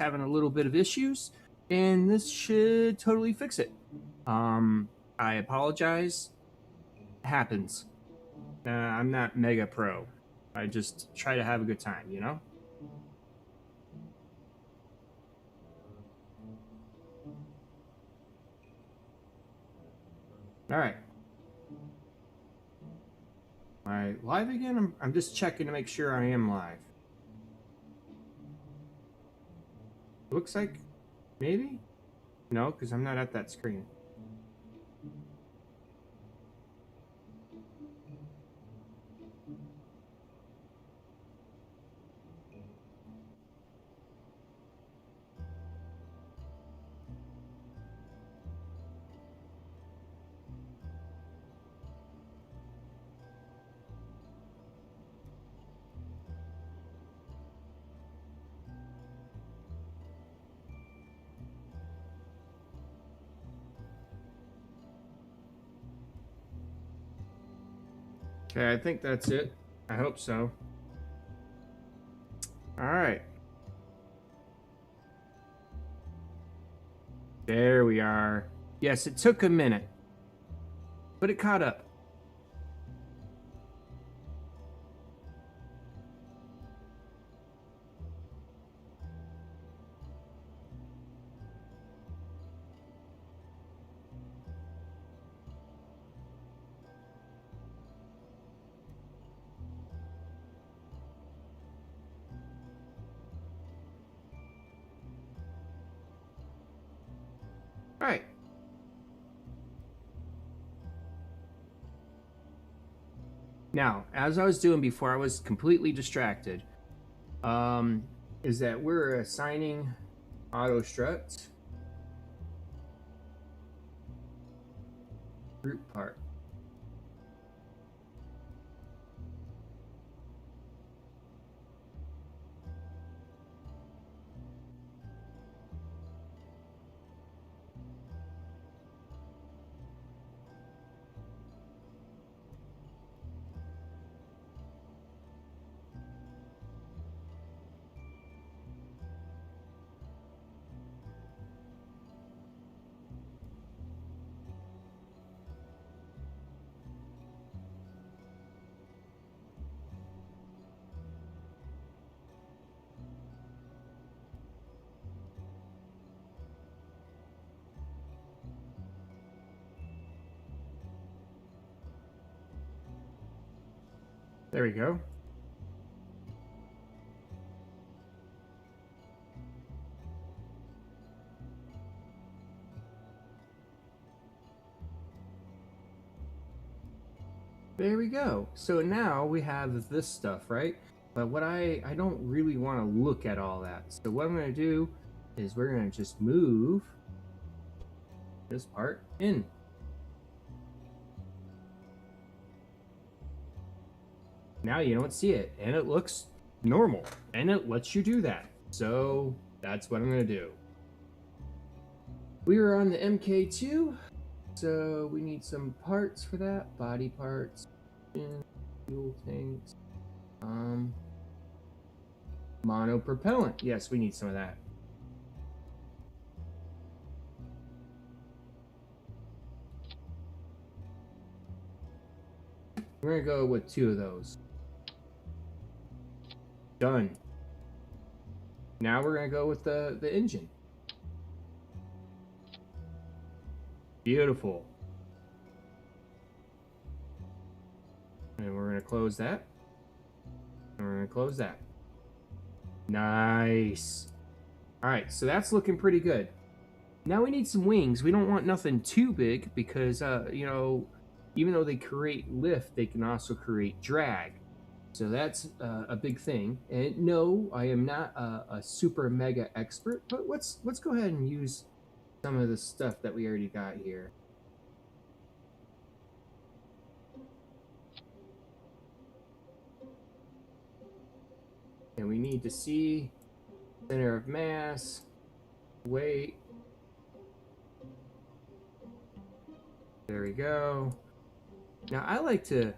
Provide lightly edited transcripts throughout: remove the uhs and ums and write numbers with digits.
having a little bit of issues, and this should totally fix it. I apologize. Happens. I'm not mega pro. I just try to have a good time, you know? All right. All right, live again? I'm just checking to make sure I am live. Looks like maybe? No, because I'm not at that screen. Okay, I think that's it. I hope so. All right. There we are. Yes, it took a minute, but it caught up. All right. Now, as I was doing before, I was completely distracted. Is that we're assigning auto struts group part. There we go. There we go. So now we have this stuff, right? But what I don't really want to look at all that. So what I'm going to do is we're going to just move this part in. Now you don't see it, and it looks normal, and it lets you do that. So that's what I'm going to do. We were on the MK2, so we need some parts for that. Body parts, fuel tanks, monopropellant. Yes, we need some of that. We're gonna go with 2 of those. Done. Now we're gonna go with the engine. Beautiful. And we're gonna close that. And we're gonna close that. Nice. All right, so that's looking pretty good. Now we need some wings. We don't want nothing too big because, you know, even though they create lift, they can also create drag. So that's a big thing. And no, I am not a super mega expert, but let's go ahead and use some of the stuff that we already got here. And we need to see center of mass, weight. There we go. Now I like to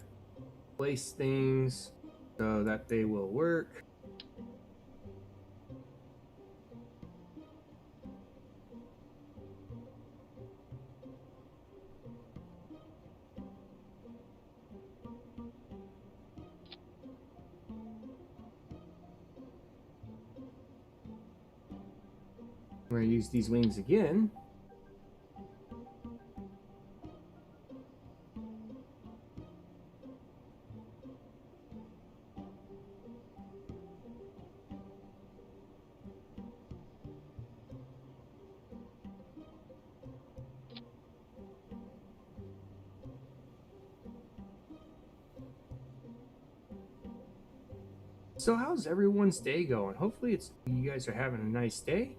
place things so that they will work. I'm going to use these wings again. So how's everyone's day going? Hopefully you guys are having a nice day.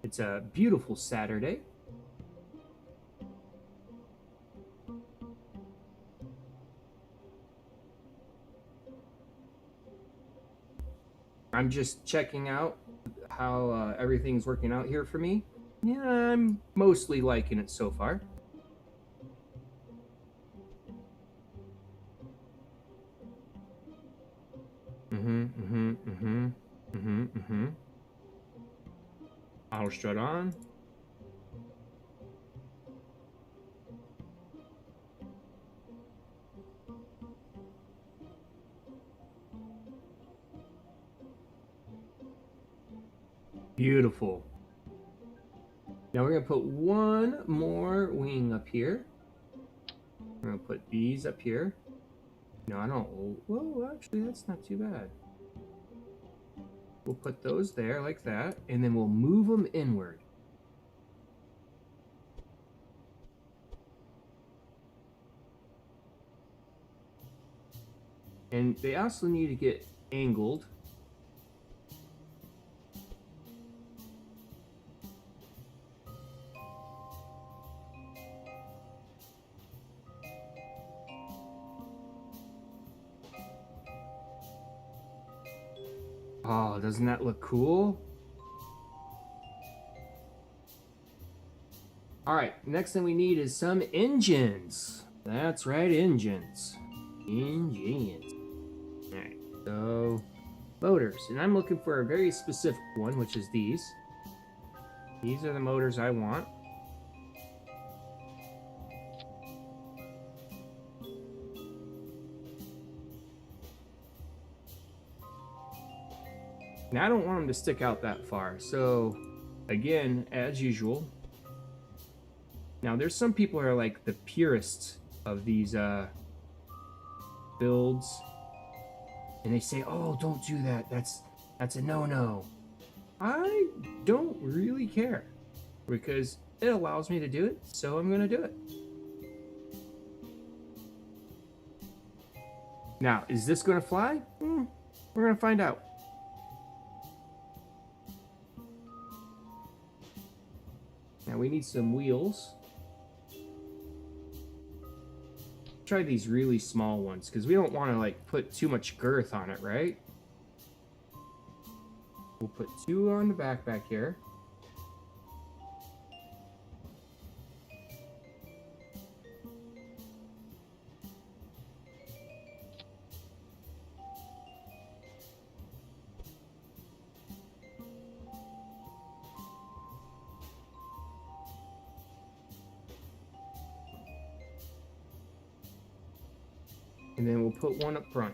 It's a beautiful Saturday. I'm just checking out how everything's working out here for me. Yeah, I'm mostly liking it so far. Auto strut on. Beautiful. Now we're gonna put one more wing up here. We're gonna put these up here. No, I don't. Whoa, actually, that's not too bad. We'll put those there like that, and then we'll move them inward. And they also need to get angled. Oh, doesn't that look cool? All right, next thing we need is some engines. That's right, engines. Engines. All right, so motors. And I'm looking for a very specific one, which is these. These are the motors I want. Now, I don't want them to stick out that far. So, again, as usual. Now, there's some people who are like the purists of these builds. And they say, oh, don't do that. That's a no-no. I don't really care. Because it allows me to do it, so I'm going to do it. Now, is this going to fly? We're going to find out. Now we need some wheels. Try these really small ones because we don't want to like put too much girth on it, right? We'll put 2 on the back here. And then we'll put 1 up front.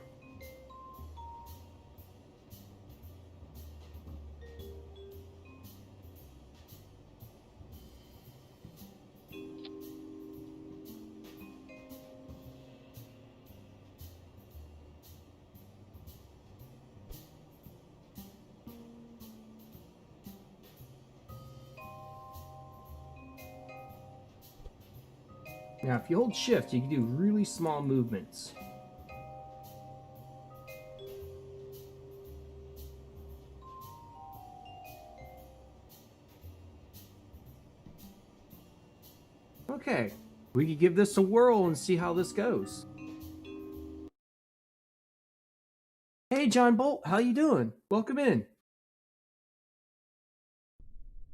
Now, if you hold shift, you can do really small movements. Okay, we could give this a whirl and see how this goes. Hey, John Bolt, how you doing? Welcome in.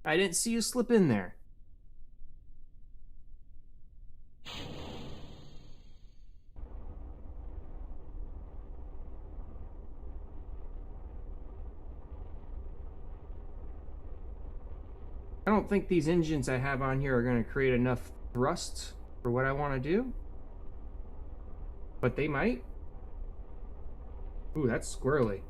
I didn't see you slip in there. I don't think these engines I have on here are going to create enough thrust for what I want to do. But they might. Ooh, that's squirrely.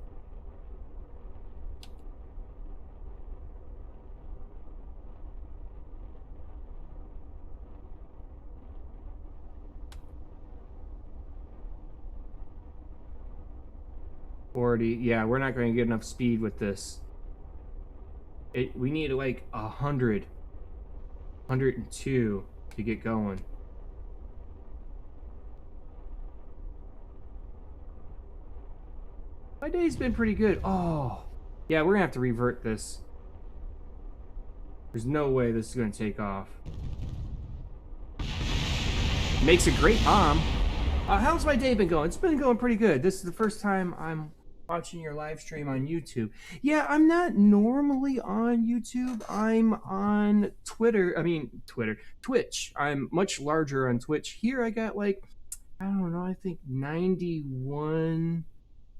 40. Yeah, we're not going to get enough speed with this. We need like 100, 102 to get going. My day's been pretty good. Oh, yeah, we're gonna have to revert this. There's no way this is gonna take off. Makes a great bomb. How's my day been going? It's been going pretty good. This is the first time I'm watching your live stream on YouTube. Yeah, I'm not normally on YouTube. I'm on Twitch. I'm much larger on Twitch. Here I got like, I don't know, I think 91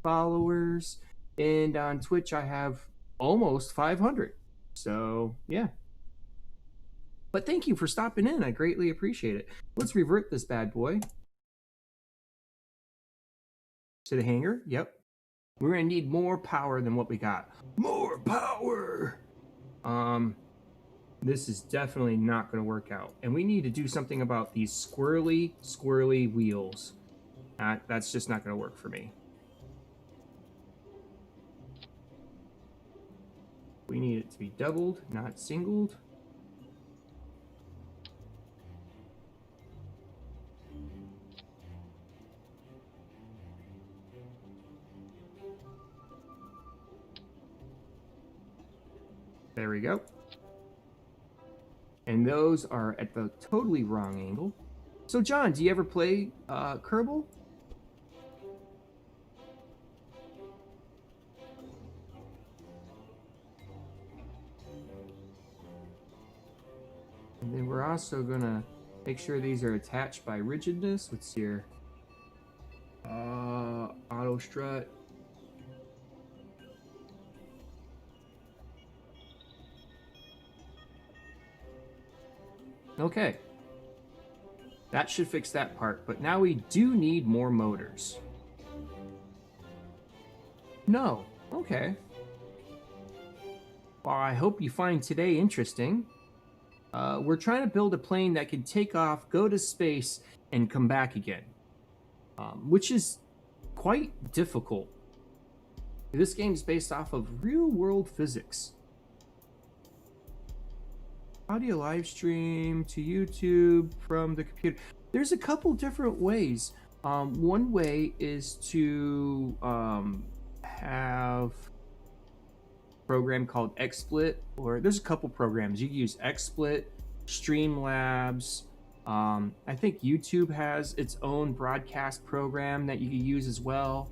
followers. And on Twitch I have almost 500. So, yeah. But thank you for stopping in. I greatly appreciate it. Let's revert this bad boy to the hangar. Yep. We're going to need more power than what we got. More power! This is definitely not going to work out. And we need to do something about these squirrely wheels. That's just not going to work for me. We need it to be doubled, not singled. There we go. And those are at the totally wrong angle. So, John, do you ever play Kerbal? And then we're also going to make sure these are attached by rigidness. What's your auto strut? Okay. That should fix that part, but now we do need more motors. No. Okay. Well, I hope you find today interesting. We're trying to build a plane that can take off, go to space, and come back again. Which is quite difficult. This game is based off of real-world physics. Audio live stream to YouTube from the computer. There's a couple different ways. One way is to have a program called XSplit, or there's a couple programs. You can use XSplit, Streamlabs. I think YouTube has its own broadcast program that you can use as well.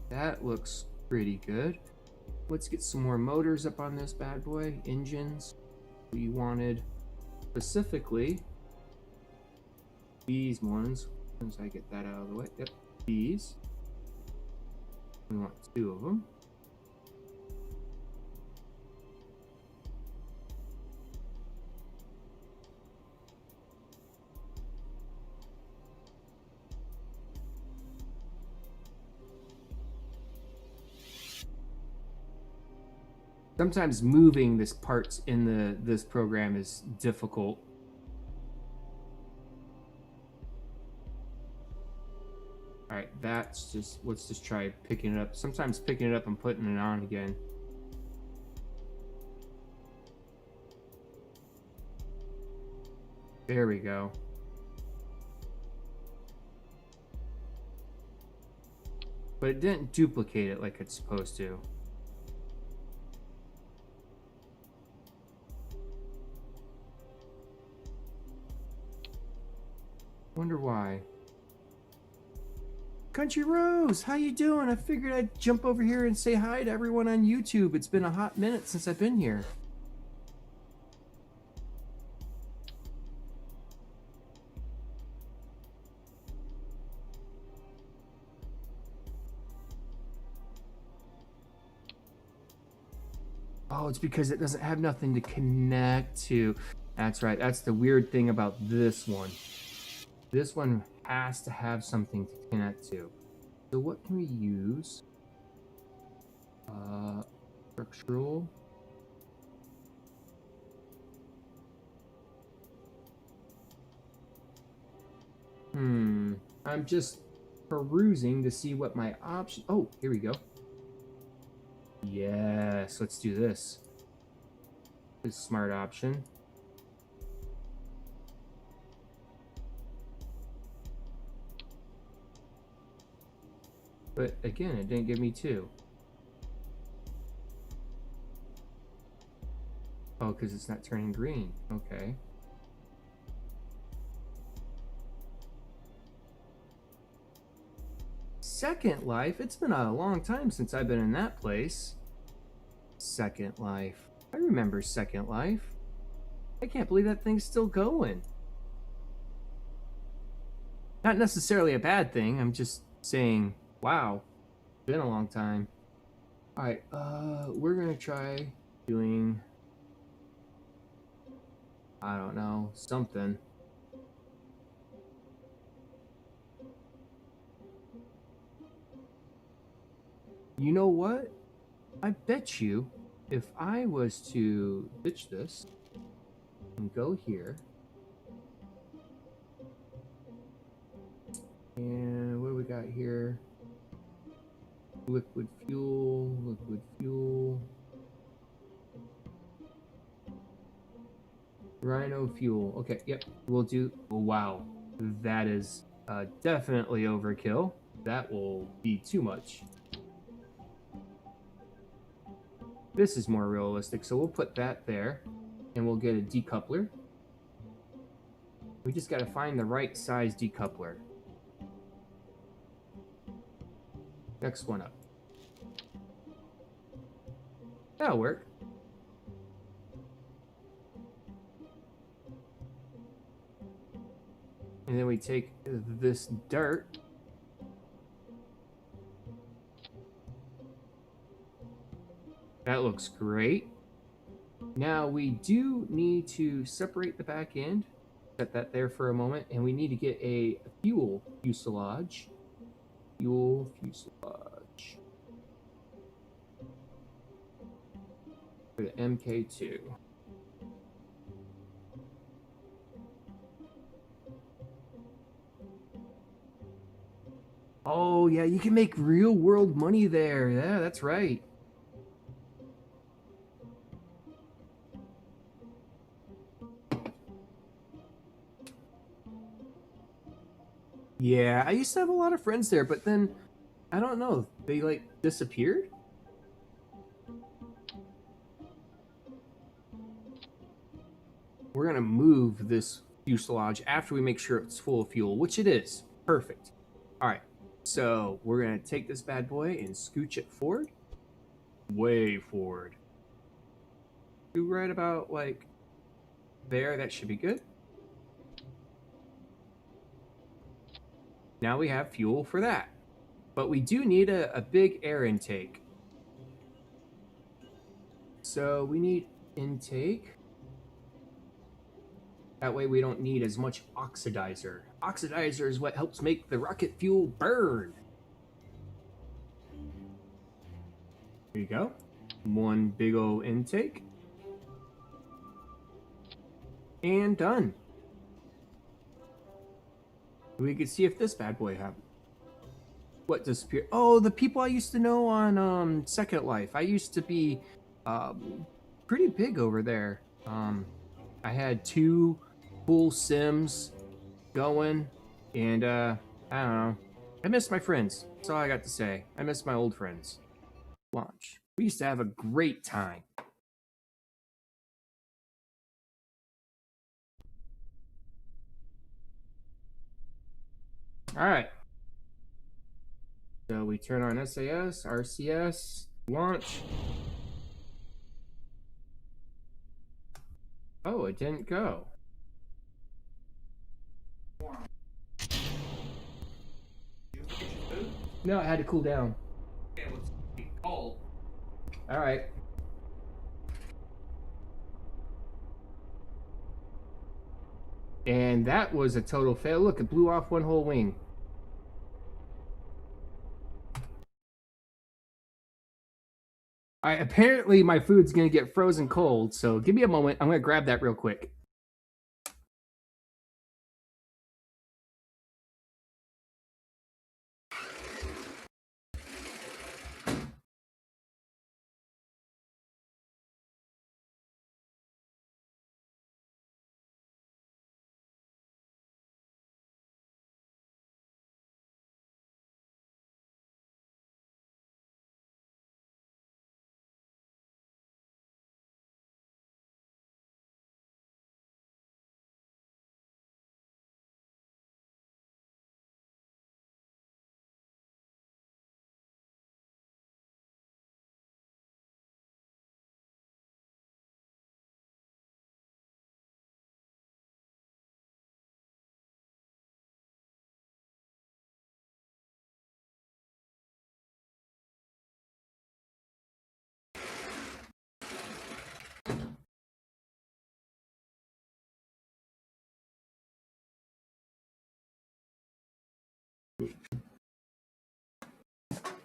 That looks pretty good. Let's get some more motors up on this bad boy. Engines. We wanted specifically these ones. Once I get that out of the way. Yep, these. We want 2 of them. Sometimes moving this parts in this program is difficult. All right, let's just try picking it up. Sometimes picking it up and putting it on again. There we go. But it didn't duplicate it like it's supposed to. Wonder why. Country Rose, how you doing? I figured I'd jump over here and say hi to everyone on YouTube. It's been a hot minute since I've been here. Oh, it's because it doesn't have nothing to connect to. That's right. That's the weird thing about this one. This one has to have something to connect to. So what can we use? Structural. I'm just perusing to see what my option. Oh, here we go. Yes, let's do this. This smart option. But again, it didn't give me 2. Oh, because it's not turning green. Okay. Second Life? It's been a long time since I've been in that place. Second Life. I remember Second Life. I can't believe that thing's still going. Not necessarily a bad thing. I'm just saying, wow, been a long time. All right, we're gonna try doing, I don't know, something. You know what? I bet you if I was to ditch this and go here, and what do we got here? Liquid fuel, liquid fuel. Rhino fuel. Okay, yep, we'll do. Oh, wow, that is definitely overkill. That will be too much. This is more realistic, so we'll put that there, and we'll get a decoupler. We just got to find the right size decoupler. Next one up. That'll work. And then we take this dirt. That looks great. Now we do need to separate the back end. Set that there for a moment. And we need to get a fuel fuselage. Fuel fuselage. For the MK2. Oh, yeah, you can make real world money there. Yeah, that's right. Yeah, I used to have a lot of friends there, but then, I don't know, they like disappeared? We're gonna move this fuselage after we make sure it's full of fuel, which it is. Perfect. All right, so we're gonna take this bad boy and scooch it forward. Way forward. Do right about like there, that should be good. Now we have fuel for that. But we do need a big air intake. So we need intake. That way we don't need as much oxidizer. Oxidizer is what helps make the rocket fuel burn. There you go. One big old intake. And done. We could see if this bad boy happened. What disappeared? Oh, the people I used to know on Second Life. I used to be pretty big over there. I had 2 full sims going, and I don't know. I miss my friends. That's all I got to say. I miss my old friends. Launch. We used to have a great time. All right. So we turn on SAS, RCS, launch. Oh, it didn't go. No, it had to cool down. Okay, let's be cold. All right. And that was a total fail. Look, it blew off one whole wing. Apparently my food's gonna get frozen cold, so give me a moment. I'm gonna grab that real quick.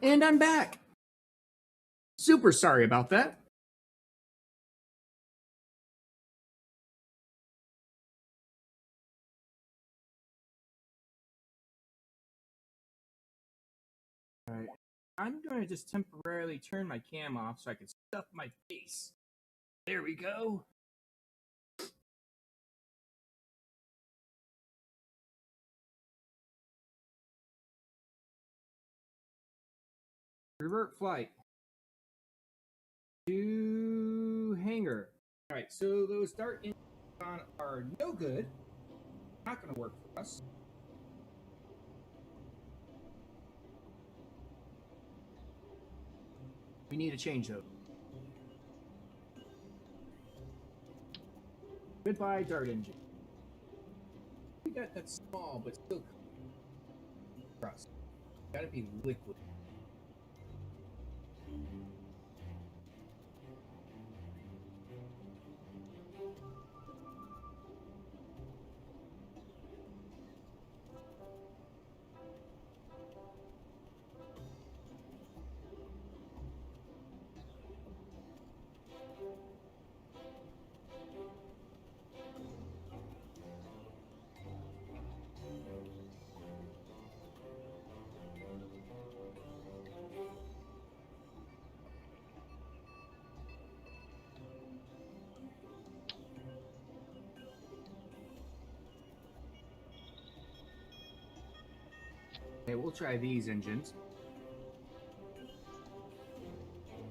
And I'm back. Super sorry about that. All right. I'm going to just temporarily turn my cam off so I can stuff my face. There we go. Revert flight to hangar. All right, so those dart engines are no good. Not going to work for us. We need to change those. Goodbye, dart engine. We got that small, but still crust. Got to be liquid. Okay, we'll try these engines.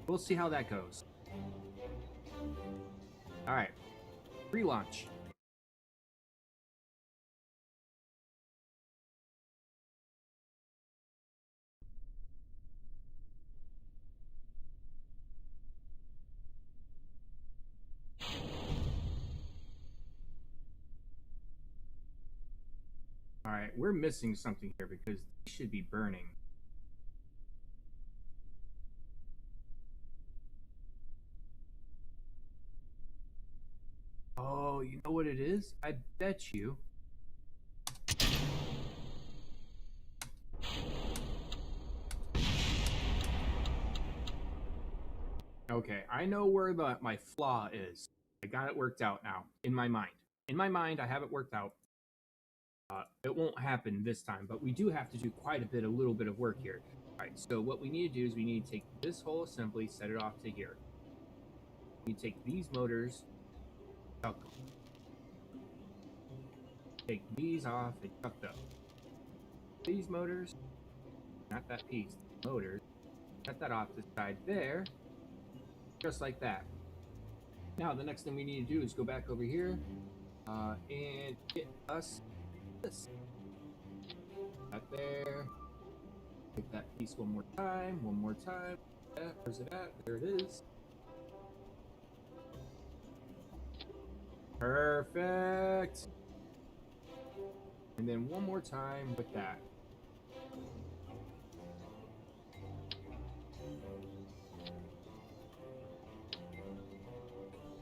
We'll see how that goes. All right, pre-launch. All right, we're missing something here because these should be burning. Oh, you know what it is? I bet you. Okay, I know where my flaw is. I got it worked out now in my mind. In my mind, I have it worked out. It won't happen this time, but we do have to do quite a little bit of work here. All right, so what we need to do is we need to take this whole assembly, set it off to here. We take these motors, chuck them. Take these off and chuck them. These motors, not that piece, motors, set that off to the side there, just like that. Now, the next thing we need to do is go back over here and get us this. That there. Take that piece one more time. Where's it at? There it is. Perfect. And then one more time with that.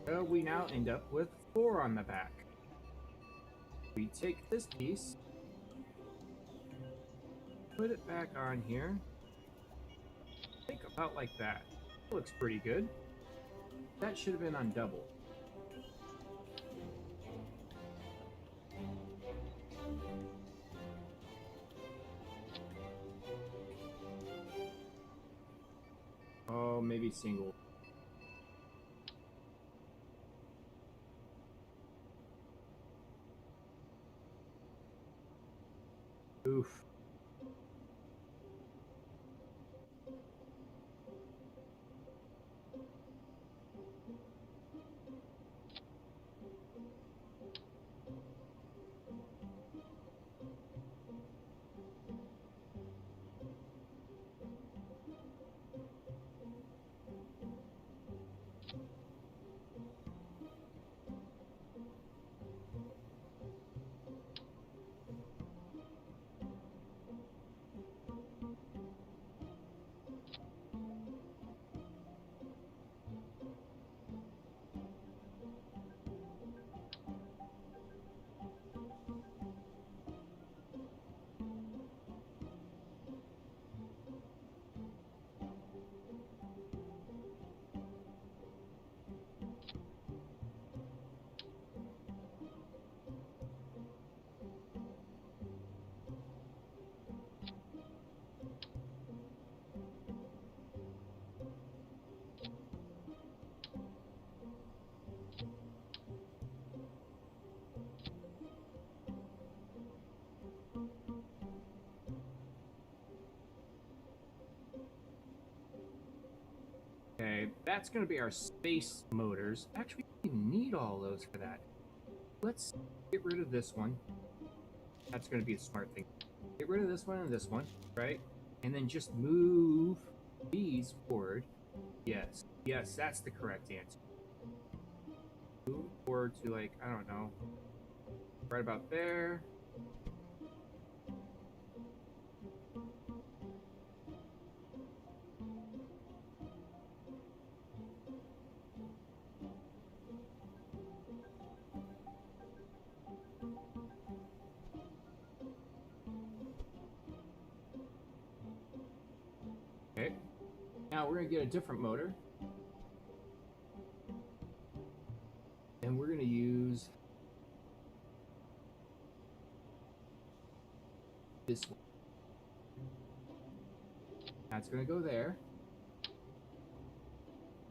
So we now end up with 4 on the back. We take this piece, put it back on here. Think about like that. Looks pretty good. That should have been on double. Oh, maybe single. Oof. Okay, that's going to be our space motors. Actually, we don't need all those for that. Let's get rid of this one. That's going to be a smart thing. Get rid of this one and this one, right? And then just move these forward. Yes, yes, that's the correct answer. Move forward to, like, I don't know, right about there. Okay, now we're going to get a different motor. And we're going to use this one. That's going to go there.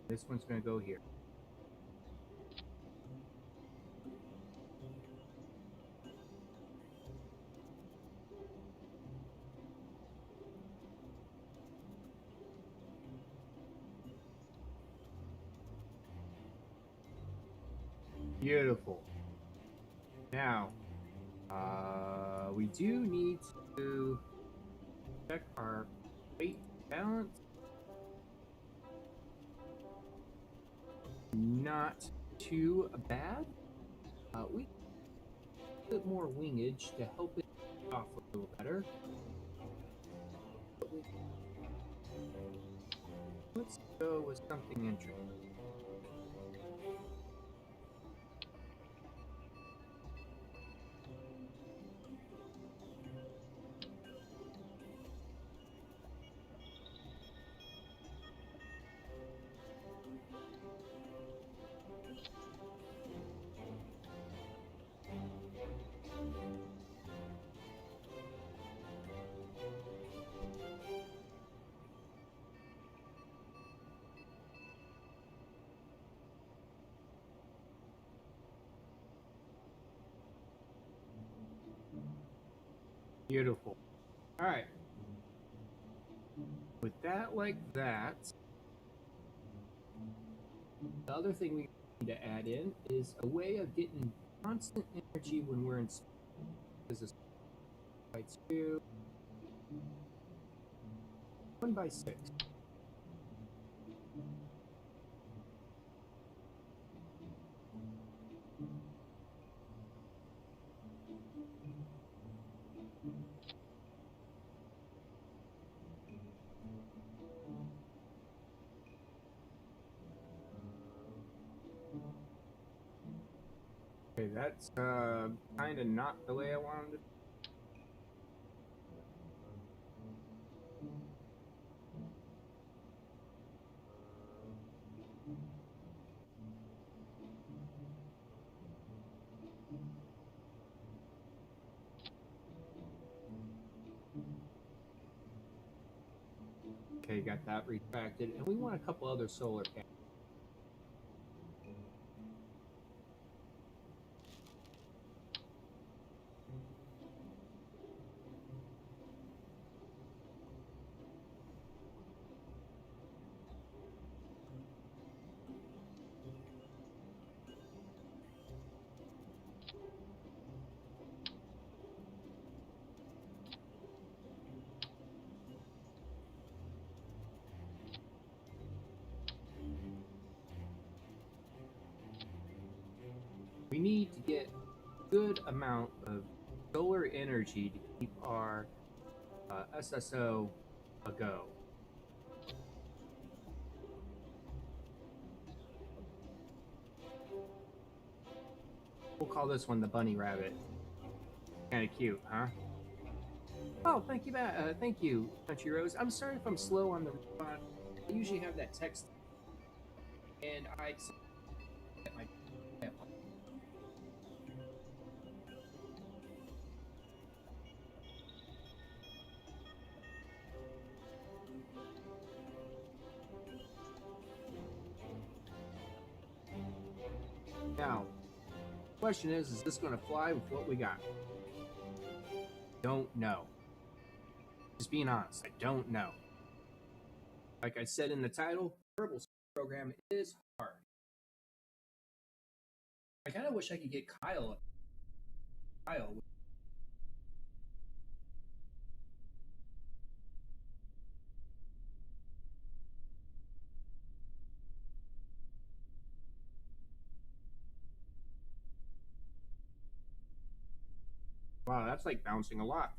This one's going to go here. Beautiful. Now, we do need to check our weight balance. Not too bad. We need a bit more wingage to help it off a little better. Let's go with something interesting. Beautiful. All right. With that like that, the other thing we need to add in is a way of getting constant energy when we're in space. This is by 2, 1 by 6. Okay, that's kind of not the way I wanted it. Okay, got that retracted, and we want a couple other solar panels. We need to get a good amount of solar energy to keep our SSO a go. We'll call this one the bunny rabbit. Kind of cute, huh? Oh, thank you, Country Rose. I'm sorry if I'm slow on the response. I usually have that text, and I get my. Now, the question is this going to fly with what we got? Don't know. Just being honest, I don't know. Like I said in the title, kerbal program is hard. I kind of wish I could get Kyle. Kyle. Wow, that's like bouncing a lot.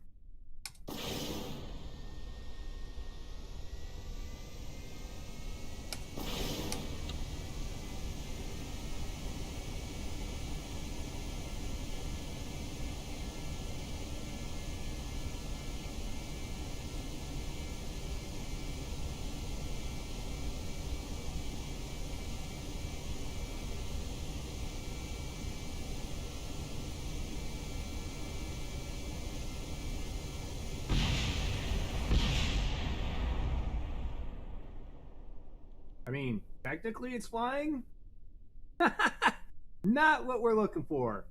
I mean, technically it's flying. Not what we're looking for.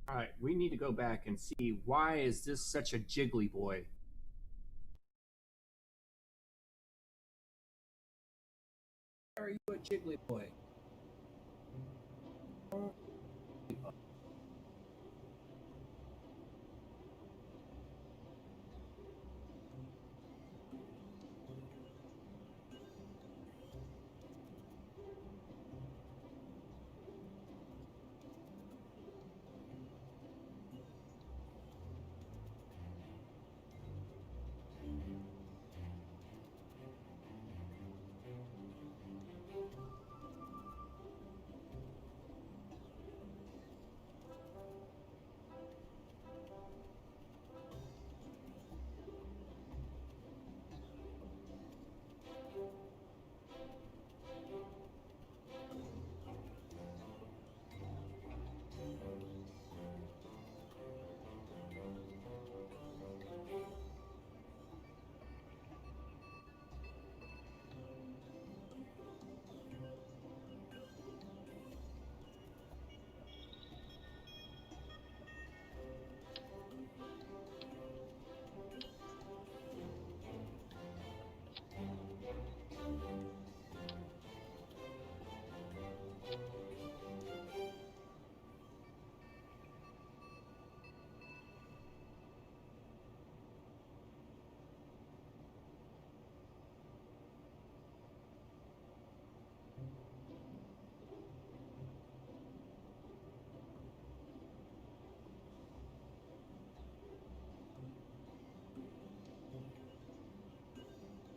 All right, we need to go back and see why is this such a jiggly boy? Why are you a jiggly boy?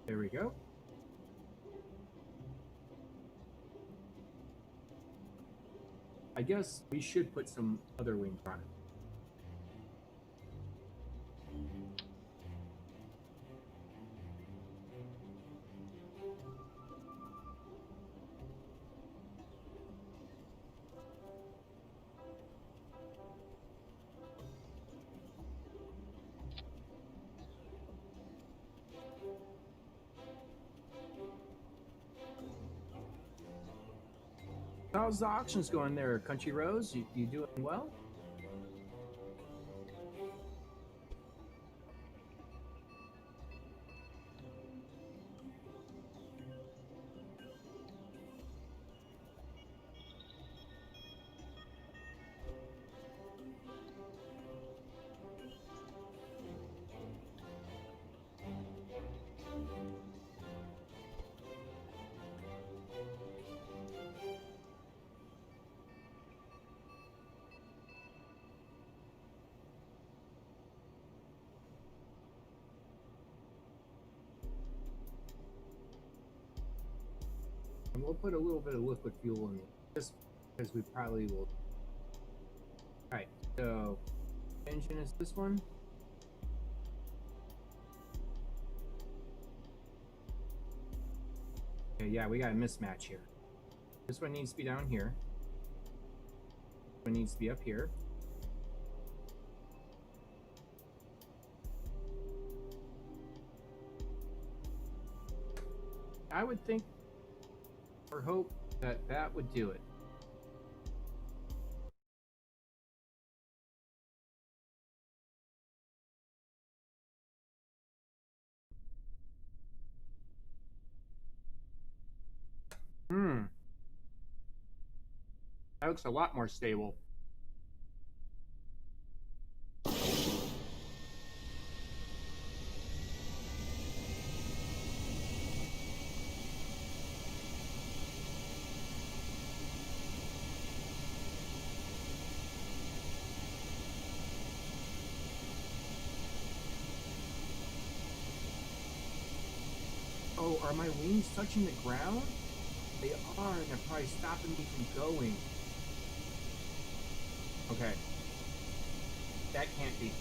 There we go. I guess we should put some other wings on it. How's the auctions going there, Country Rose? You doing well? And we'll put a little bit of liquid fuel in it, just because we probably will. Alright, so engine is this one. Okay, yeah, we got a mismatch here. This one needs to be down here. This one needs to be up here. I would think or hope that that would do it. Hmm. That looks a lot more stable. Oh, are my wings touching the ground? They are, and they're probably stopping me from going. Okay. That can't be.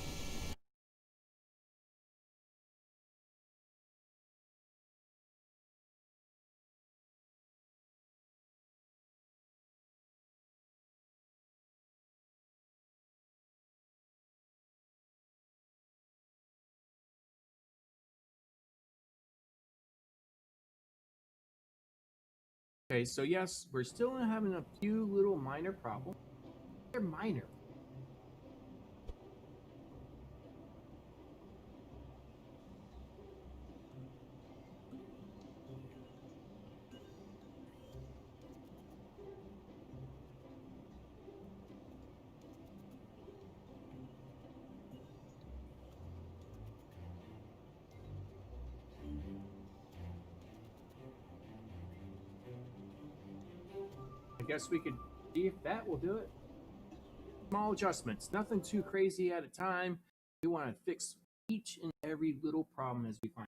Okay, so yes, we're still having a few little minor problems. They're minor. I guess we could see if that will do it. Small adjustments, nothing too crazy at a time. We want to fix each and every little problem as we find.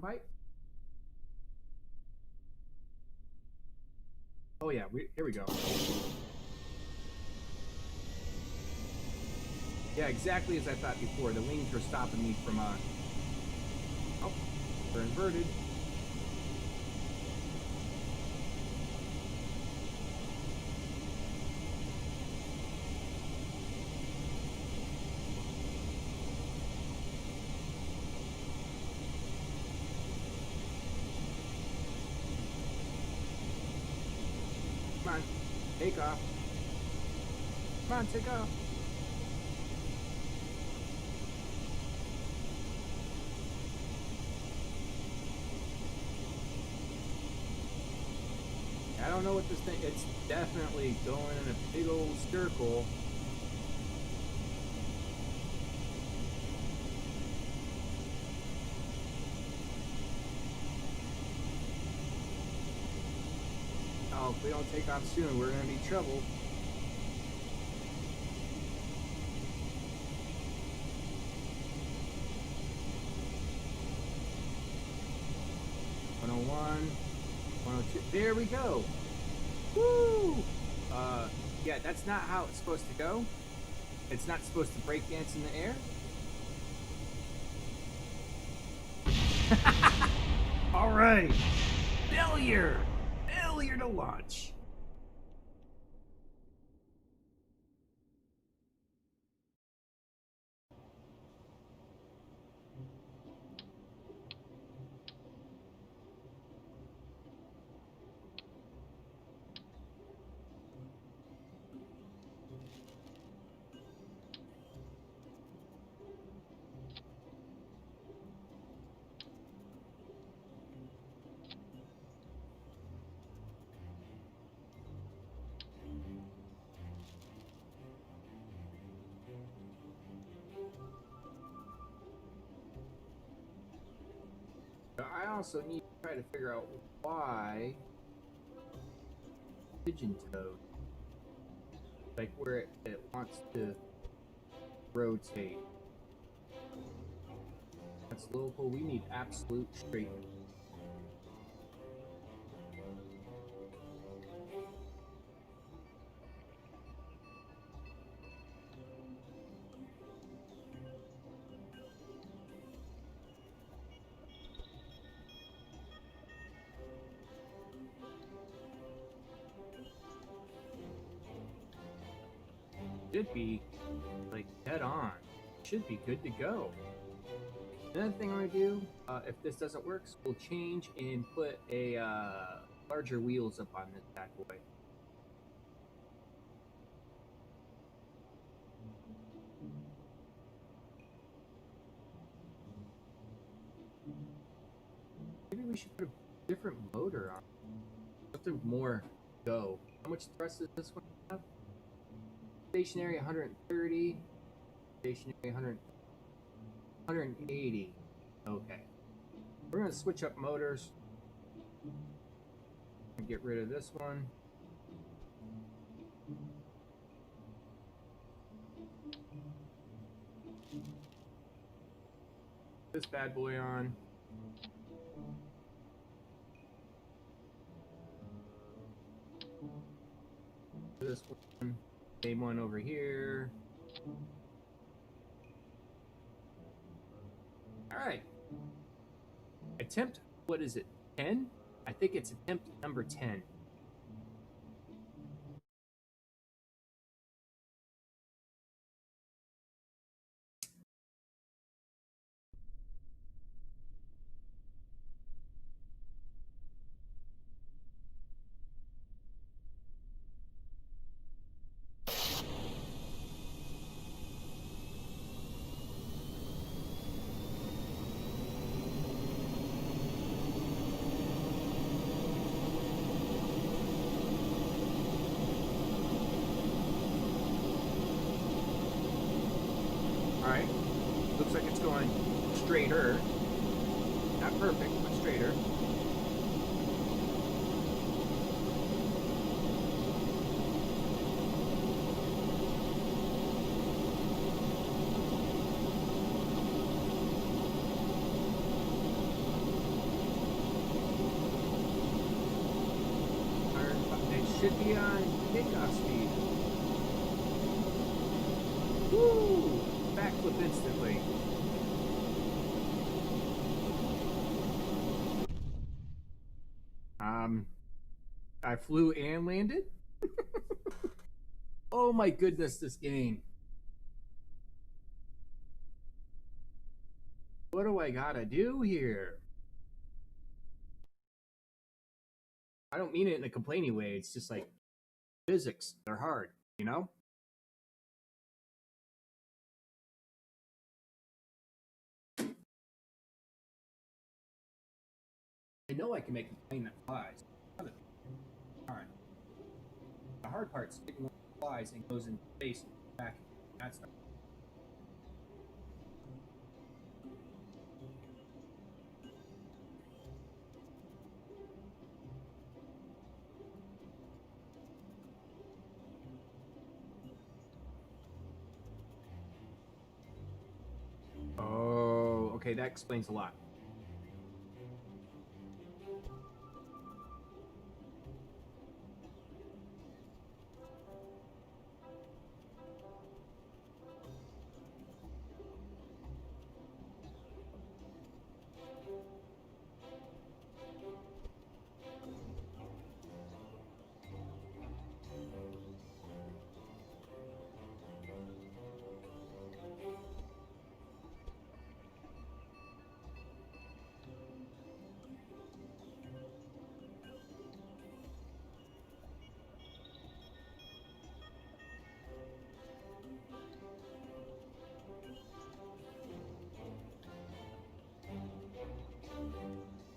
Bite. Oh yeah, here we go. Yeah, exactly as I thought before. The wings were stopping me from. Oh, they're inverted. Come on, take off. Come on, take off. I don't know what this thing. It's definitely going in a big old circle. Oh, if we don't take off soon, we're gonna be in trouble. One, 102. There we go. Woo! Yeah, that's not how it's supposed to go. It's not supposed to break dance in the air. All right. Failure. Failure to launch. I also need to try to figure out why pigeon toed, like where it wants to rotate. That's local. We need absolute straightness. should be like dead on. Should be good to go. Another thing I'm gonna do, if this doesn't work, so we'll change and put a larger wheels up on this bad boy. Maybe we should put a different motor on. Something more go. How much thrust does this one have? Stationary 130. Stationary 180. Okay. We're going to switch up motors. Get rid of this one. This bad boy on. This one. Same one over here. Alright. Attempt, what is it? 10? I think it's attempt number 10. Alright, looks like it's going straighter. Not perfect, but straighter. It should be on takeoff speed. Woo! Backflip instantly. I flew and landed? Oh my goodness, this game. What do I gotta do here? I don't mean it in a complaining way. It's just like physics. They're hard, you know? I know I can make a plane that flies. Alright. The hard part's getting one that flies and goes into space and back. That's the Oh, okay, that explains a lot.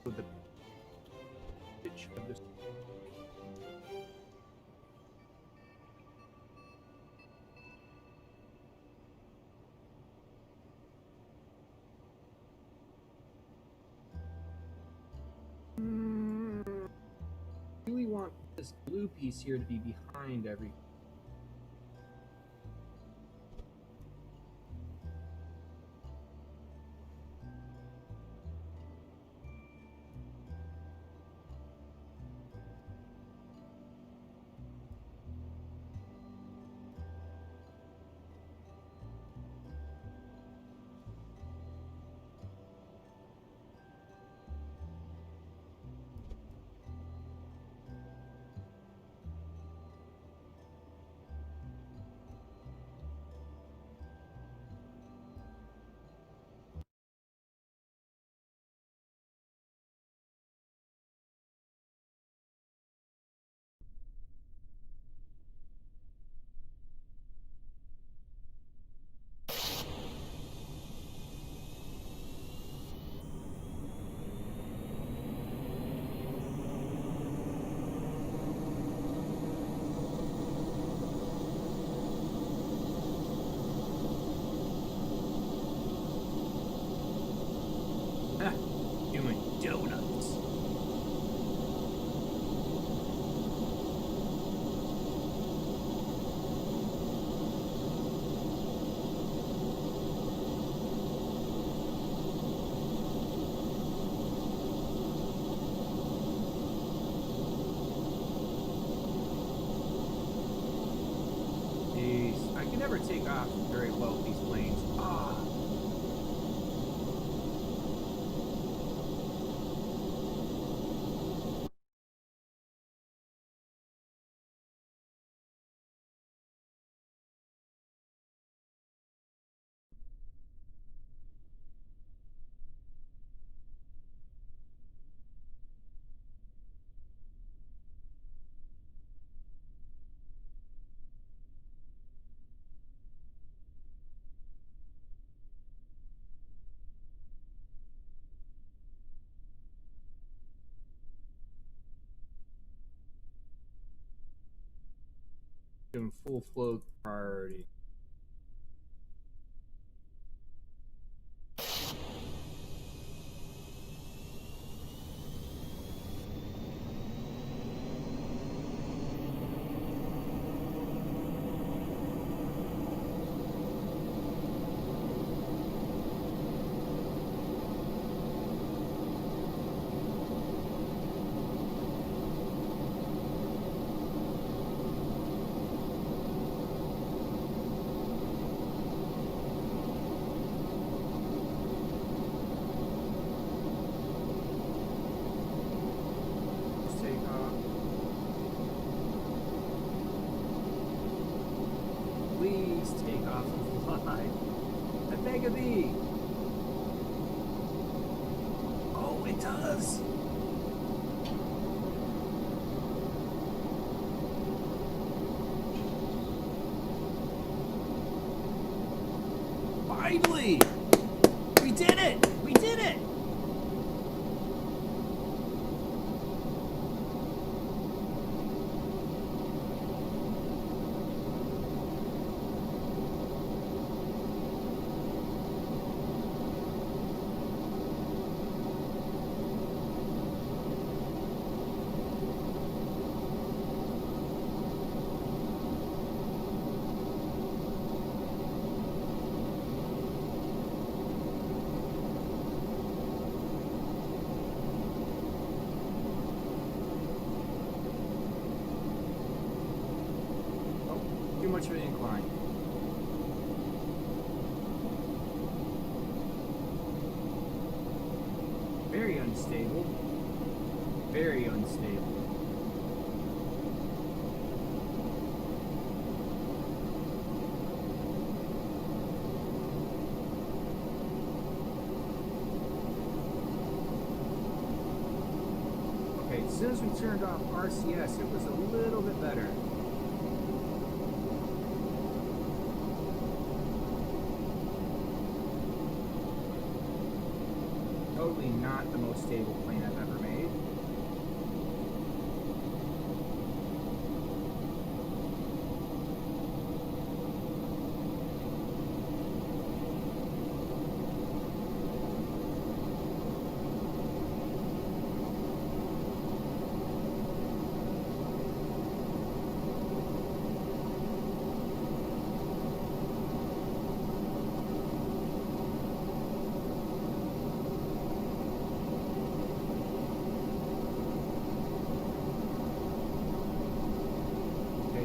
With the pitch of this. I really want this blue piece here to be behind everything. I can never take off very well with these planes. Ah. Doing full float priority. Please take off and fly. I beg of thee. Oh, it does. Finally! We did it! We did it! Too much of an incline. Very unstable. Very unstable. Okay, as soon as we turned off RCS, it was a little bit better. Totally not the most stable plane I've ever made.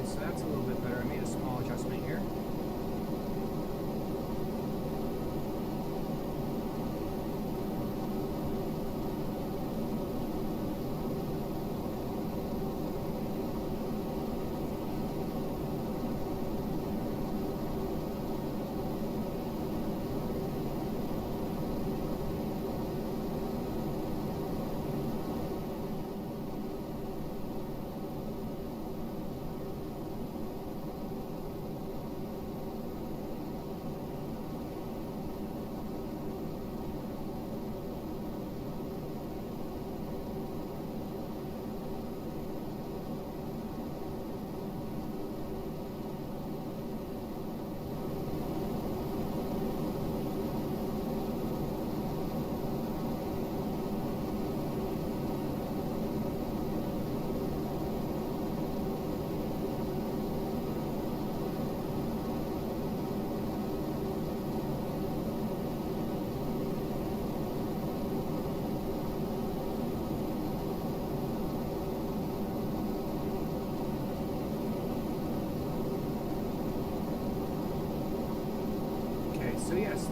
So that's a little bit better. I made a small adjustment here.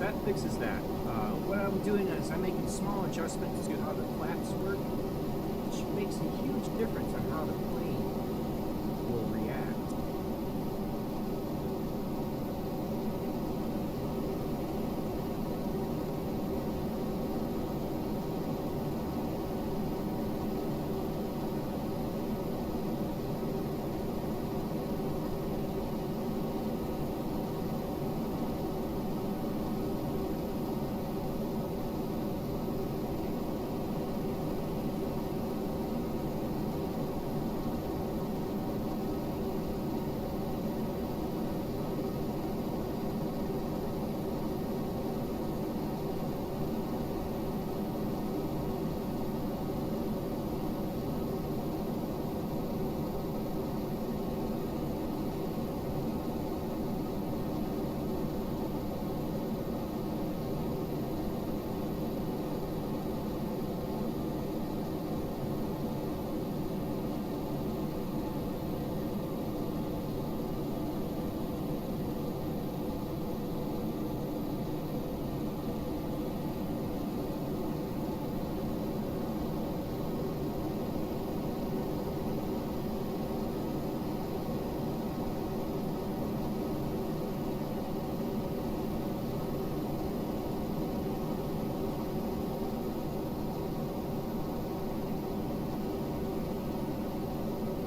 that fixes that. What I'm doing is I'm making small adjustments to how the flaps work, which makes a huge difference on how the plane will react.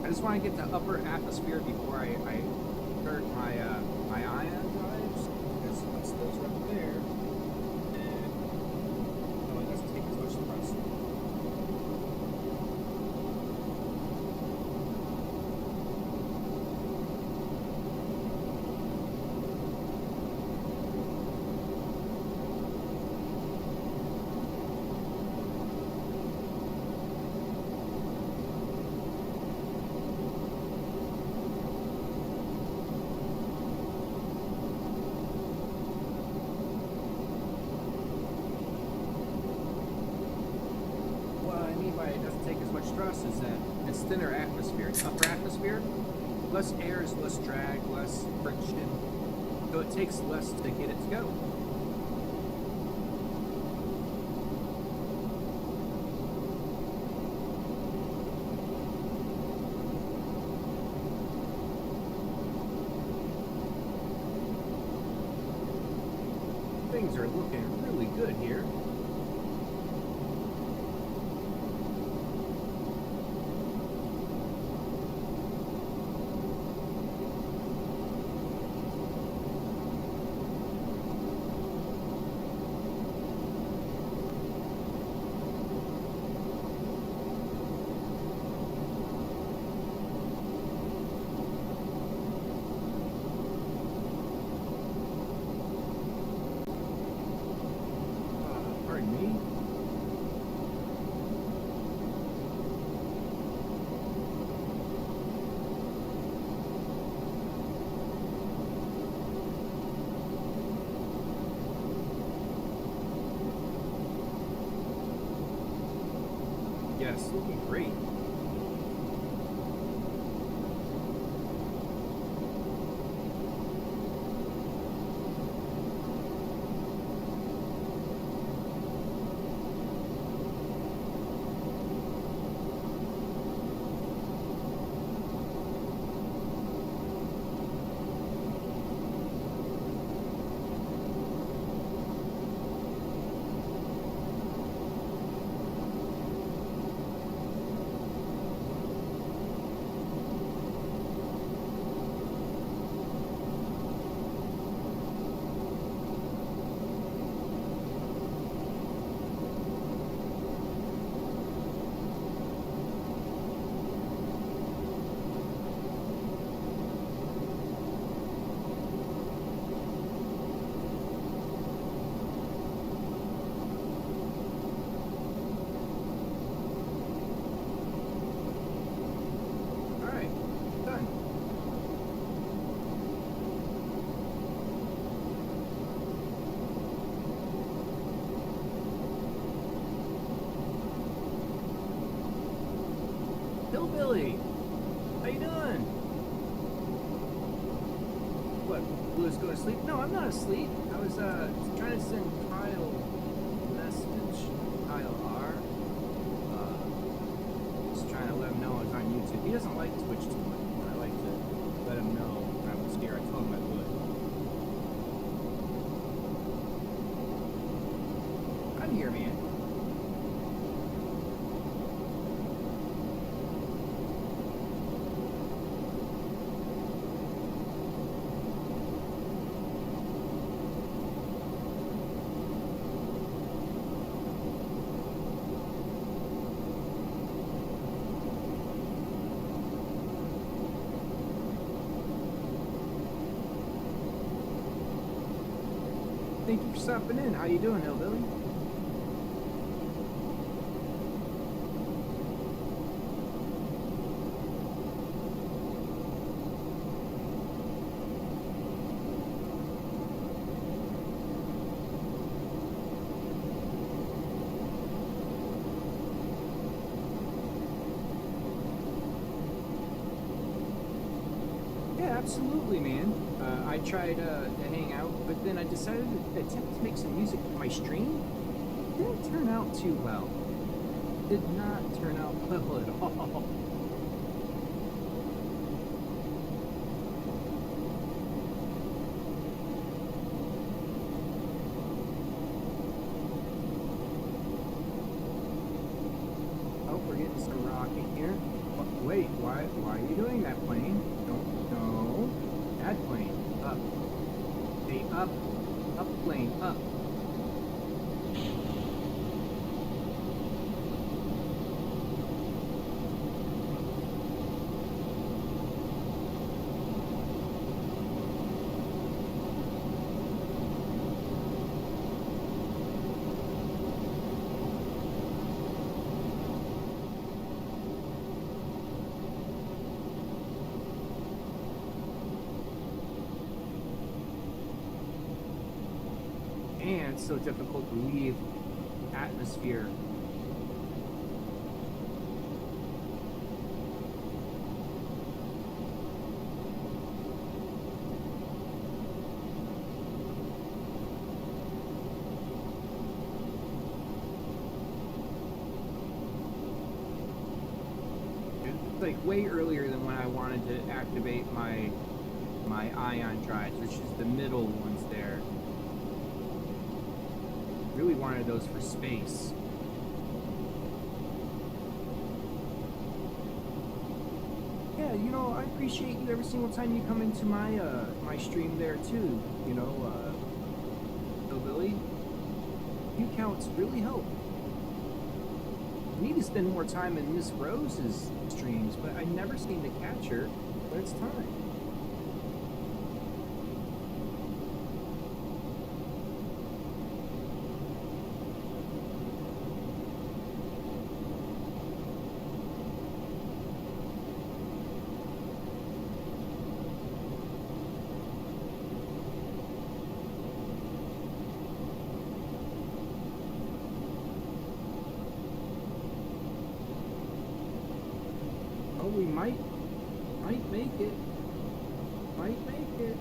I just want to get the upper atmosphere before I start my ion drives, because once those are up there, and no, it doesn't take as much thrust. It doesn't take as much thrust is that it's thinner atmosphere. It's upper atmosphere, less air is less drag, less friction, so it takes less to get it to go. Things are looking really good here. Pardon me. Yes, looking great. Hillbilly, how you doing? What? Blue's go to sleep? No, I'm not asleep. I was trying to send Kyle a message. Kyle R. Just trying to let him know I was on YouTube. He doesn't like Twitch too much, but I like to let him know when I was here. I told him I would. I'm here, man. Thank you for stopping in. How you doing, Hillbilly? Yeah, absolutely, man. I tried to hang out, but then I decided to attempt to make some music for my stream. Didn't turn out too well. Did not turn out well at all. Oh, we're getting some rocking here. Oh, wait, why are you doing that, plane? No, that plane. Up. Stay up. Up, plane, up. And it's so difficult to leave atmosphere. It's like way earlier than when I wanted to activate my ion drives, which is the middle ones there. Really wanted those for space. Yeah, you know, I appreciate you every single time you come into my my stream there too. You know, Billy, view counts really help. I need to spend more time in Miss Rose's streams, but I never seem to catch her when it's time. We might make it. Might make it.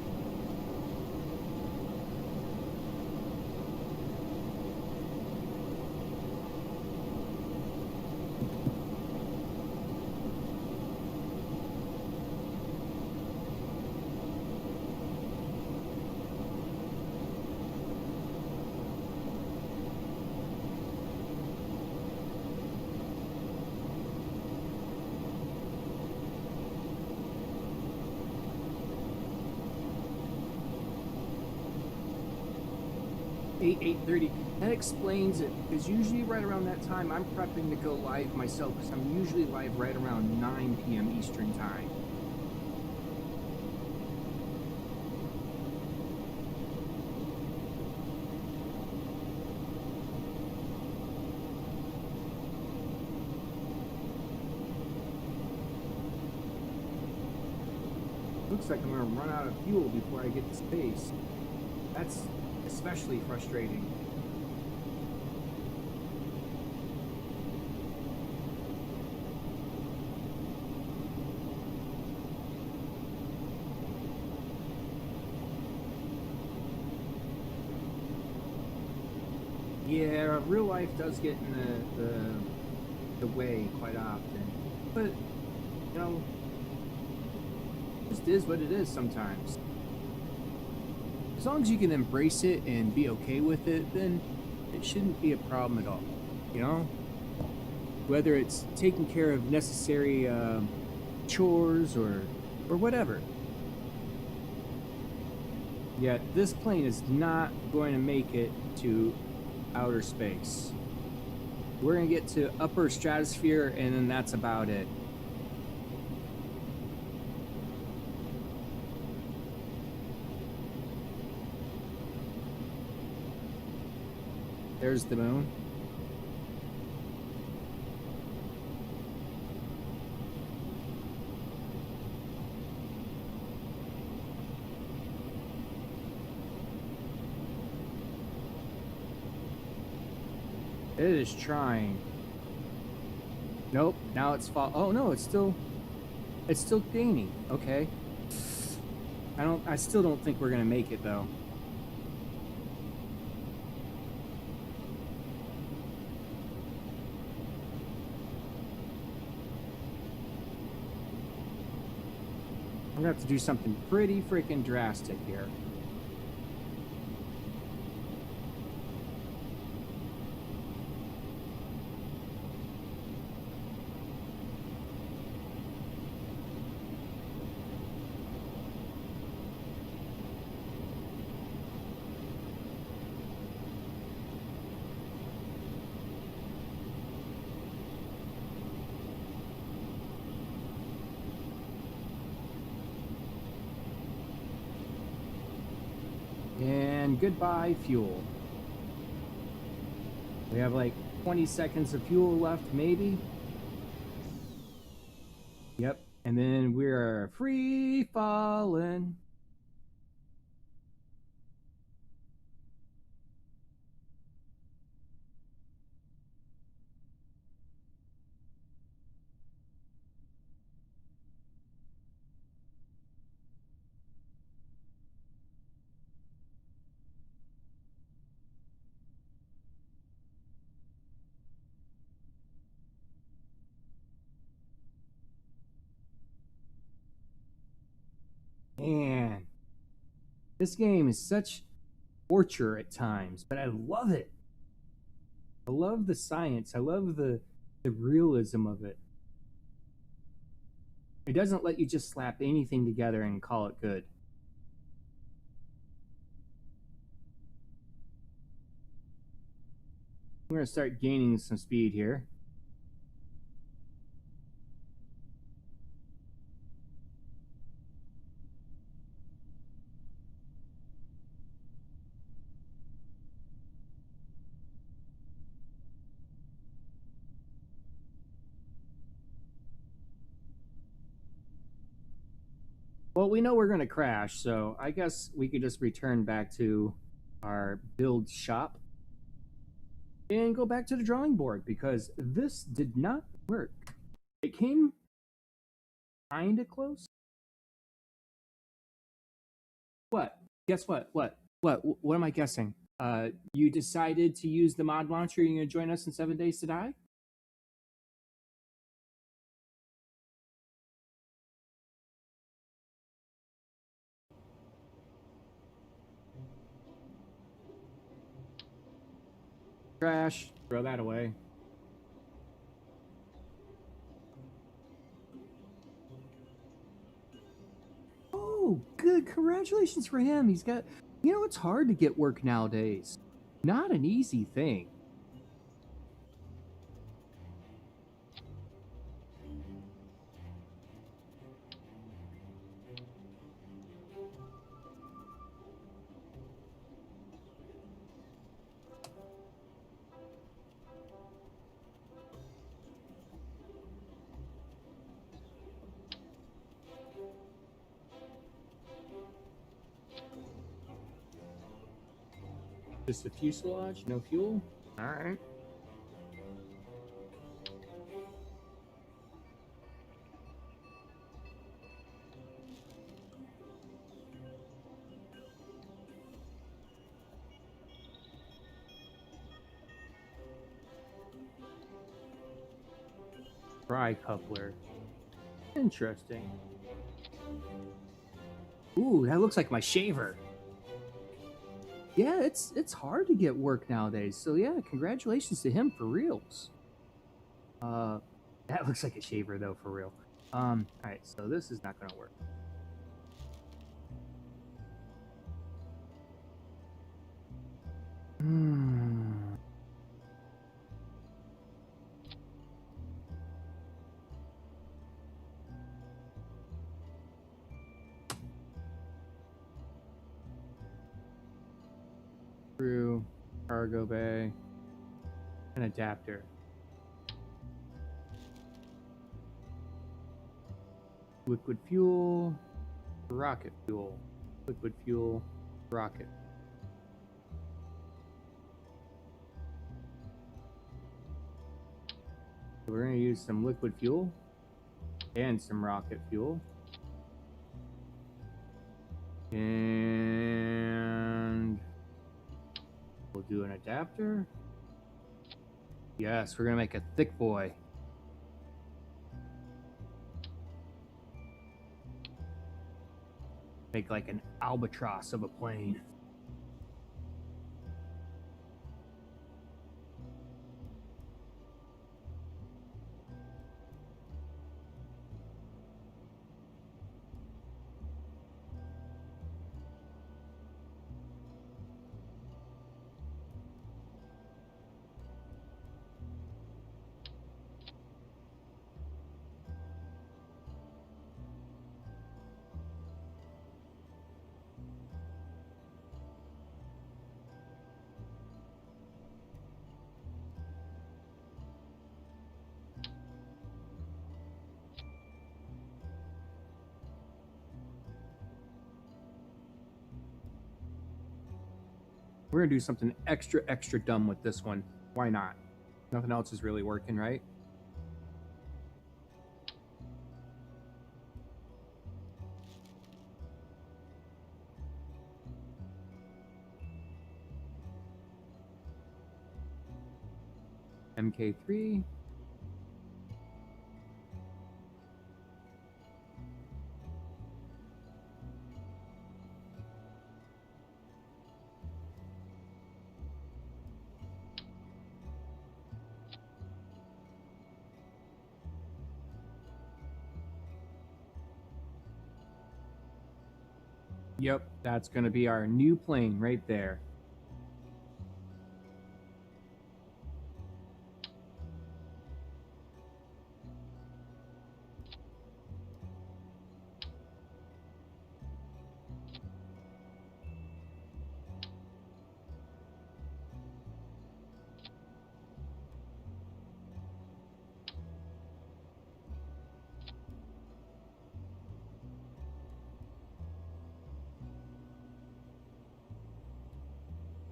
Eight 8:30. That explains it, because usually right around that time I'm prepping to go live myself, because I'm usually live right around 9 p.m. Eastern time. Looks like I'm gonna run out of fuel before I get to space. That's especially frustrating. Yeah, real life does get in the way quite often. But, you know, it just is what it is sometimes. As long as you can embrace it and be okay with it, then it shouldn't be a problem at all, you know? Whether it's taking care of necessary chores or whatever. Yet this plane is not going to make it to outer space. We're going to get to upper stratosphere, and then that's about it. There's the moon. It is trying. Nope, now it's fall. Oh no, it's still gaining. Okay. I still don't think we're gonna make it though. I'm gonna have to do something pretty freaking drastic here. And goodbye, fuel. We have like 20 seconds of fuel left, maybe. Yep. And then we're free falling. Man, this game is such torture at times, but I love it. I love the science. I love the realism of it. It doesn't let you just slap anything together and call it good. We're going to start gaining some speed here. Well, we know we're going to crash, so I guess we could just return back to our build shop and go back to the drawing board because this did not work. It came kind of close. What? Guess what? What am I guessing? You decided to use the mod launcher. You're going to join us in 7 Days to Die? Trash. Throw that away. Oh, good. Congratulations for him. He's got, you know, it's hard to get work nowadays. Not an easy thing. Just a fuselage, no fuel? Alright. Tri-coupler. Interesting. Ooh, that looks like my shaver. Yeah, it's hard to get work nowadays. So yeah, congratulations to him for reals. That looks like a shaver though, for real. All right, so this is not gonna work. Screw, cargo bay, an adapter. Liquid fuel, rocket fuel. Liquid fuel, rocket. So we're going to use some liquid fuel and some rocket fuel. And we'll do an adapter. Yes, we're going to make a thick boy. Make like an albatross of a plane. We're going to do something extra dumb with this one. Why not? Nothing else is really working, right? MK3. Yep, that's going to be our new plane right there.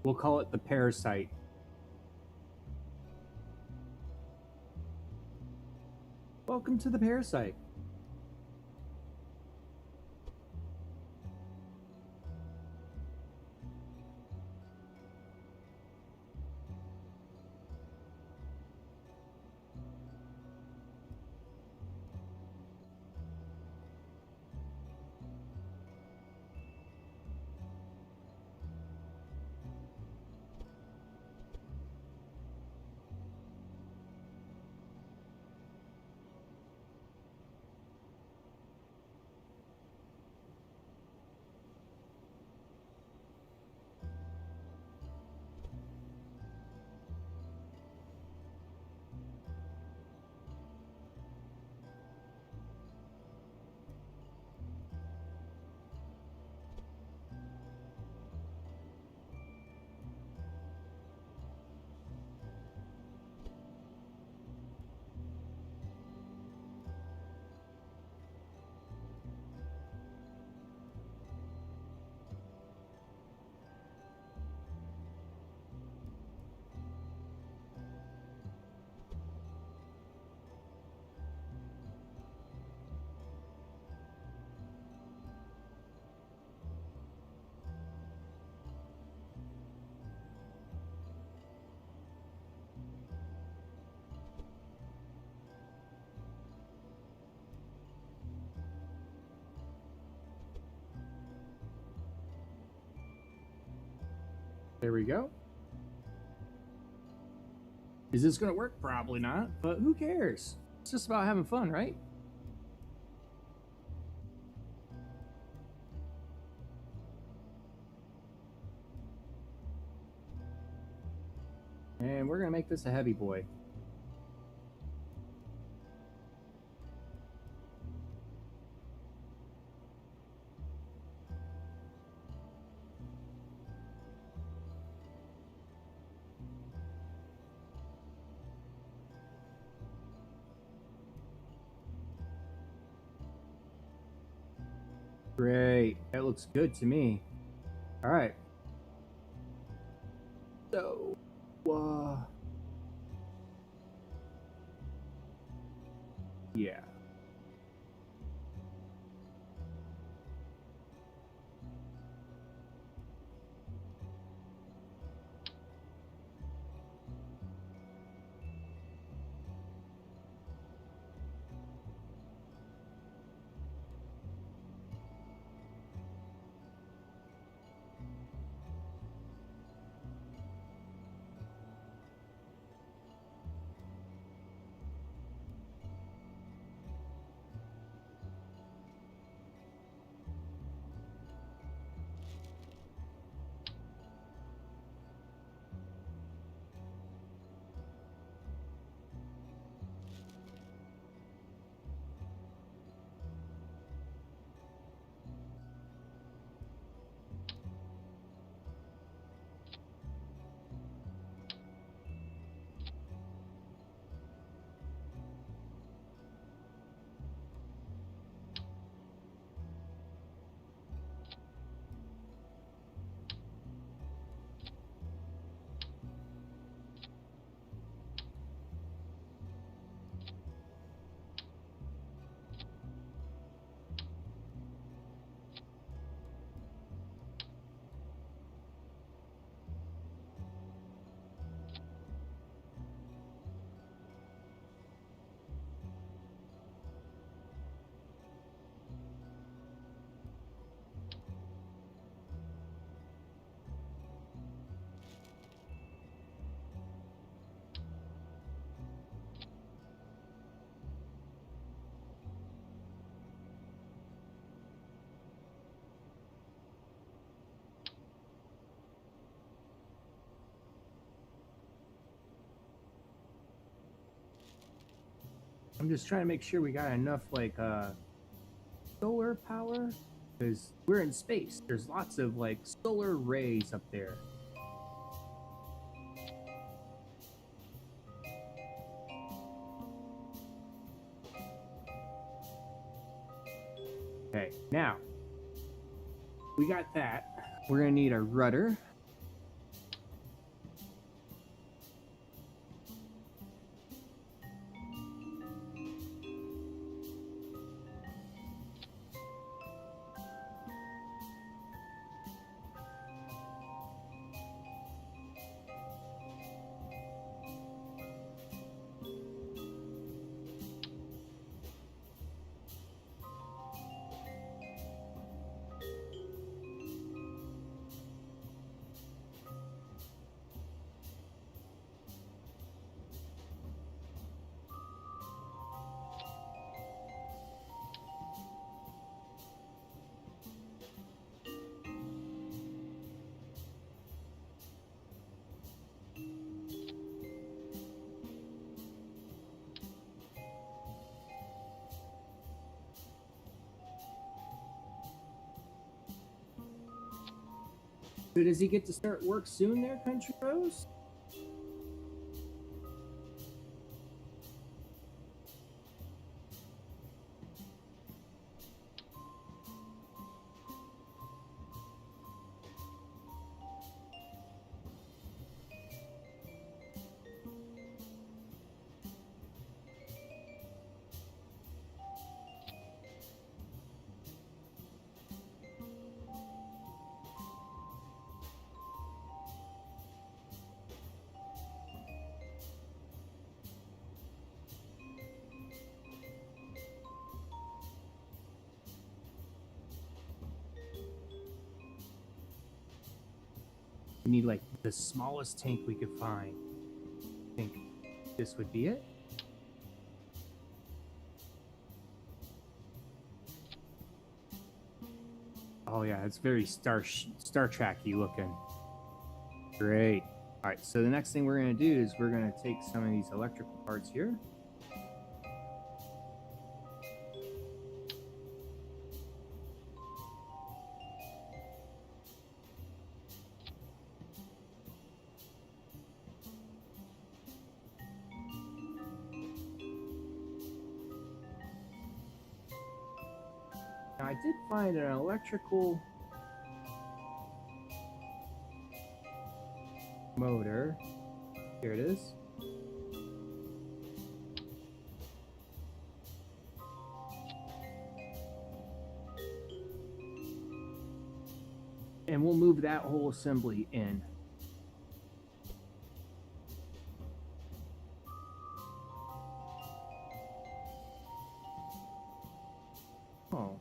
We'll call it the Parasite. Welcome to the Parasite. There we go. Is this going to work? Probably not, but who cares? It's just about having fun, right? And we're going to make this a heavy boy. Great. That looks good to me. All right. So, yeah. I'm just trying to make sure we got enough like solar power, because we're in space. There's lots of like solar rays up there. Okay, now we got that. We're gonna need a rudder. So does he get to start work soon there, Country Rose? We need like the smallest tank we could find. I think this would be it. Oh yeah, it's very Star Trek-y looking. Great. All right, so the next thing we're gonna do is we're gonna take some of these electrical parts here. Now, I did find an electrical motor. Here it is. And we'll move that whole assembly in. Oh.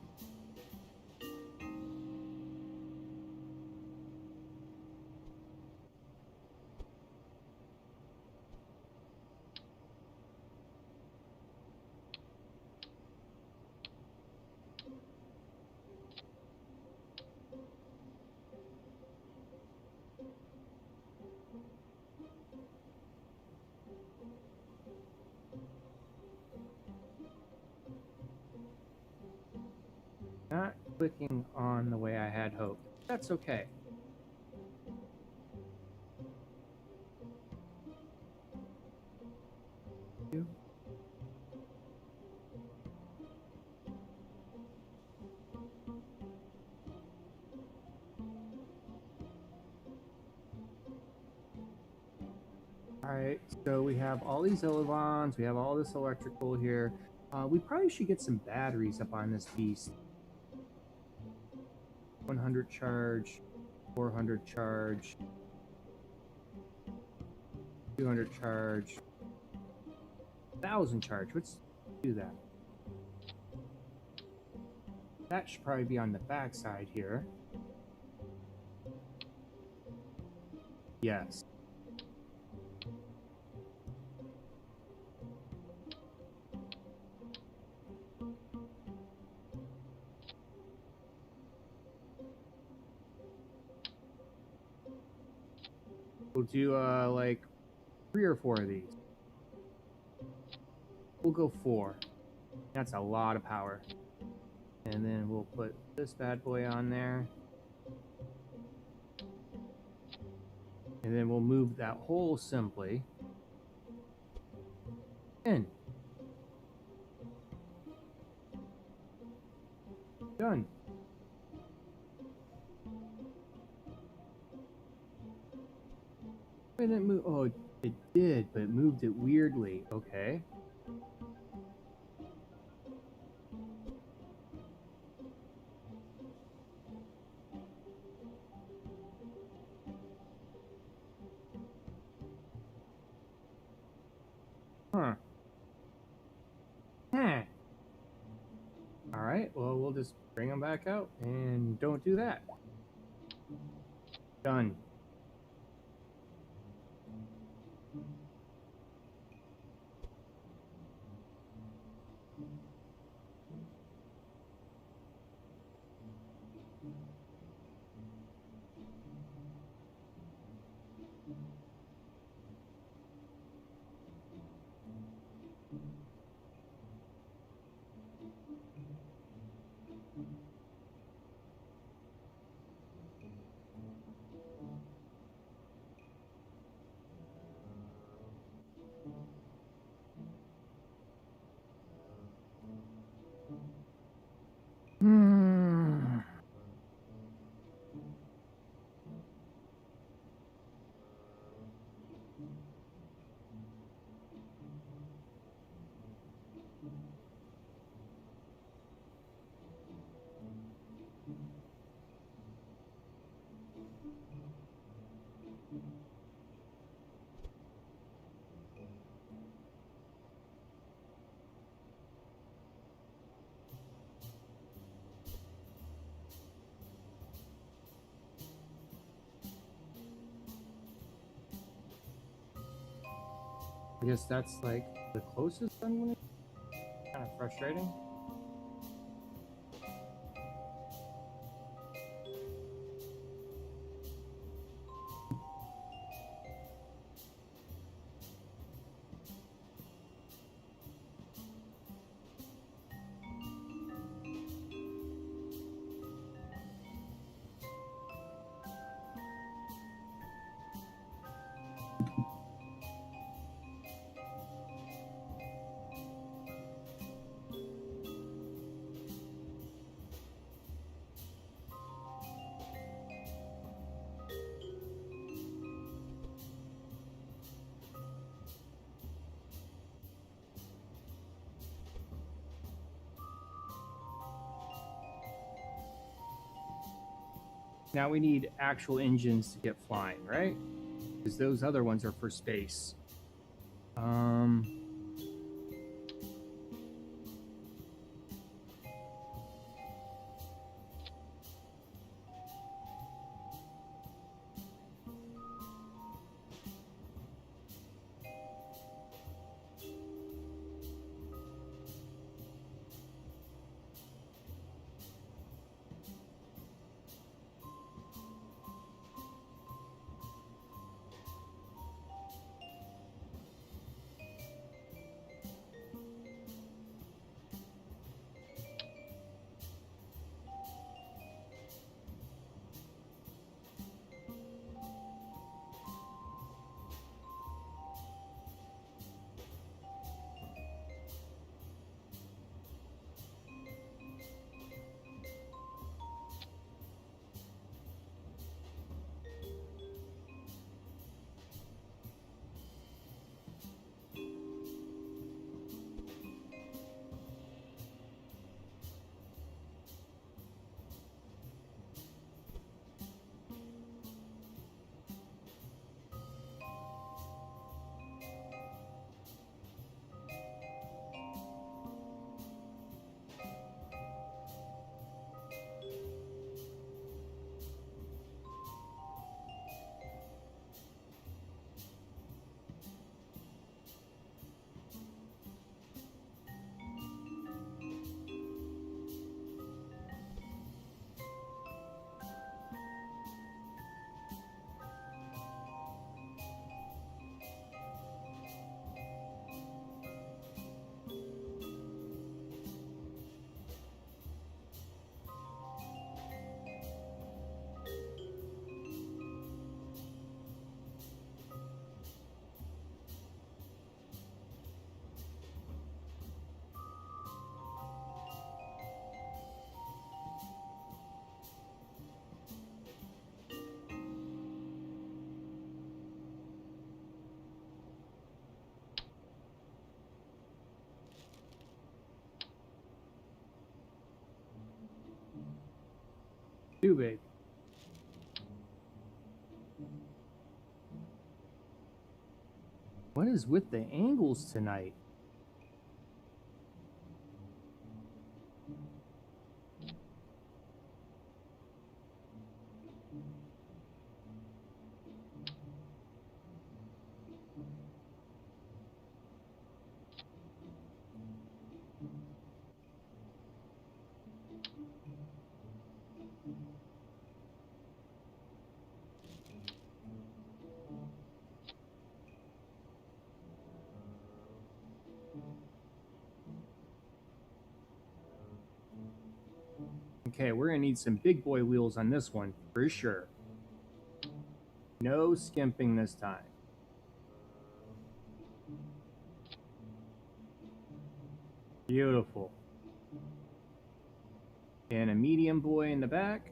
Not clicking on the way I had hoped. That's okay. Alright, so we have all these elevons, we have all this electrical here. We probably should get some batteries up on this beast. 100 charge, 400 charge, 200 charge, 1,000 charge. Let's do that. That should probably be on the back side here. Yes. We'll do like 3 or 4 of these. We'll go 4. That's a lot of power. And then we'll put this bad boy on there. And then we'll move that whole assembly in. Done. And it moved. Oh, it did, but it moved it weirdly. Okay. Huh. Alright, well, we'll just bring them back out and don't do that. Done. I guess that's like the closest I'm gonna. Kind of frustrating. Now we need actual engines to get flying, right? Because those other ones are for space. Too big. What is with the angles tonight? Okay, we're gonna need some big boy wheels on this one for sure. No skimping this time. Beautiful. And a medium boy in the back.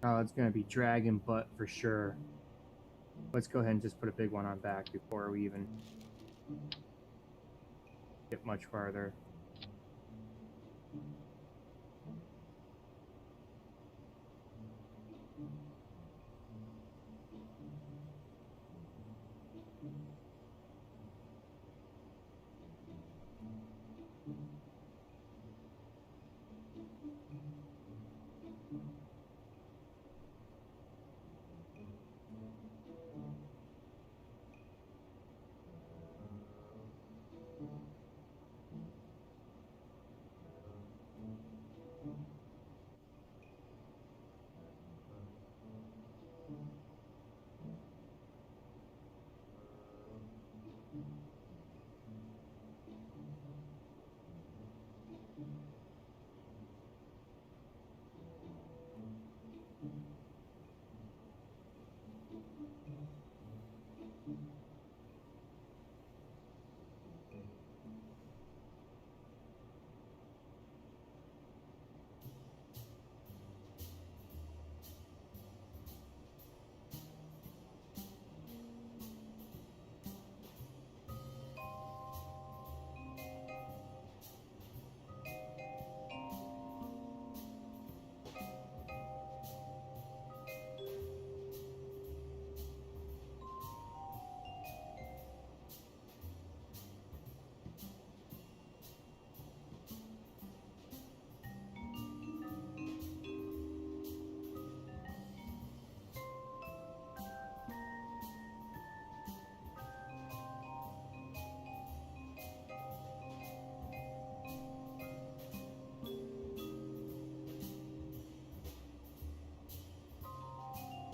Oh, it's gonna be dragon butt for sure. Let's go ahead and just put a big one on back before we even get much farther.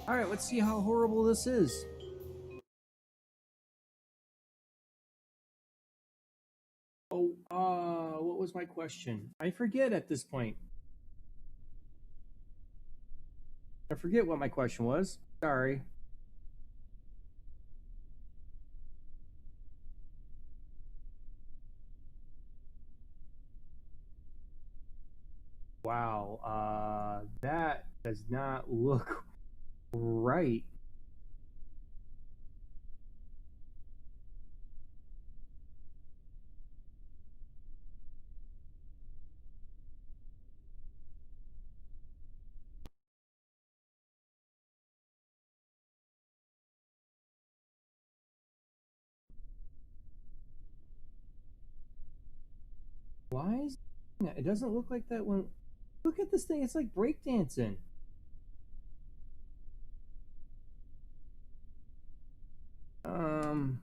All right, let's see how horrible this is. Oh, what was my question? I forget at this point. I forget what my question was. Sorry. Wow, that does not look right. Why is it doesn't look like that when look at this thing, it's like breakdancing. Um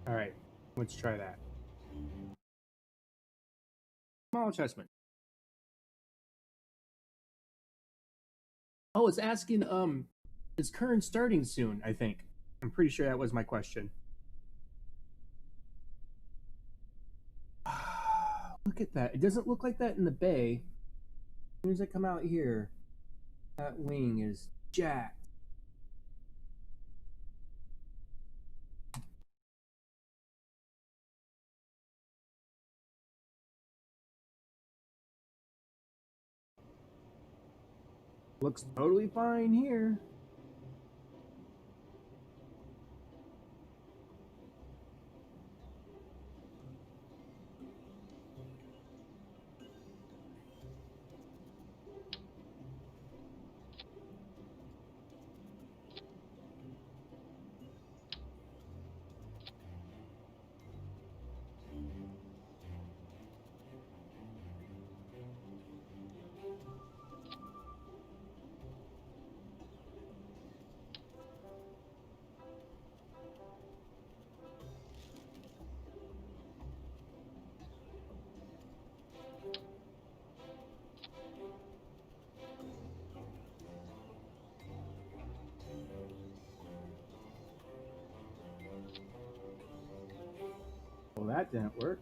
all right, let's try that. Small adjustment. Oh, it's asking is current starting soon, I think. I'm pretty sure that was my question. Look at that. It doesn't look like that in the bay. As soon as I come out here, that wing is jacked. Looks totally fine here. Well, that didn't work.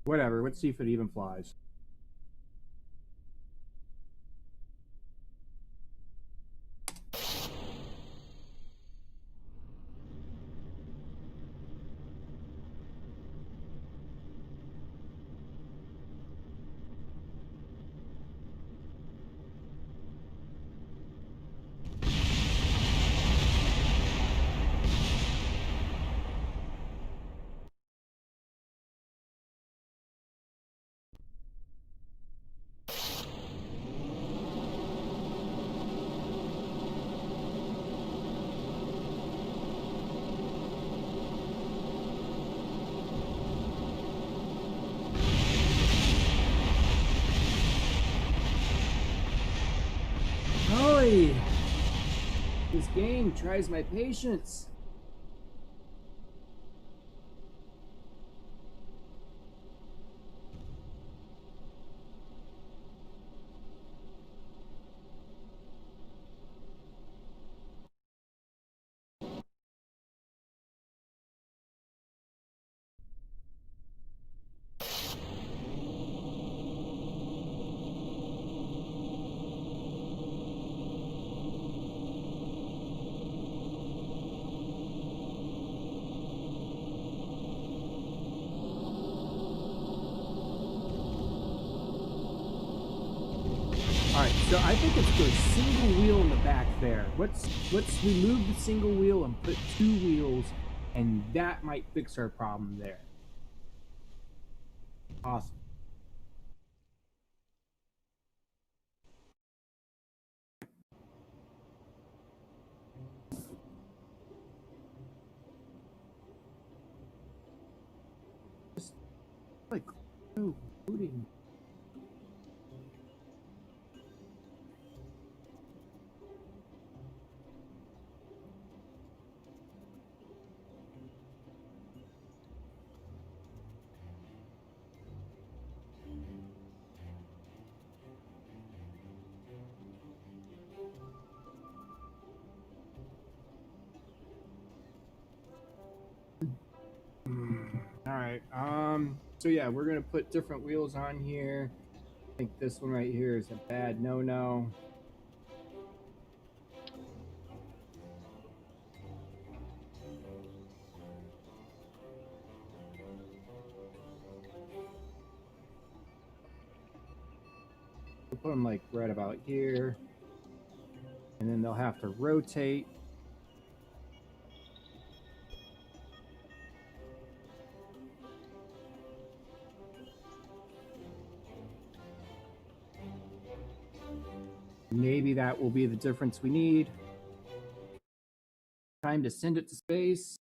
Whatever. Let's see if it even flies. Holy! This game tries my patience. So I think it's the single wheel in the back there. Let's remove the single wheel and put 2 wheels, and that might fix our problem there. Awesome. Just like no loading. All right. So yeah, we're gonna put different wheels on here. I think this one right here is a bad no-no. We'll put them like right about here, and then they'll have to rotate. Maybe that will be the difference we need. Time to send it to space.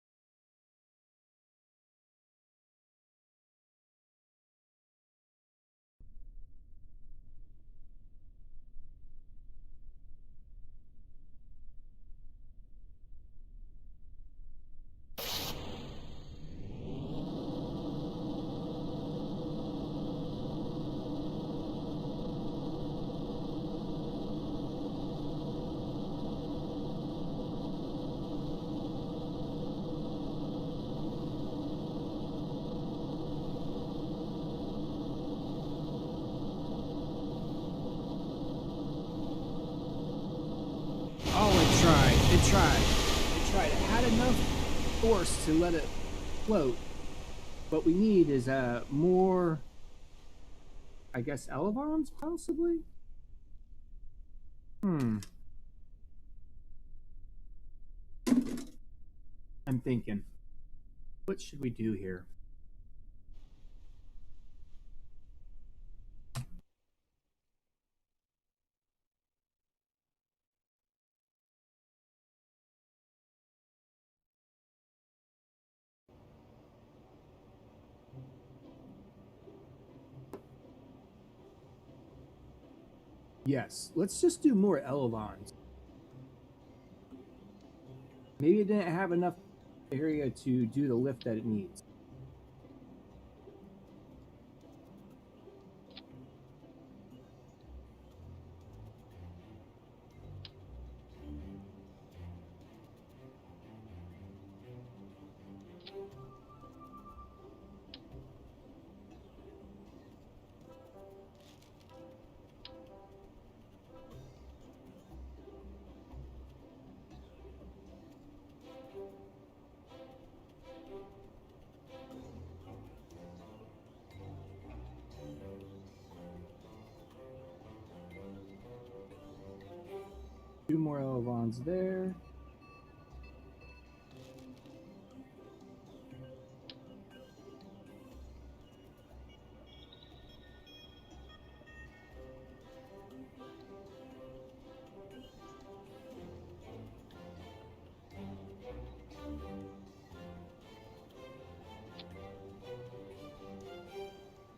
It tried. It had enough force to let it float. What we need is more, I guess, elevons, possibly? I'm thinking, what should we do here? Yes, let's just do more elevons. Maybe it didn't have enough area to do the lift that it needs. Two more elevons there.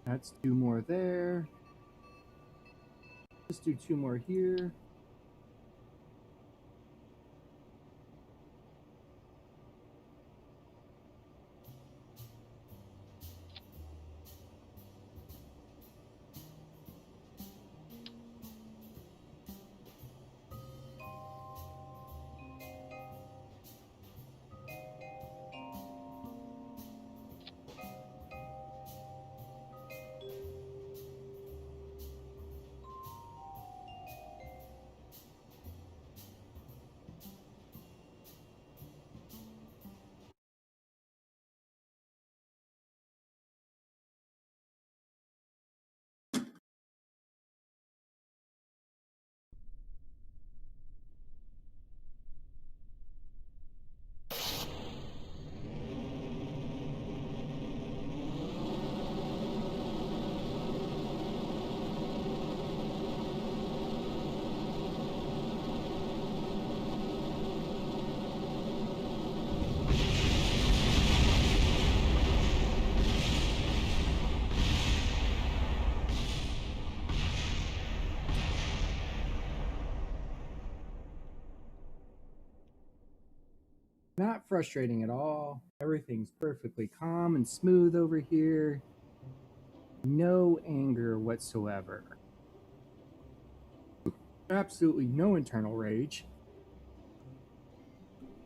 That's 2 more there. Let's do 2 more here. Not frustrating at all. Everything's perfectly calm and smooth over here. No anger whatsoever. Absolutely no internal rage.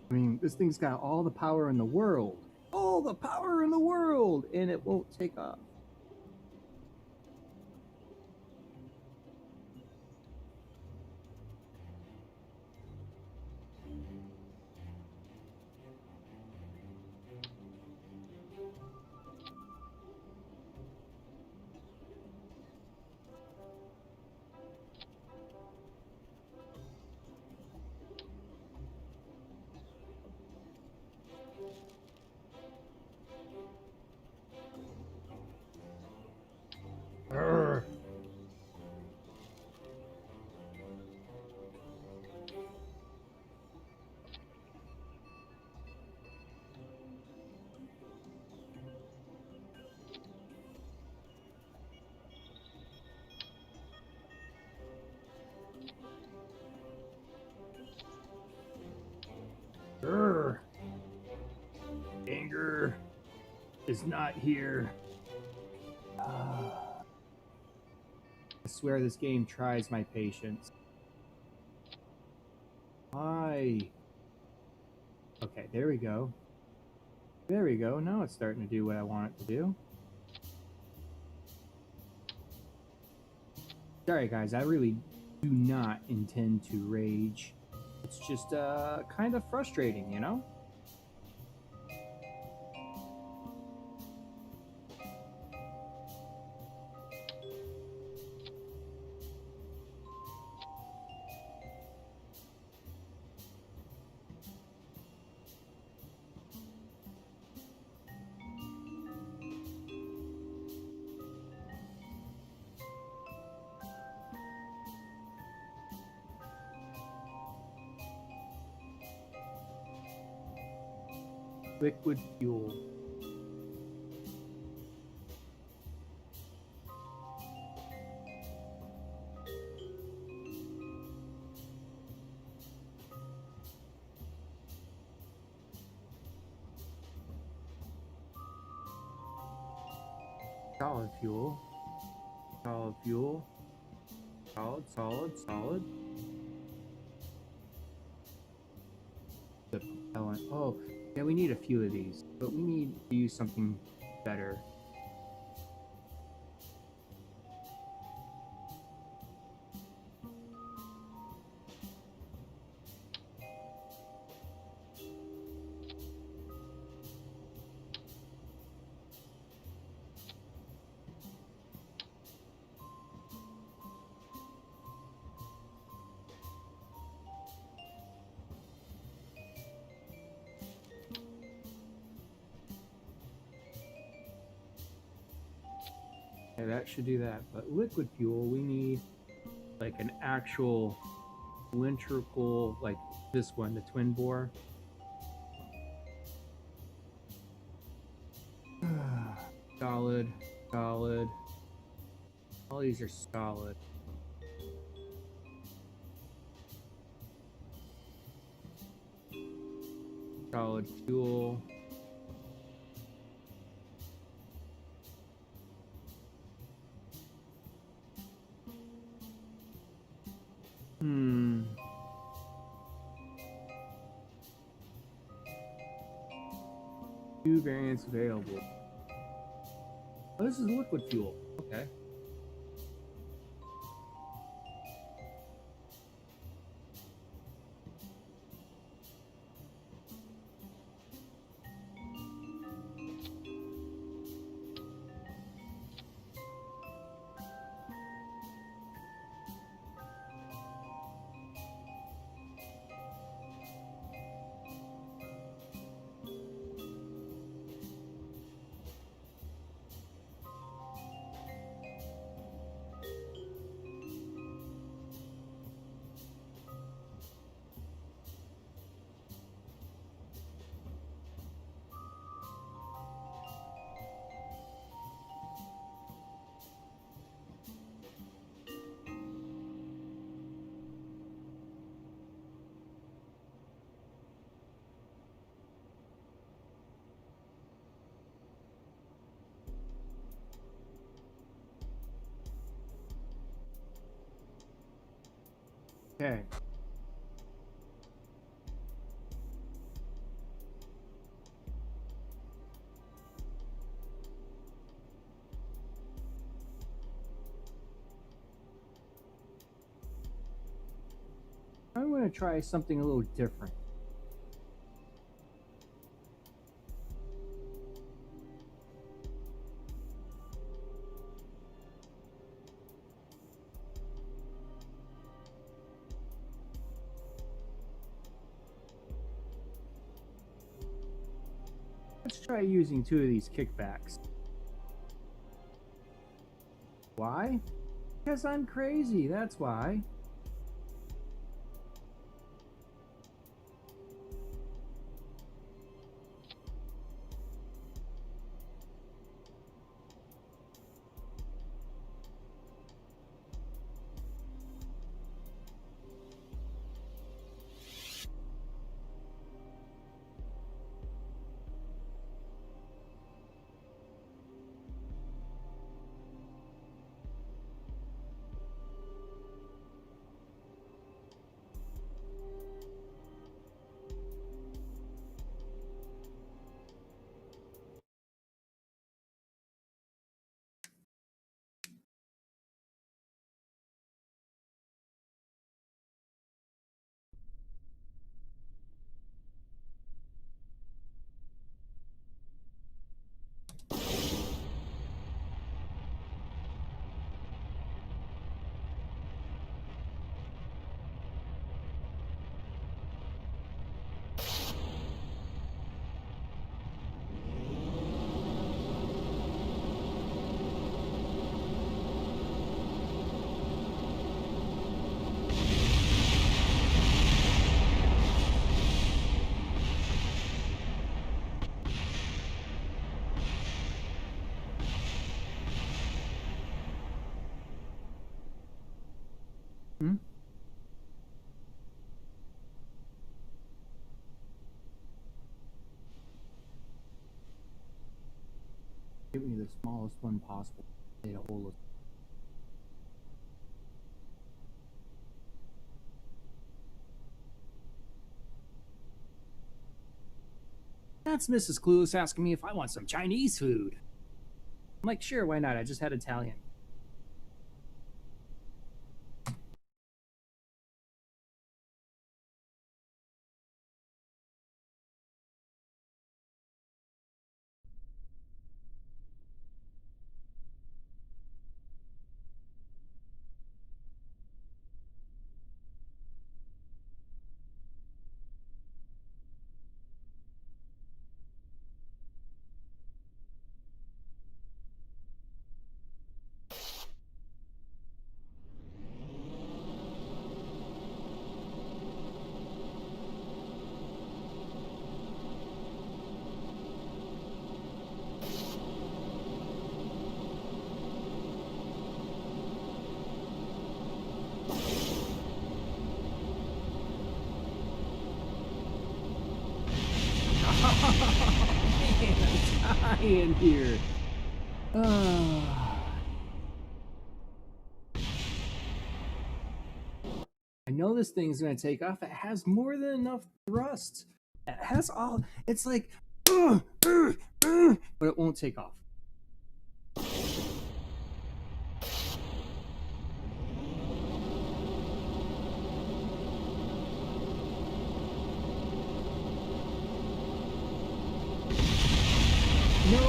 I mean, this thing's got all the power in the world. All the power in the world! And it won't take off. Urgh. Urgh. Anger is not here. I swear this game tries my patience. Why? Okay, there we go. There we go. Now it's starting to do what I want it to do. Sorry, guys. I really do not intend to rage. It's just kind of frustrating, you know? Liquid fuel. Solid fuel. Solid fuel. Solid, solid, solid. The propellant. Oh, yeah, we need a few of these, but we need to use something better. Okay, that should do that. But liquid fuel, we need like an actual cylindrical, like this one, the twin bore. Solid, solid. All these are solid. Solid fuel. Two variants available. Oh, this is liquid fuel. Okay. Okay. I'm going to try something a little different. Let's try using 2 of these kickbacks. Why? Because I'm crazy, that's why. Hmm? Give me the smallest one possible. Made a hole of. That's Mrs. Clueless asking me if I want some Chinese food. I'm like, sure, why not? I just had Italian. Man, I'm dying here. I know this thing's gonna take off. It has more than enough thrust. It has all. It's like, but it won't take off. No.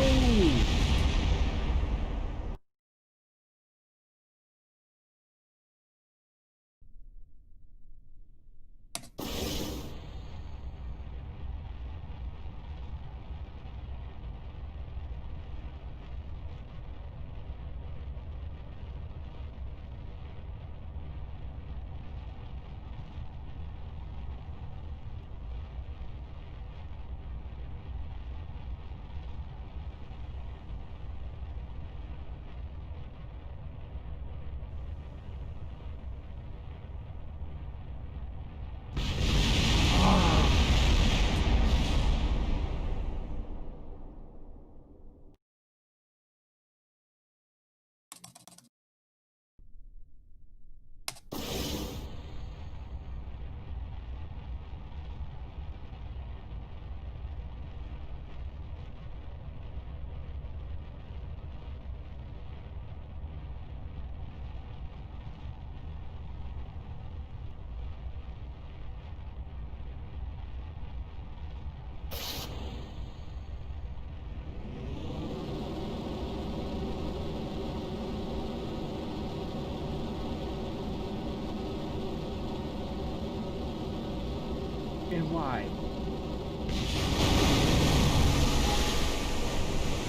and why.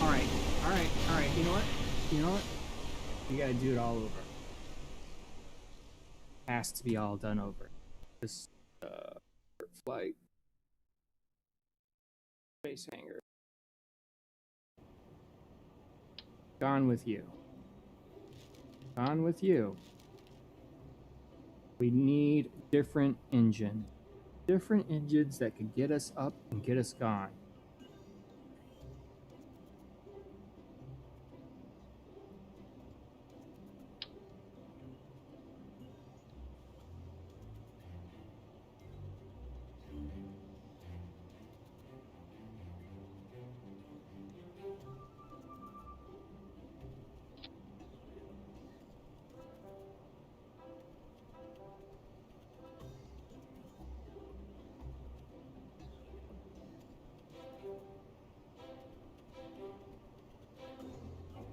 All right. You know what? We gotta do it all over. Has to be all done over. This flight space hangar. Gone with you. Gone with you. We need different engine. Different engines that can get us up and get us gone.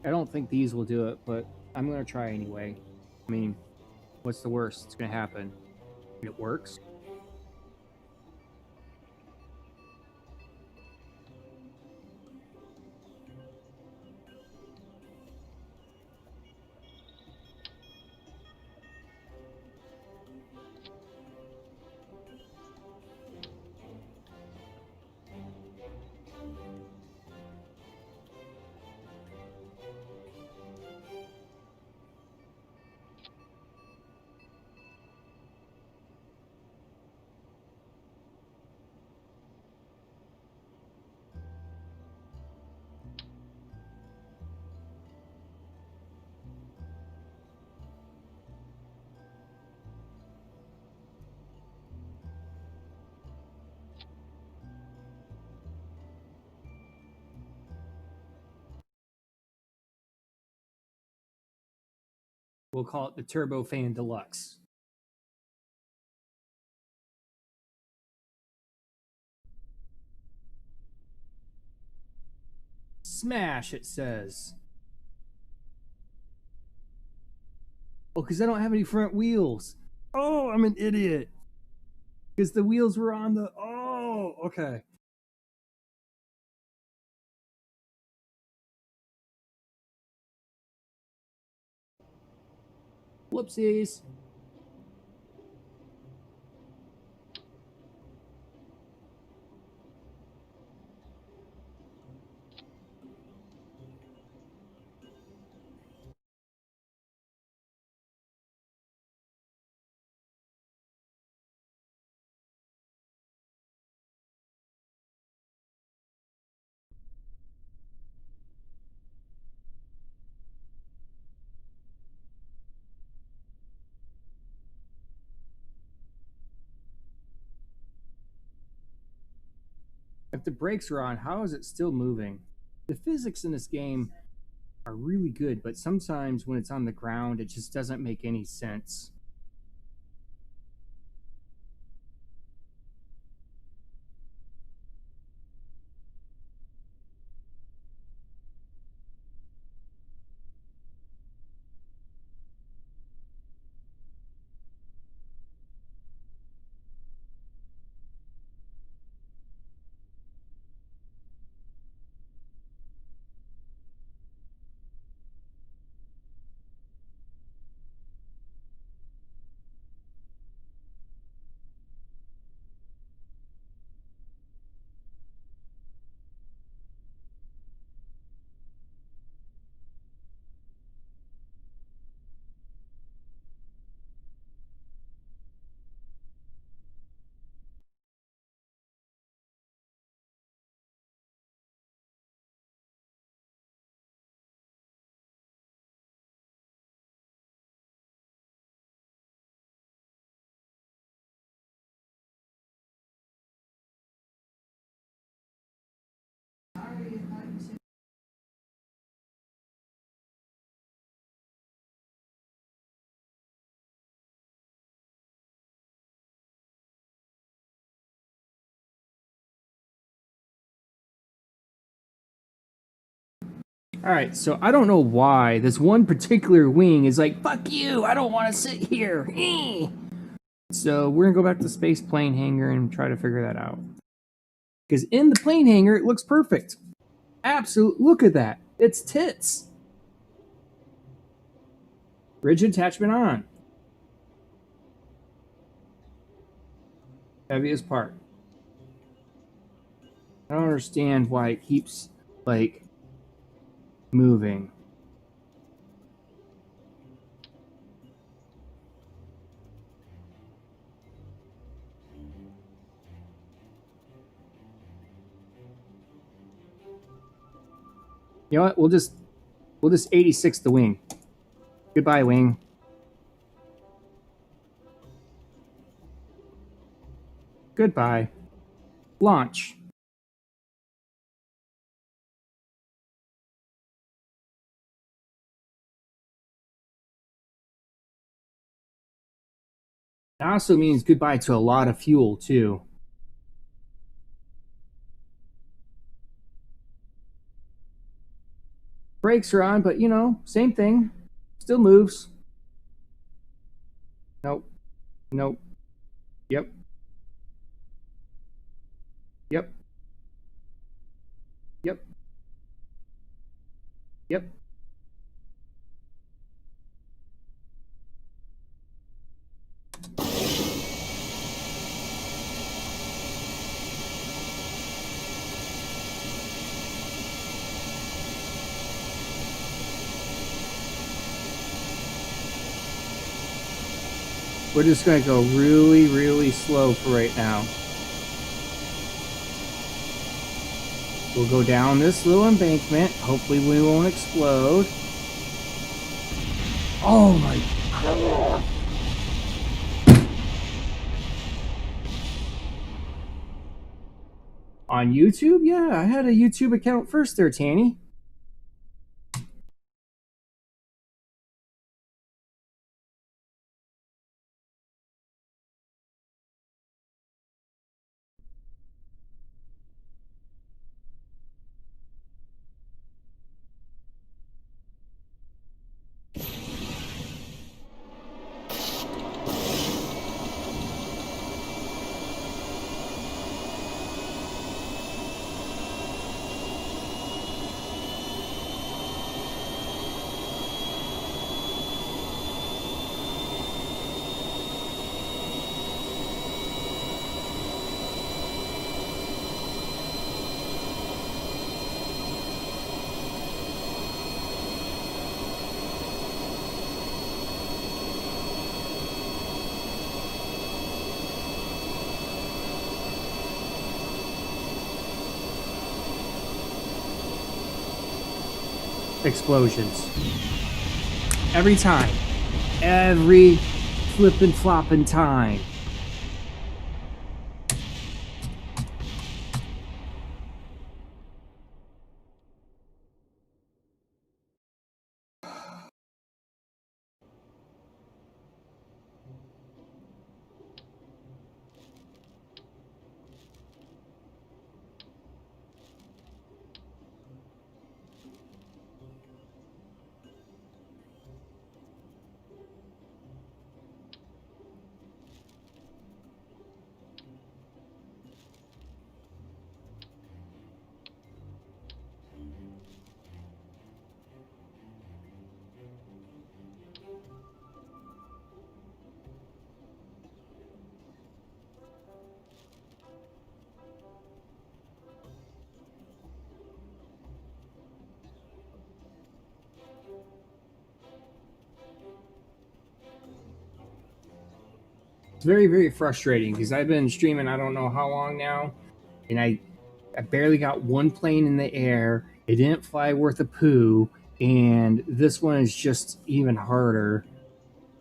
I don't think these will do it, but I'm gonna try anyway. I mean, what's the worst that's gonna happen? It works. We'll call it the Turbofan Deluxe. Smash, it says. Oh, because I don't have any front wheels. Oh, I'm an idiot. Because the wheels were on the... Oh, okay. Whoopsies. If the brakes are on, how is it still moving? The physics in this game are really good, but sometimes when it's on the ground, it just doesn't make any sense. All right, so I don't know why this one particular wing is like, fuck you, I don't want to sit here. So we're gonna go back to the space plane hangar and try to figure that out. Because in the plane hangar, it looks perfect. Absolute, look at that. It's tits. Rigid attachment on. Heaviest part. I don't understand why it keeps, like, moving. You know what? We'll just 86 the wing. Goodbye, wing. Goodbye. Launch. That also means goodbye to a lot of fuel, too. Brakes are on, but, you know, same thing. Still moves. Nope. Nope. Yep. Yep. Yep. Yep. We're just going to go really, really slow for right now. We'll go down this little embankment. Hopefully we won't explode. Oh my God. On YouTube? Yeah, I had a YouTube account first there, Tanny. Explosions. Every time. Every flippin' floppin' time. It's very, very frustrating because I've been streaming I don't know how long now, and I barely got one plane in the air. It didn't fly worth a poo, and this one is just even harder.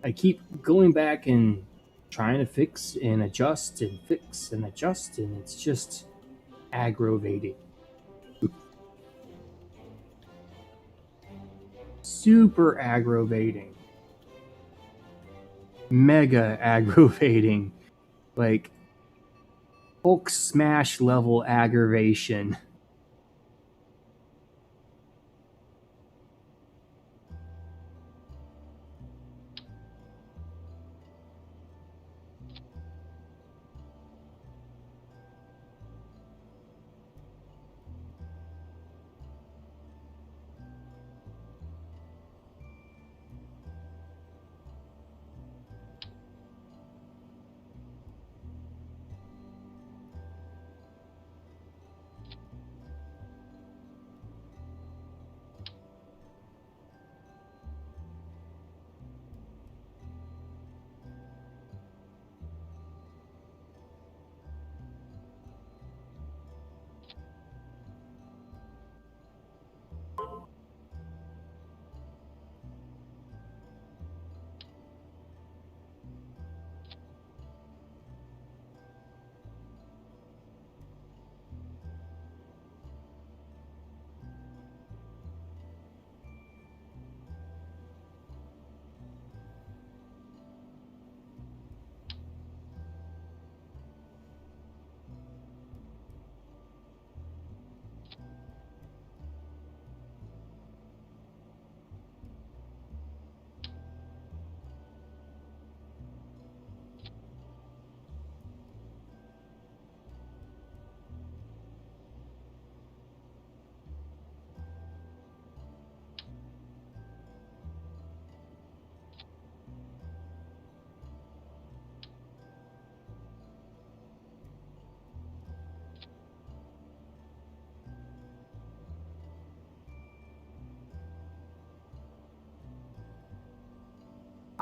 I keep going back and trying to fix and adjust and fix and adjust, and it's just aggravating. Super aggravating. Mega aggravating. Like Hulk smash level aggravation.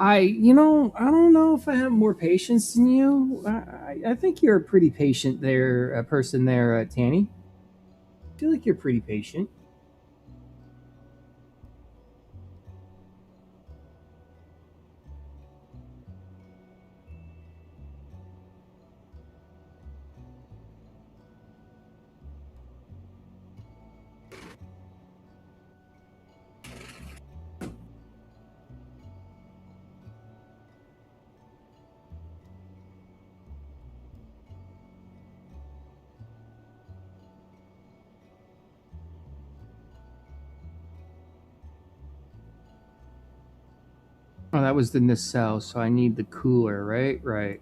I don't know if I have more patience than you. I think you're a pretty patient there, person there, Tanny. I feel like you're pretty patient. Oh, that was the nacelle, so I need the cooler, right? Right.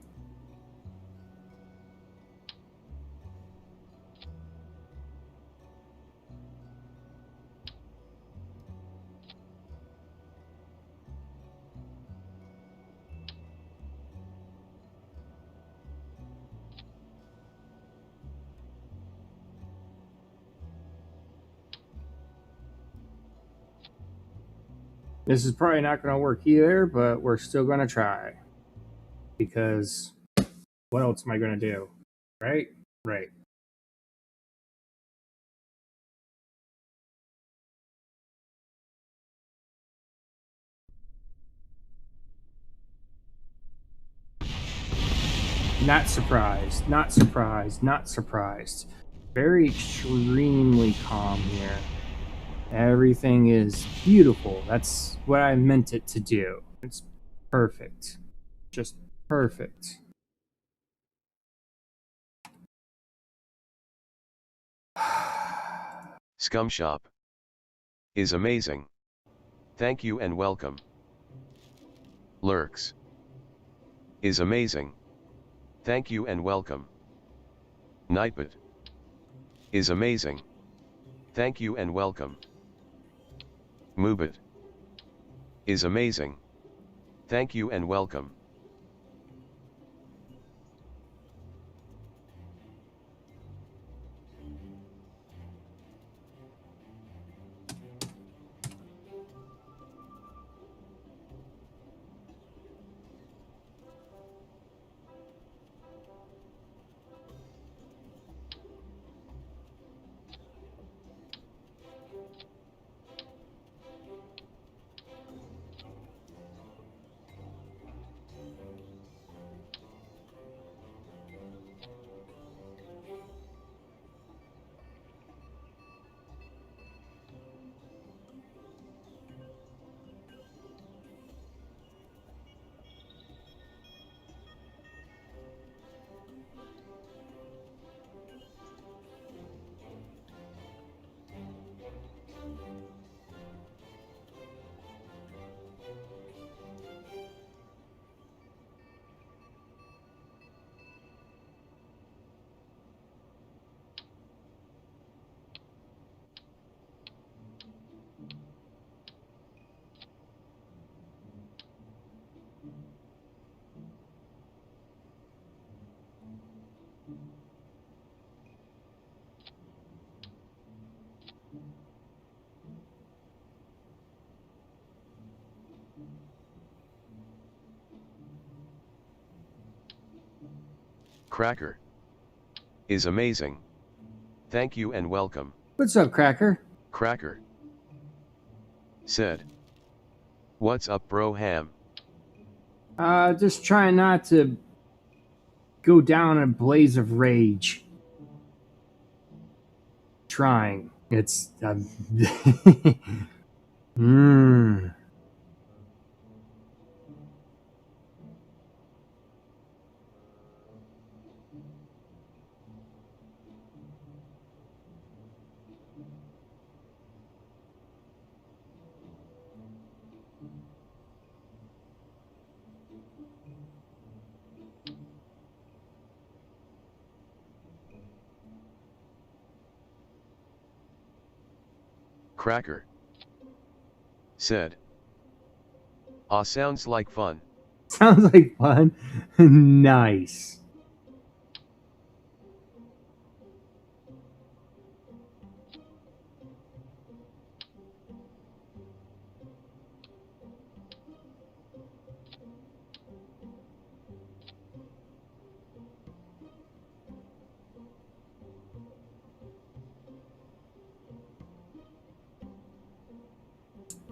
This is probably not going to work either, but we're still going to try. Because what else am I going to do? Right? Right. Not surprised. Not surprised. Not surprised. Very extremely calm here. Everything is beautiful. That's what I meant it to do. It's perfect. Just perfect. Scum Shop is amazing. Thank you and welcome. Lurks is amazing. Thank you and welcome. Nightbot is amazing. Thank you and welcome. Moobot is amazing. Thank you and welcome. Cracker is amazing. Thank you and welcome. What's up, Cracker? Cracker said, "What's up, bro ham?" Just trying not to go down in a blaze of rage. Trying. It's. Mmm. Cracker said, "Ah, sounds like fun." Sounds like fun. Nice.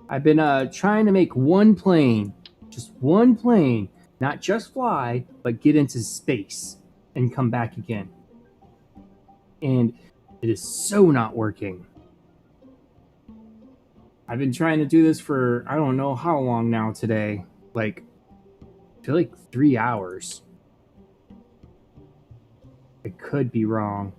I've been trying to make one plane, just one plane, not just fly, but get into space and come back again. And it is so not working. I've been trying to do this for I don't know how long now today. Like, I feel like 3 hours. I could be wrong.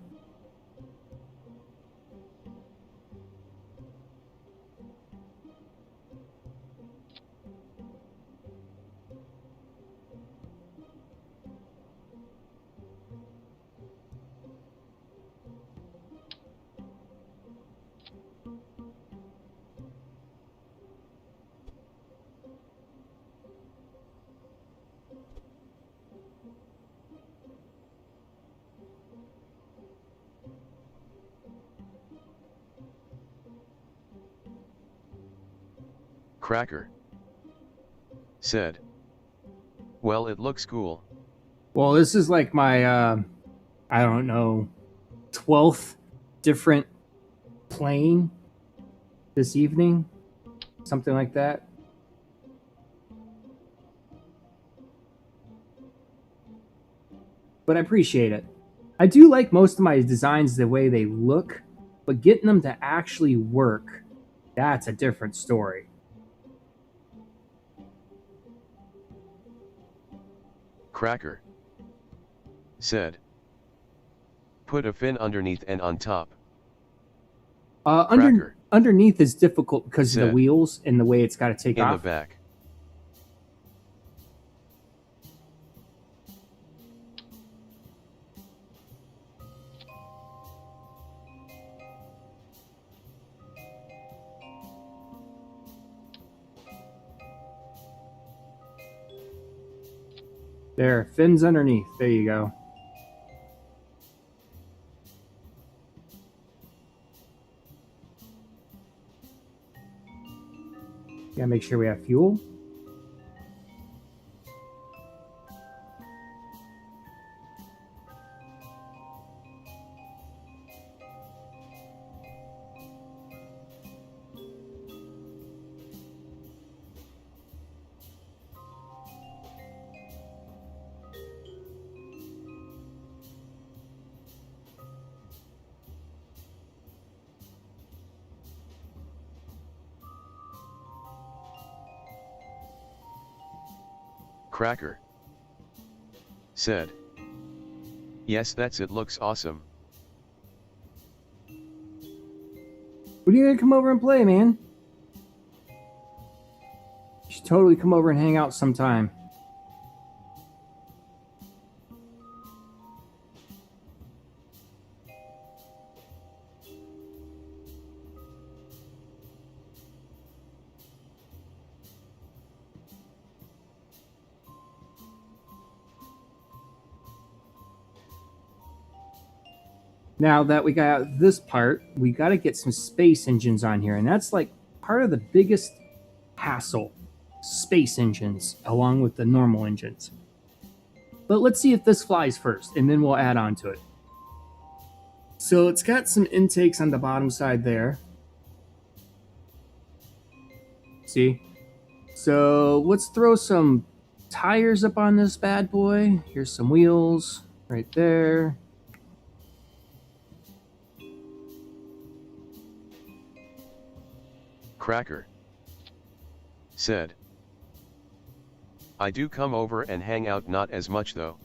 Cracker said, well, it looks cool. Well, this is like my, I don't know, 12th different plane this evening. Something like that. But I appreciate it. I do like most of my designs the way they look, but getting them to actually work, that's a different story. Cracker said, put a fin underneath and on top. Underneath is difficult because of the said, wheels and the way it's got to take in off. the back. There, fins underneath. There you go. Gotta make sure we have fuel. Cracker said, yes, that's it, looks awesome. When are you gonna come over and play, man? You should totally come over and hang out sometime. Now that we got this part, we got to get some space engines on here, and that's like part of the biggest hassle. Space engines, along with the normal engines. But let's see if this flies first, and then we'll add on to it. So it's got some intakes on the bottom side there. See? So let's throw some tires up on this bad boy. Here's some wheels right there. Cracker said, I do come over and hang out, not as much though.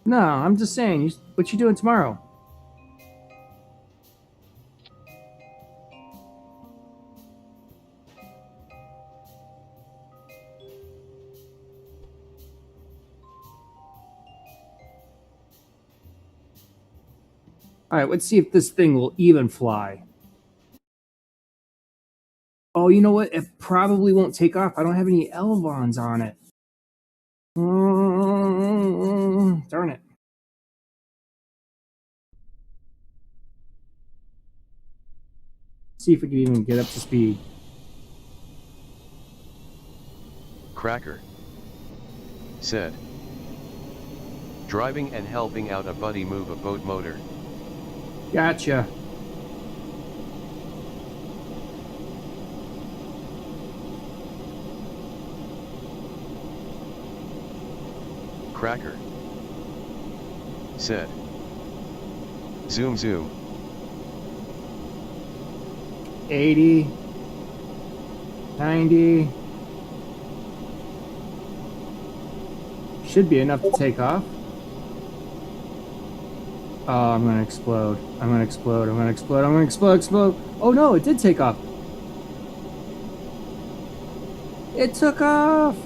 No, I'm just saying, what you doing tomorrow? Alright, let's see if this thing will even fly. Oh, you know what? It probably won't take off. I don't have any elevons on it. Darn it. See if we can even get up to speed. Cracker said, driving and helping out a buddy move a boat motor. Gotcha. Cracker said. Zoom zoom. 80, 90. Should be enough to take off. Oh, I'm gonna explode. I'm gonna explode. I'm gonna explode. I'm gonna explode. Explode. Oh no, it did take off. It took off.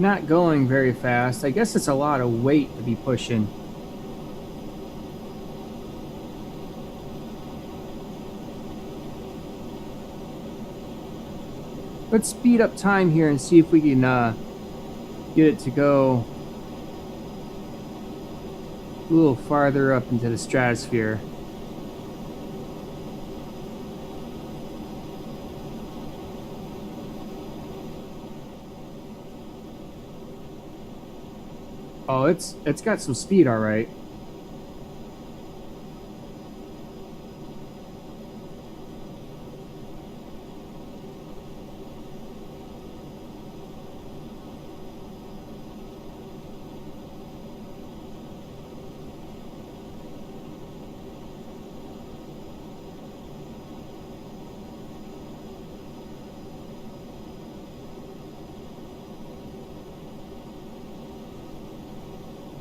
Not going very fast. I guess it's a lot of weight to be pushing. Let's speed up time here and see if we can get it to go a little farther up into the stratosphere. Oh, it's got some speed, all right.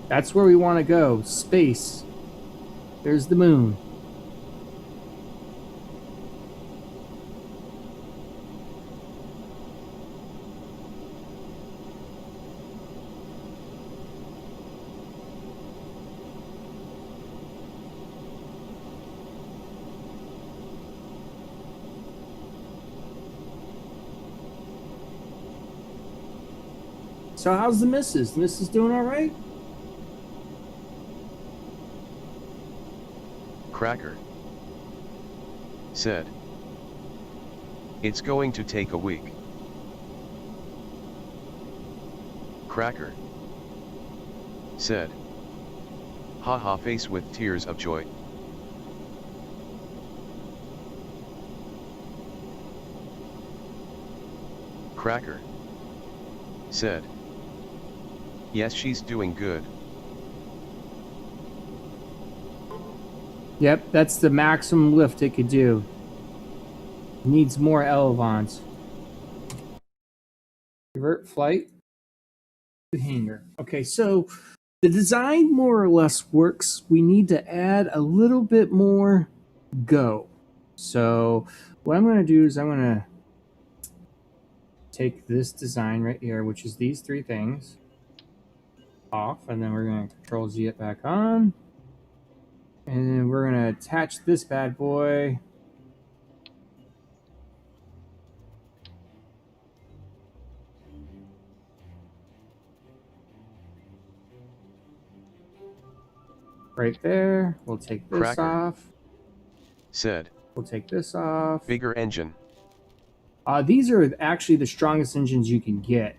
That's where we want to go. Space. There's the moon. So how's the missus? The missus doing all right? Cracker said. It's going to take a week. Cracker said. Haha, face with tears of joy. Cracker said. Yes, she's doing good. Yep, that's the maximum lift it could do. Needs more elevons. Revert flight to hangar. Okay, so the design more or less works. We need to add a little bit more go. So what I'm going to do is I'm going to take this design right here, which is these three things, off, and then we're going to Control Z it back on. And then we're going to attach this bad boy. Right there. We'll take this Cracker off. Said. We'll take this off. Bigger engine. These are actually the strongest engines you can get.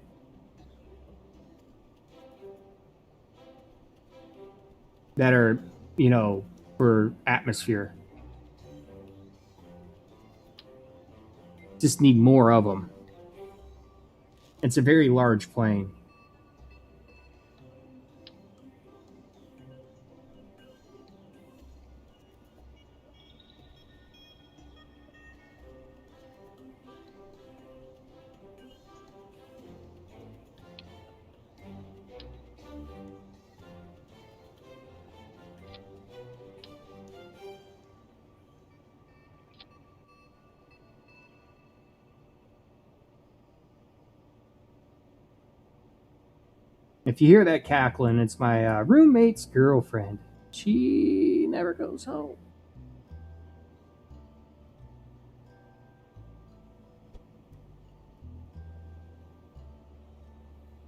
That are, you know, for atmosphere. Just need more of them. It's a very large plane. If you hear that cackling, it's my roommate's girlfriend. She never goes home.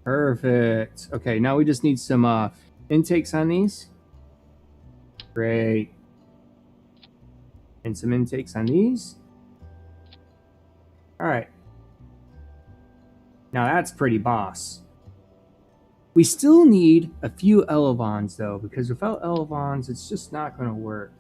Perfect. Okay, now we just need some intakes on these. Great. And some intakes on these. Alright. Now that's pretty boss. We still need a few elevons though, because without elevons, it's just not going to work.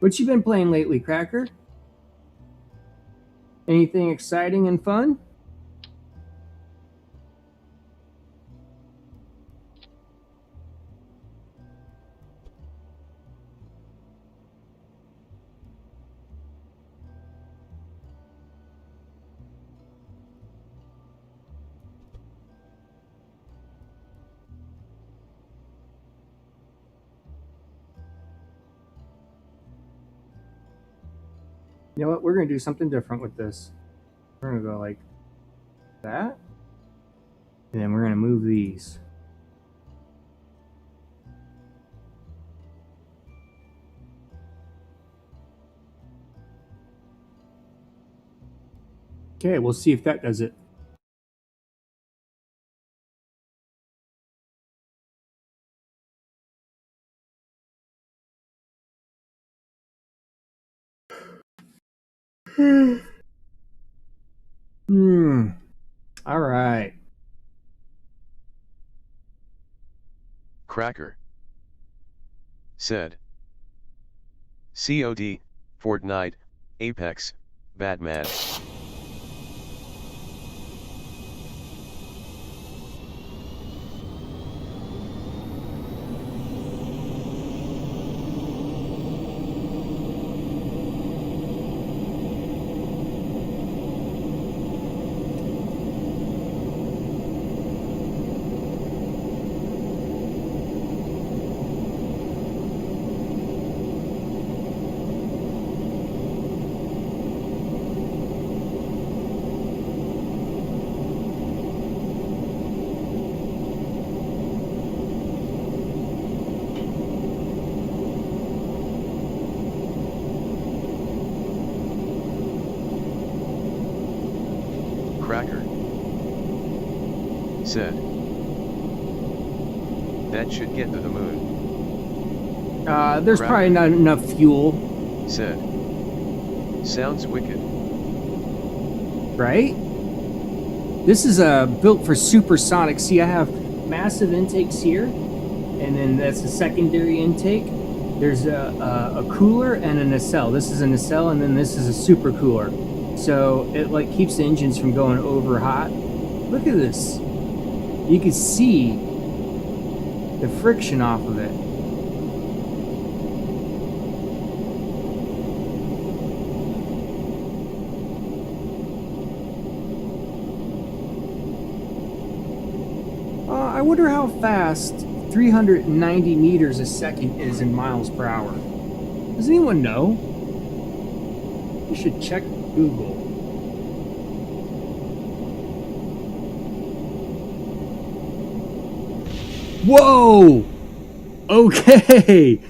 What you been playing lately, Cracker? Anything exciting and fun? You know what? We're going to do something different with this. We're going to go like that. And then we're going to move these. Okay, we'll see if that does it. All right. Cracker said. COD, Fortnite, Apex, Batman. Cracker said. That should get to the moon. There's Cracker probably not enough fuel. said. Sounds wicked. Right? This is built for supersonic. See, I have massive intakes here, and then that's a secondary intake. There's a cooler and a nacelle. This is a nacelle, and then this is a super cooler. So it like keeps the engines from going over hot. Look at this. You can see the friction off of it. I wonder how fast 390 meters a second is in miles per hour. Does anyone know? You should check Google. Whoa! Okay!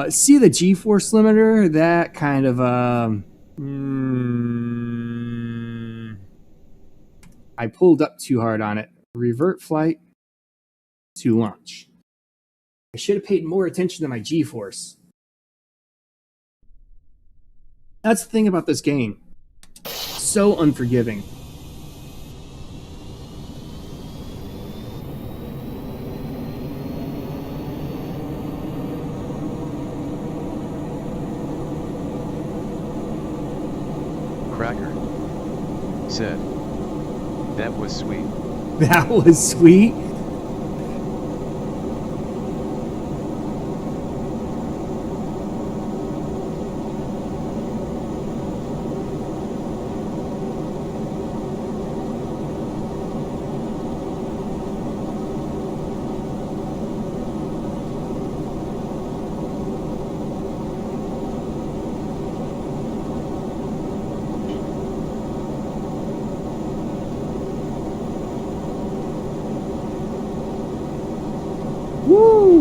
See the G-force limiter? That kind of, I pulled up too hard on it. Revert flight to launch. I should have paid more attention to my G-force. That's the thing about this game. So unforgiving. Cracker said. That was sweet. That was sweet.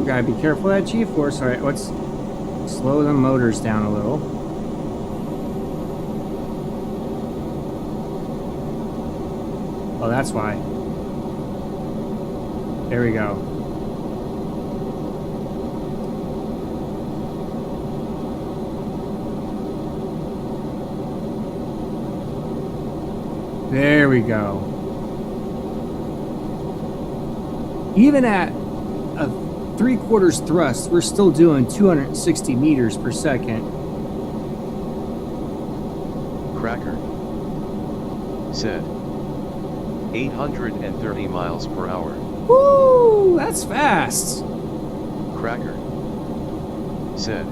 gotta be careful of that G-force. All right, let's slow the motors down a little. Oh, that's why. There we go. There we go. Even at a 3/4 thrust, we're still doing 260 meters per second. Cracker said 830 miles per hour. Woo! That's fast. Cracker said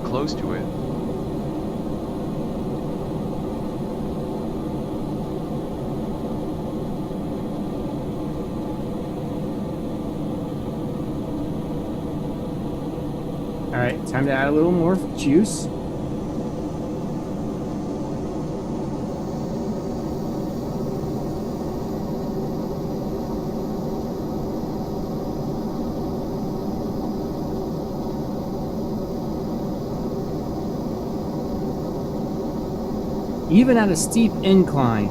close to it. All right, time to add a little more juice. Even at a steep incline,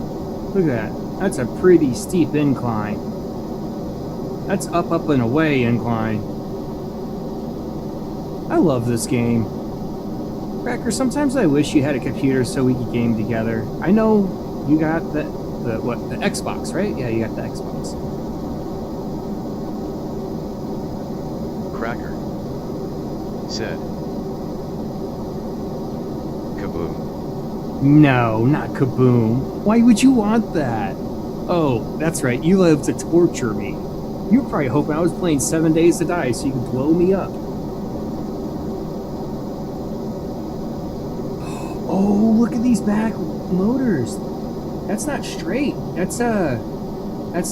look at that. That's a pretty steep incline. That's up, and away incline. I love this game. Cracker, sometimes I wish you had a computer so we could game together. I know you got the Xbox, right? Yeah, you got the Xbox. Cracker said kaboom. No, not kaboom. Why would you want that? Oh, that's right. You love to torture me. You were probably hoping I was playing 7 Days to Die so you could blow me up. Oh, look at these back motors. That's not straight. That's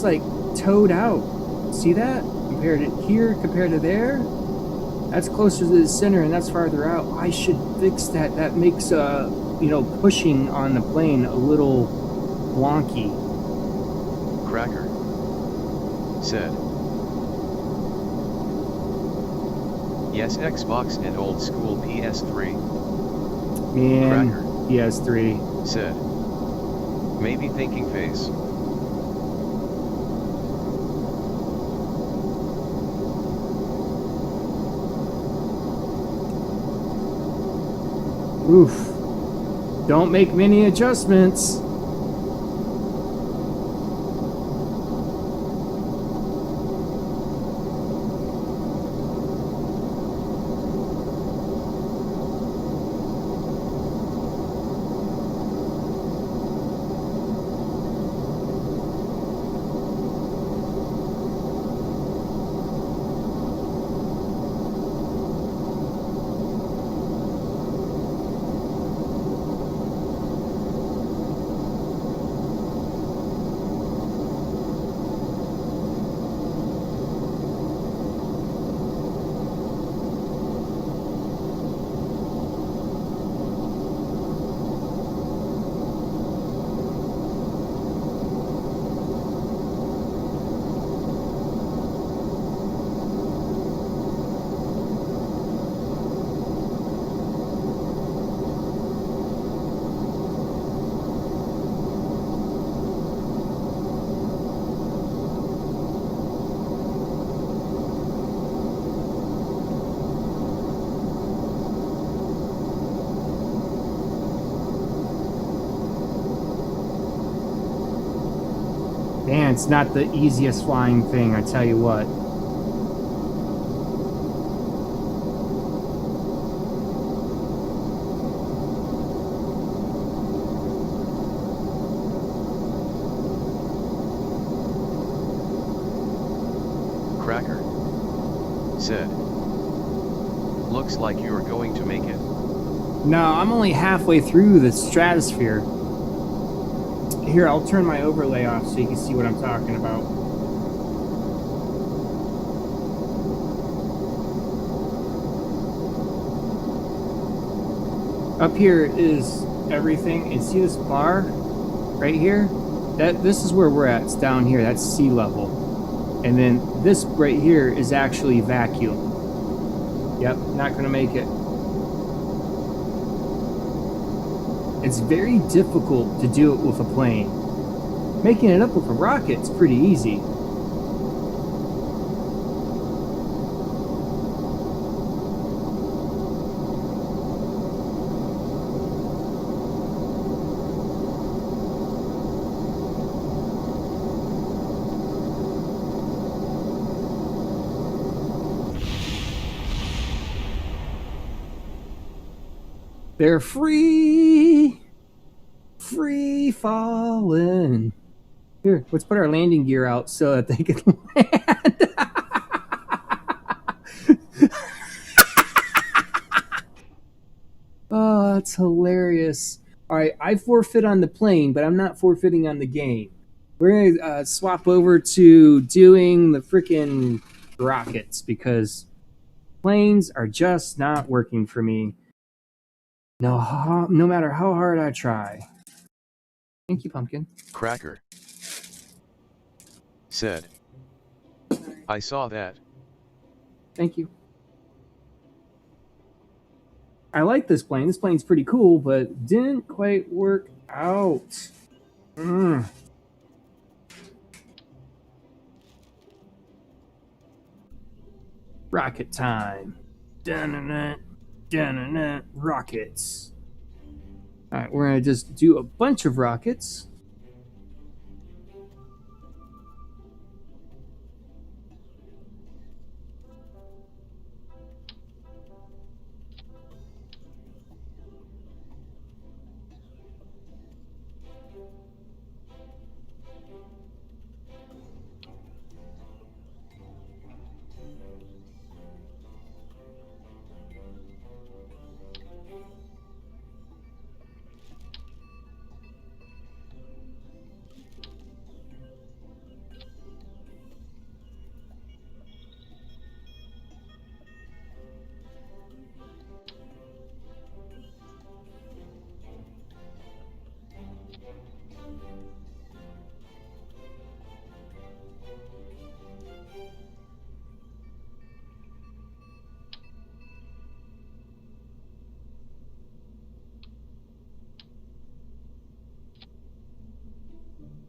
like towed out. See that? Compared to here, compared to there. That's closer to the center and that's farther out. I should fix that. That makes you know, pushing on the plane a little wonky. Cracker said yes, Xbox and old school PS3. Man, Cracker PS3 said maybe thinking face. Oof. Don't make many adjustments. Man, it's not the easiest flying thing, I tell you what. Cracker said looks like you're going to make it. No, I'm only halfway through the stratosphere. Here, I'll turn my overlay off so you can see what I'm talking about. Up here is everything, and see this bar right here? This is where we're at. It's down here. That's sea level. And then this right here is actually vacuum. Yep, not going to make it. It's very difficult to do it with a plane. Making it up with a rocket's pretty easy. They're free falling. Here, let's put our landing gear out so that they can land. Oh, that's hilarious. All right, I forfeit on the plane, but I'm not forfeiting on the game. We're gonna swap over to doing the freaking rockets because planes are just not working for me. No matter how hard I try. Thank you, Pumpkin. Cracker said, I saw that. Thank you. I like this plane. This plane's pretty cool, but didn't quite work out. Rocket time. Dun-dun-dun, dun-dun-dun, rockets. All right, we're going to just do a bunch of rockets.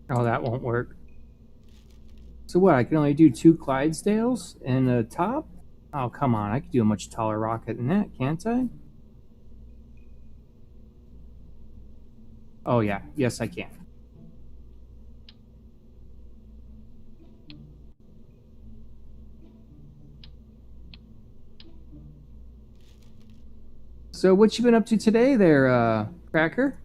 Oh, that won't work. So what, I can only do 2 Clydesdales and a top? Oh, come on, I could do a much taller rocket than that, can't I? Oh yeah, yes I can. So what you been up to today there, Cracker?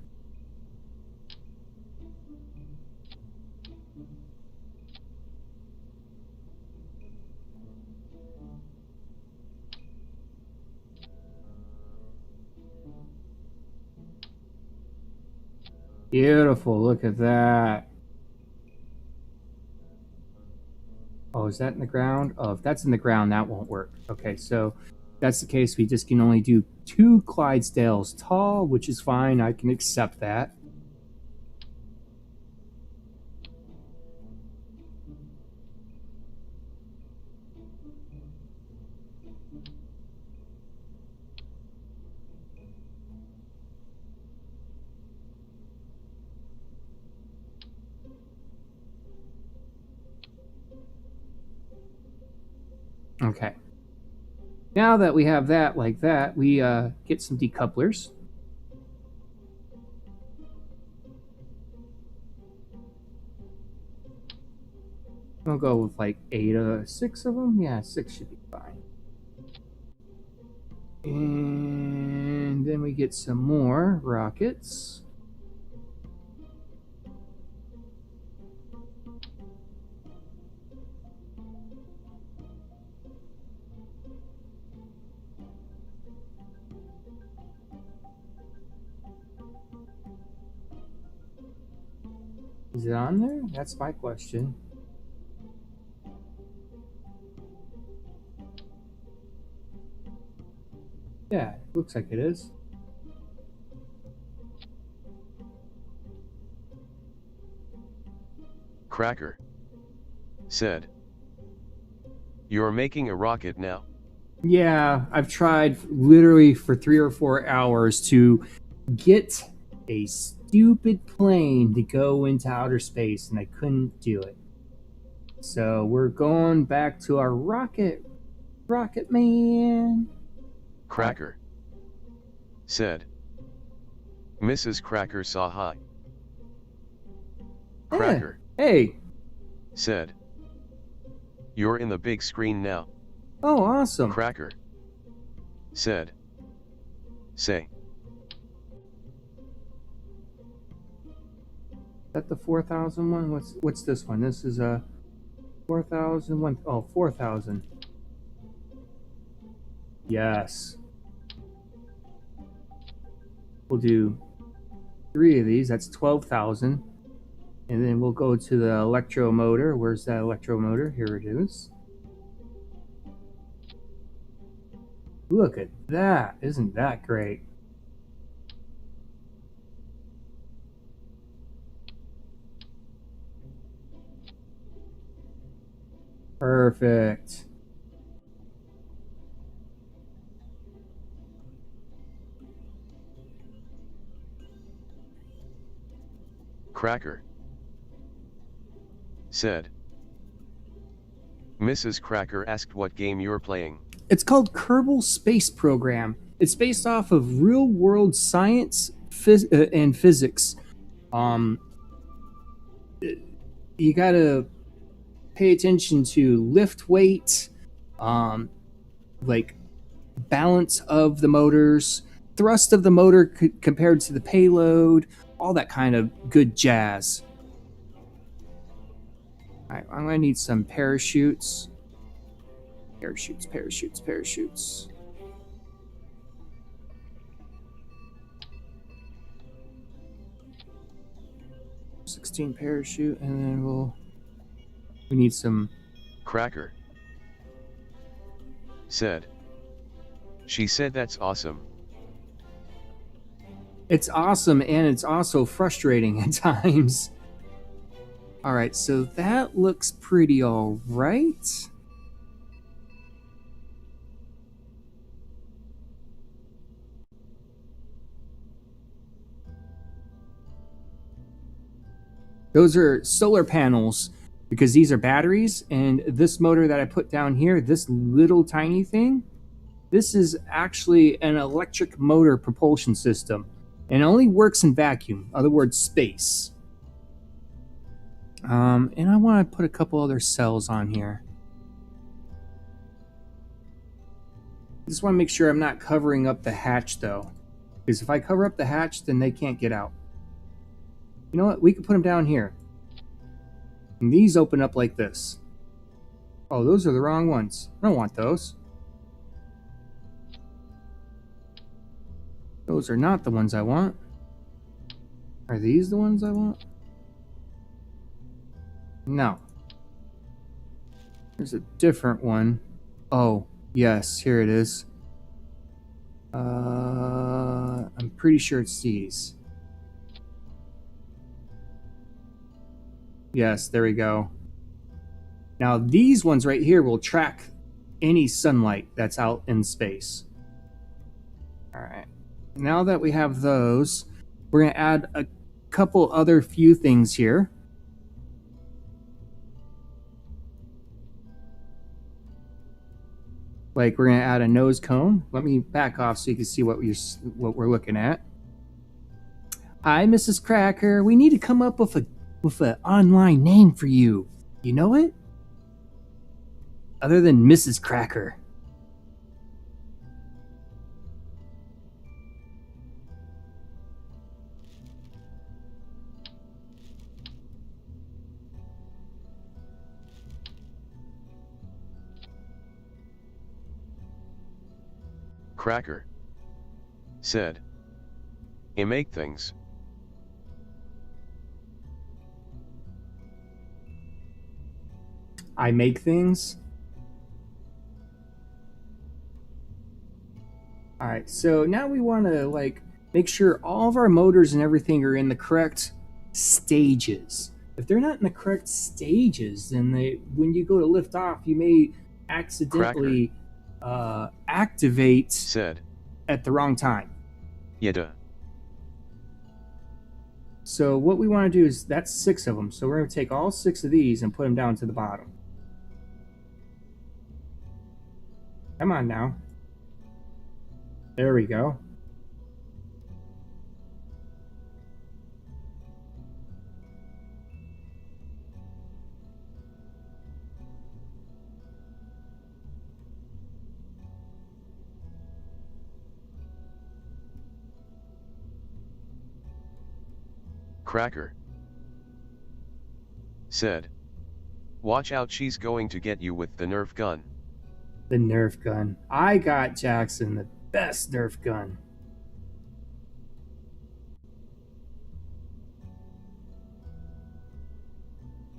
Beautiful, look at that. Oh, is that in the ground? Oh, if that's in the ground, that won't work. Okay, so if that's the case, we just can only do 2 Clydesdales tall, which is fine. I can accept that. Okay. Now that we have that like that, we get some decouplers. We'll go with like 6 of them. Yeah, 6 should be fine. And then we get some more rockets. Is it on there? That's my question. Yeah, looks like it is. Cracker said, You're making a rocket now? Yeah, I've tried literally for 3 or 4 hours to get a stupid plane to go into outer space, and I couldn't do it. So we're going back to our rocket man. Cracker said. Mrs. Cracker saw hi. Cracker Hey. said. You're in the big screen now. Oh, awesome. Cracker said. Say. Is that the 4,000 one? What's this one? This is a 4,000 one. Oh, 4,000. Yes. We'll do 3 of these. That's 12,000. And then we'll go to the electromotor. Where's that electromotor? Here it is. Look at that. Isn't that great? Perfect. Cracker said. Mrs. Cracker asked what game you're playing. It's called Kerbal Space Program. It's based off of real-world science and physics. You gotta pay attention to lift weight, like balance of the motors, thrust of the motor compared to the payload, all that kind of good jazz. All right, I'm gonna need some parachutes. Parachutes. 16 parachute, and then we need some. Cracker said. She said that's awesome. It's awesome, and it's also frustrating at times. All right, so that looks pretty all right. Those are solar panels because these are batteries, and this motor that I put down here, this little tiny thing, this is actually an electric motor propulsion system, and it only works in vacuum, in other words, space. And I want to put a couple other cells on here. Just want to make sure I'm not covering up the hatch, though, because if I cover up the hatch, then they can't get out. You know what? We can put them down here. And these open up like this. Oh, those are the wrong ones. I don't want those. Those are not the ones I want. Are these the ones I want? No. There's a different one. Oh, yes, here it is. I'm pretty sure it's these. Yes, there we go. Now these ones right here will track any sunlight that's out in space. All right. Now that we have those, we're going to add a couple other few things here. Like we're going to add a nose cone. Let me back off so you can see what we're looking at. Hi, Mrs. Cracker. We need to come up with an online name for you. You know it? Other than Mrs. Cracker. Cracker said. I make things. I make things. All right, so now we want to make sure all of our motors and everything are in the correct stages. If they're not in the correct stages, then when you go to lift off, you may accidentally activate said. at the wrong time. Yada. So what we want to do is, that's 6 of them. So we're going to take all 6 of these and put them down to the bottom. Come on now. There we go. Cracker said. Watch out, she's going to get you with the Nerf gun. The Nerf gun. I got Jackson the best Nerf gun.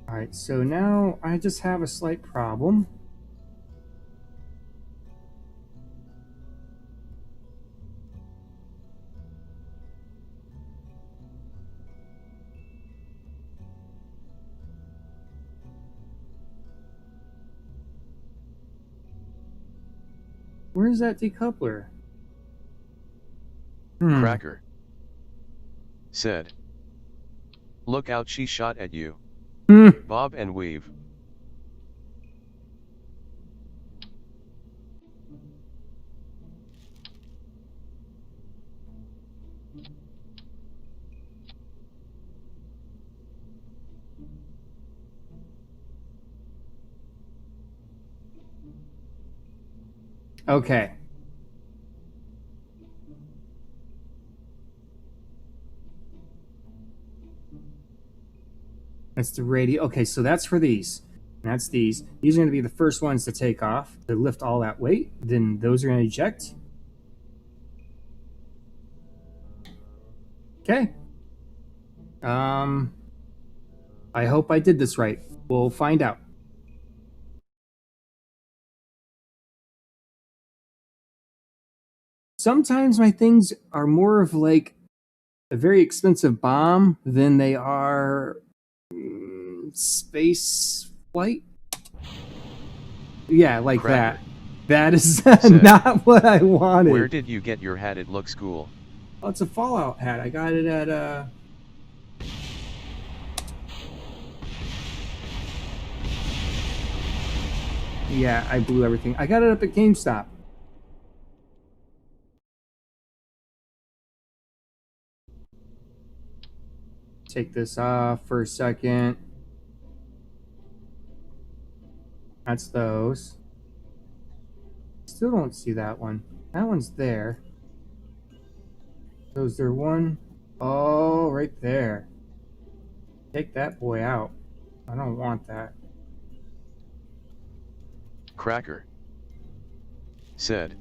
Alright, so now I just have a slight problem. Where's that decoupler? Cracker said. Look out, she shot at you. Bob and weave. Okay. That's the radio. Okay, so that's for these. That's these. These are going to be the first ones to take off, to lift all that weight. Then those are going to eject. Okay. I hope I did this right. We'll find out. Sometimes my things are more of like a very expensive bomb than they are space flight. Yeah, like Cracker that. That is said, not what I wanted. Where did you get your hat? It looks cool. Oh, it's a Fallout hat. I got it at yeah, I blew everything. I got it up at GameStop. Take this off for a second. That's those. Still don't see that one. That one's there. So is there one? Oh, right there. Take that boy out. I don't want that. Cracker said.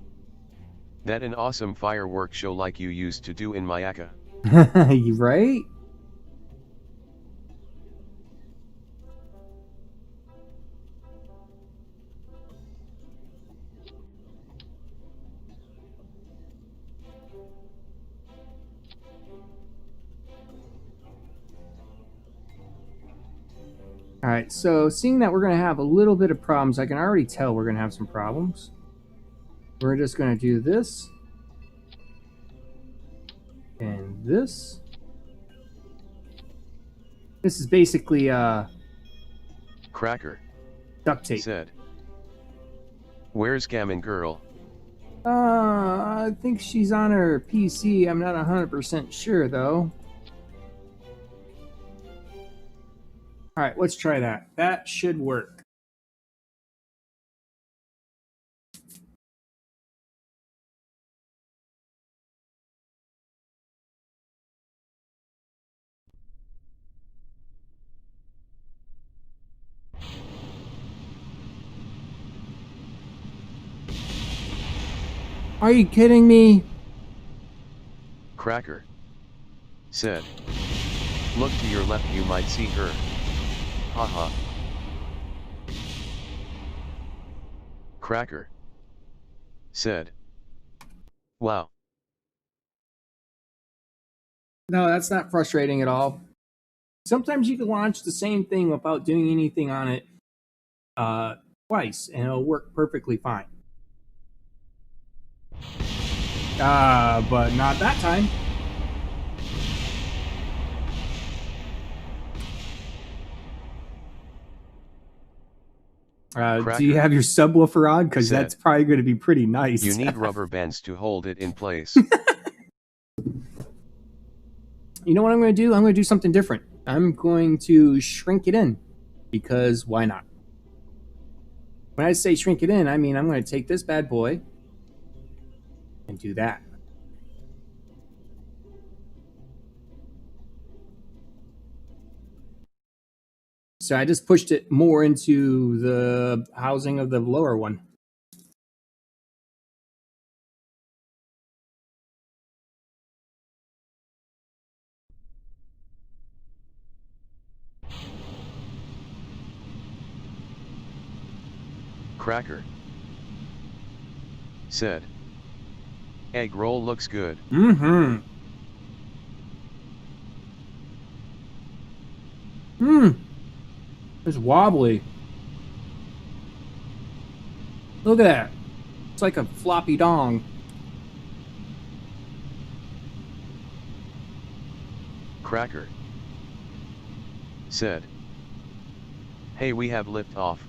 That an awesome firework show like you used to do in Mayaka. Right? Alright, so seeing that we're going to have a little bit of problems, I can already tell we're going to have some problems. We're just going to do this. And this. This is basically Cracker duct tape. said. Where's Gammon Girl? I think she's on her PC. I'm not 100% sure though. Alright, let's try that. That should work. Are you kidding me? Cracker said. Look to your left, you might see her. Haha. Cracker said. Wow. No, that's not frustrating at all. Sometimes you can launch the same thing without doing anything on it twice and it'll work perfectly fine. But not that time. Do you have your subwoofer on? Because that's probably going to be pretty nice. You need rubber bands to hold it in place. You know what I'm going to do? I'm going to do something different. I'm going to shrink it in. Because why not? When I say shrink it in, I mean I'm going to take this bad boy and do that. So I just pushed it more into the housing of the lower one. Cracker said, egg roll looks good. Mm-hmm. It's wobbly. Look at that. It's like a floppy dong. Cracker said, hey, we have lift off.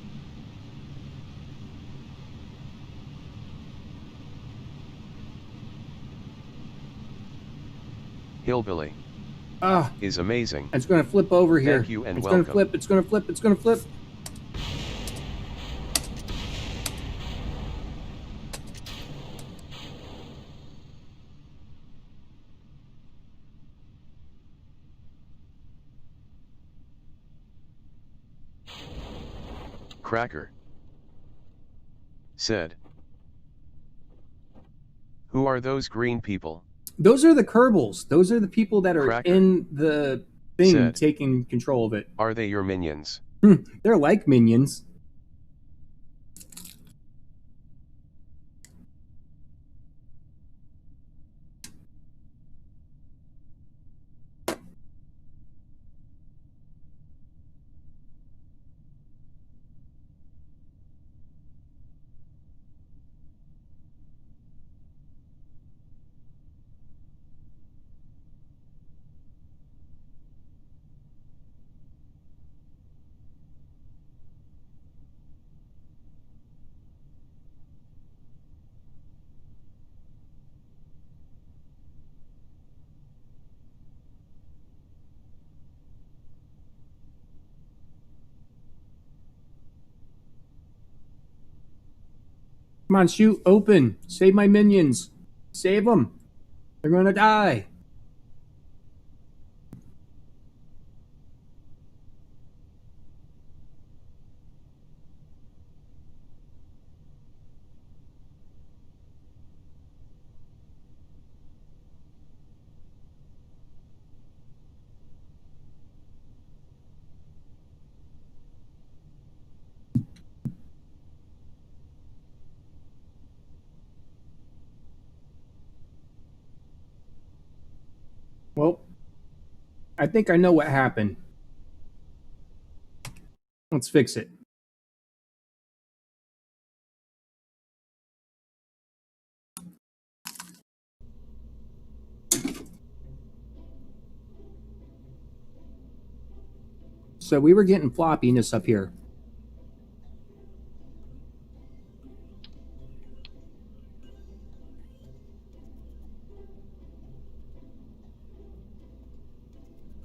Hillbilly is amazing. It's going to flip over here. Thank you and it's welcome. Going to flip. It's going to flip. It's going to flip. Cracker said, who are those green people? Those are the kerbals. Those are the people that are Cracker in the thing said, taking control of it. Are they your minions? They're like minions. Come on, shoot, open. Save my minions. Save them. They're going to die. Well, I think I know what happened. Let's fix it. So we were getting floppiness up here.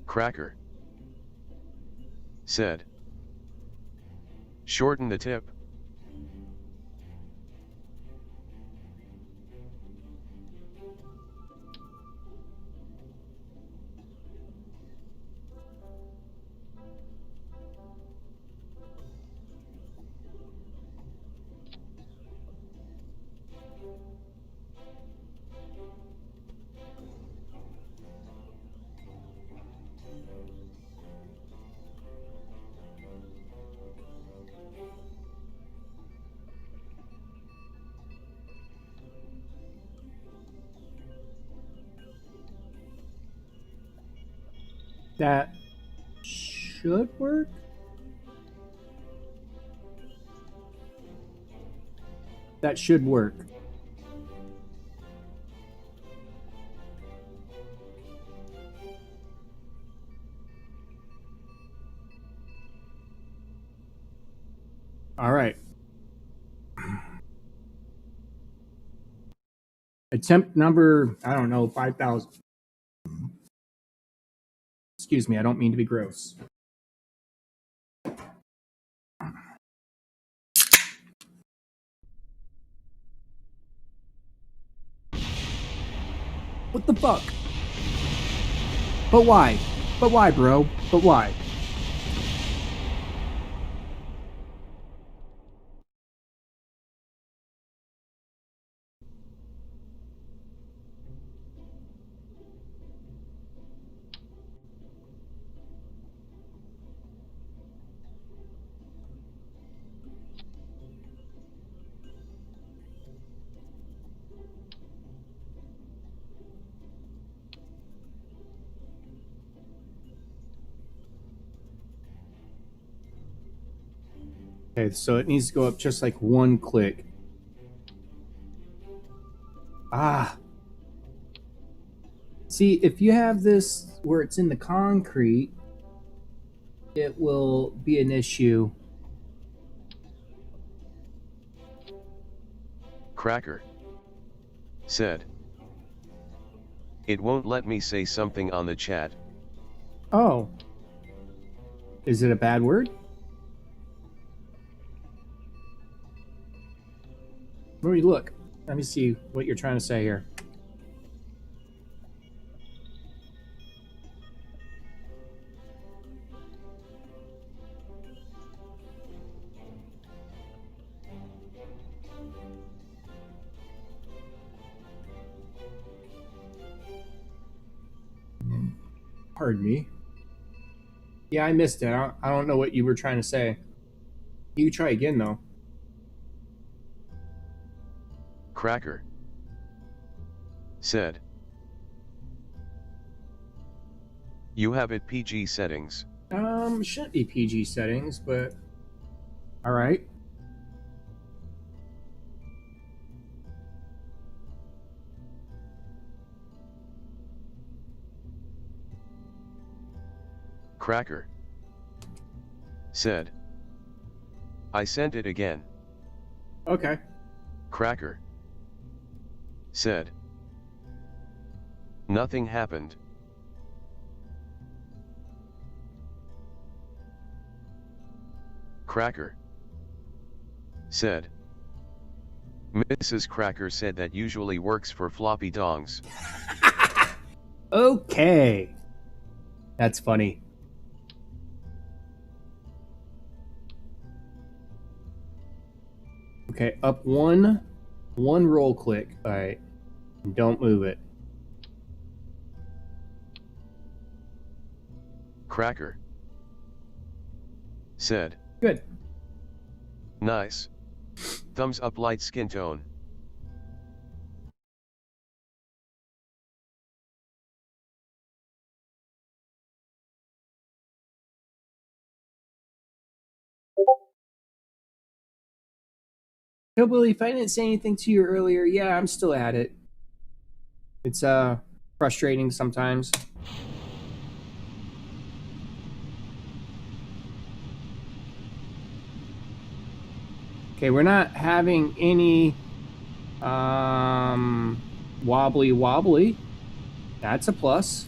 Cracker said, shorten the tip. That should work. That should work. All right. Attempt number, I don't know, 5,000. Excuse me, I don't mean to be gross. What the fuck? But why? But why, bro? But why? Okay, so it needs to go up just like one click. Ah. See, if you have this where it's in the concrete, it will be an issue. Cracker said, "It won't let me say something on the chat." Oh. Is it a bad word? Let me look. Let me see what you're trying to say here. Pardon me. Yeah, I missed it. I don't know what you were trying to say. You try again, though. Cracker said, "You have it PG settings." Shouldn't be PG settings, but all right. Cracker said, "I sent it again." Okay. Cracker said, "Nothing happened." Cracker said, "Mrs. Cracker said that usually works for floppy dongs." Okay. That's funny. Okay, up one roll click. All right. Don't move it. Cracker said, Good. "Nice. Thumbs up, light skin tone." Hillbilly, if I didn't say anything to you earlier, yeah, I'm still at it. It's frustrating sometimes. Okay, we're not having any wobbly. That's a plus.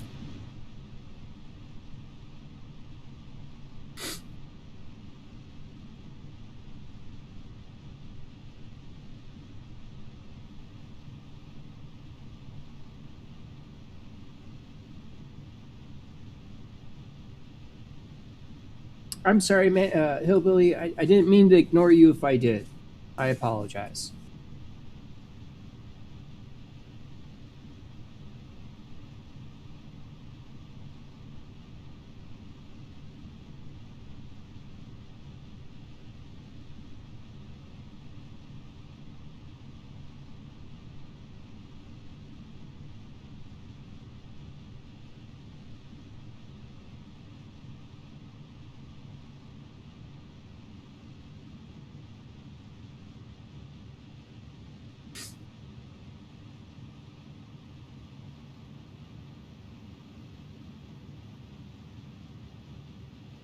I'm sorry, man, Hillbilly. I didn't mean to ignore you if I did. I apologize.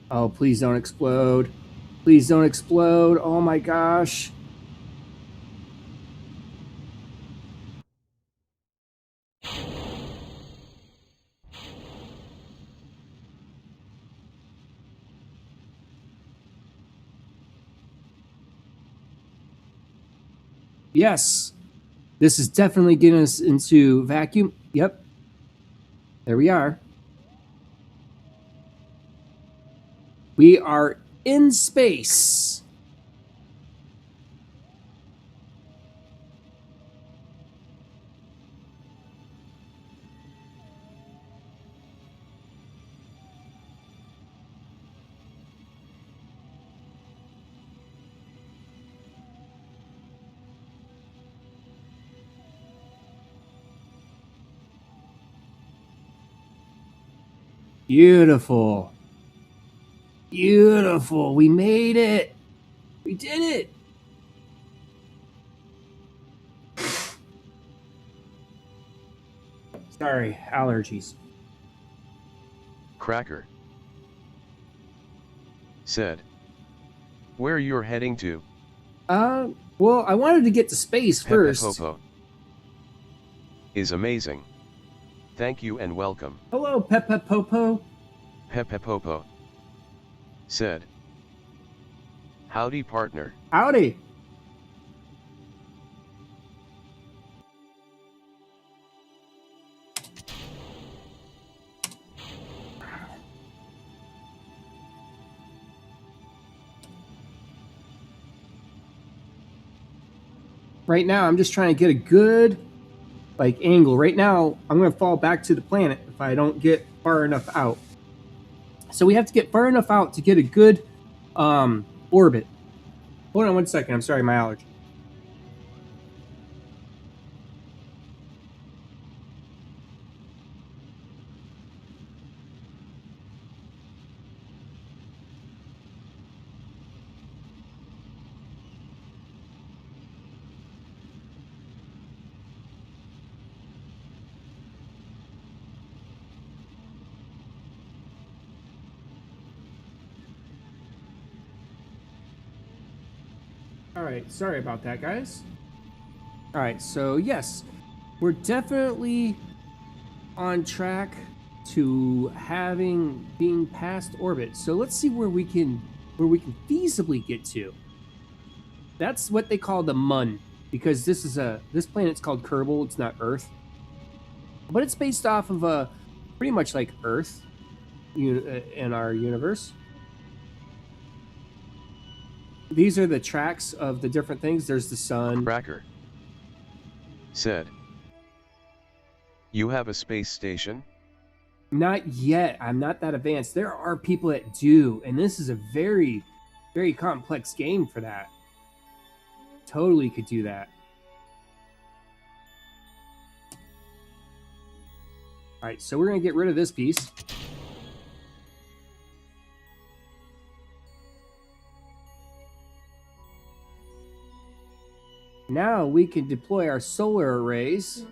Oh, please don't explode. Please don't explode. Oh my gosh. Yes. This is definitely getting us into vacuum. Yep. There we are. We are in space. Beautiful. Beautiful. We made it. We did it. Sorry, allergies. Cracker said, where you're heading to? Well, I wanted to get to space first. Pepe is amazing. Thank you and welcome. Hello, Pepe Popo. Pepe Popo said, howdy partner. Howdy. Right now, I'm just trying to get a good angle. Right now, I'm going to fall back to the planet if I don't get far enough out. So we have to get far enough out to get a good orbit. Hold on 1 second. I'm sorry, my allergy. All right, sorry about that, guys. All right, so yes, we're definitely on track to being past orbit. So let's see where we can feasibly get to. That's what they call the Mun, because this planet's called Kerbal. It's not Earth, but it's based off of pretty much like Earth in our universe. These are the tracks of the different things. There's the sun. Cracker said, you have a space station? Not yet. I'm not that advanced. There are people that do, and this is a very, very complex game for that. Totally could do that. All right, so we're going to get rid of this piece. Now we can deploy our solar arrays.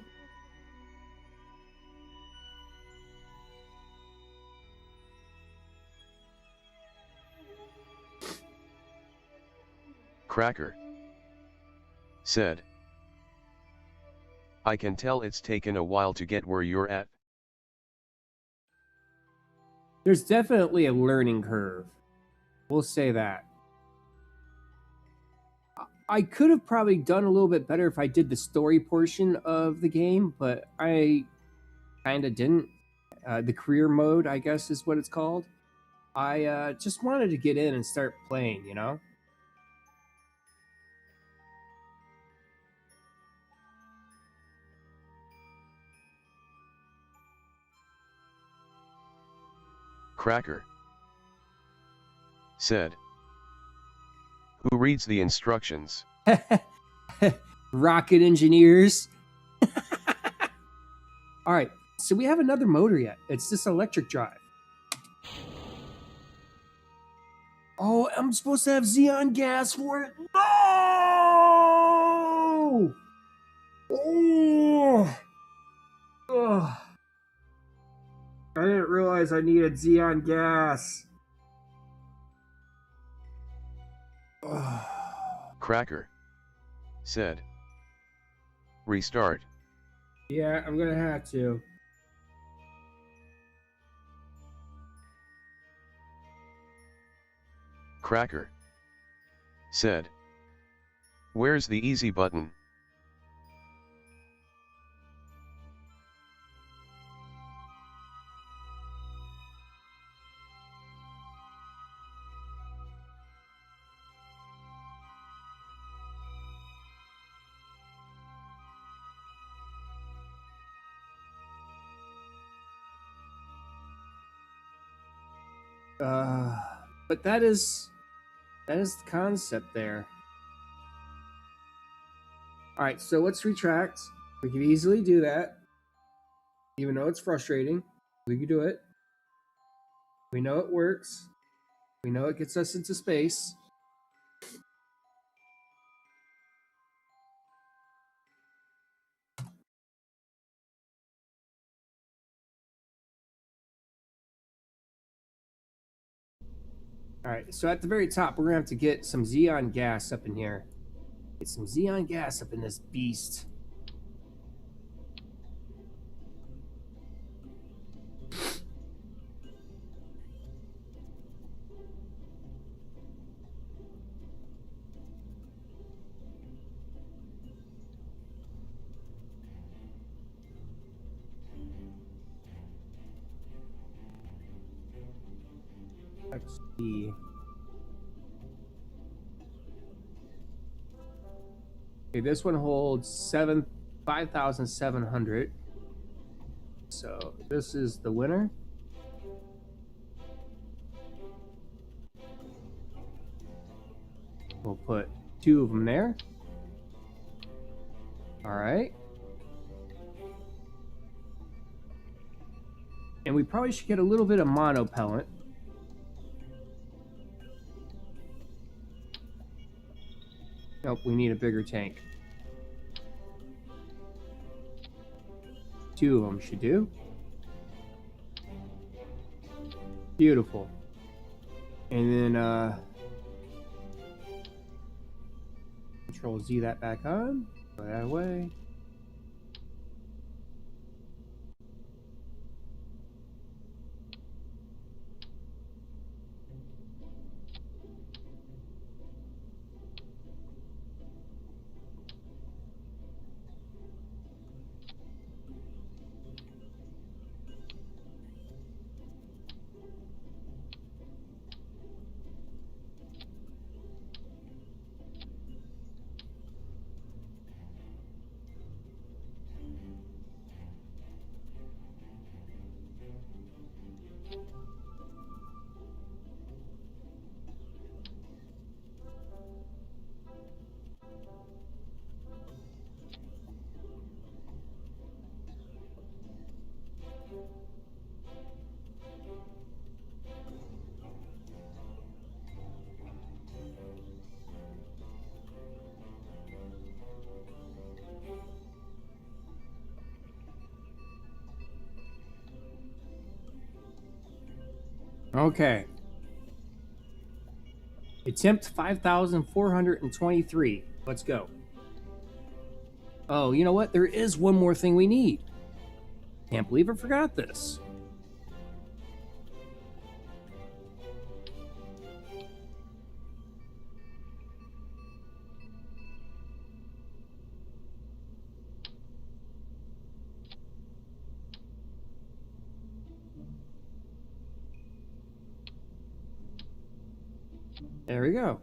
Cracker said, I can tell it's taken a while to get where you're at. There's definitely a learning curve. We'll say that. I could have probably done a little bit better if I did the story portion of the game, but I kind of didn't. The career mode, I guess, is what it's called. I just wanted to get in and start playing, you know? Cracker said, who reads the instructions? Rocket engineers. All right, so we have another motor yet. It's this electric drive. Oh, I'm supposed to have xenon gas for it. No! Oh! Ugh. I didn't realize I needed xenon gas. Cracker said. Restart. Yeah, I'm gonna have to. Cracker said. Where's the easy button? But that is the concept there. All right, so let's retract. We can easily do that, even though it's frustrating. We can do it. We know it works. We know it gets us into space. All right, so at the very top, we're gonna have to get some xenon gas up in here. Get some xenon gas up in this beast. Let's see. Okay, this one holds 5,700. So this is the winner. We'll put 2 of them there. All right. And we probably should get a little bit of monopellant. Nope, we need a bigger tank. 2 of them should do. Beautiful. And then Control Z that back on. Go that way. Okay. Attempt 5,423. Let's go. Oh, you know what? There is one more thing we need. Can't believe I forgot this. There we go.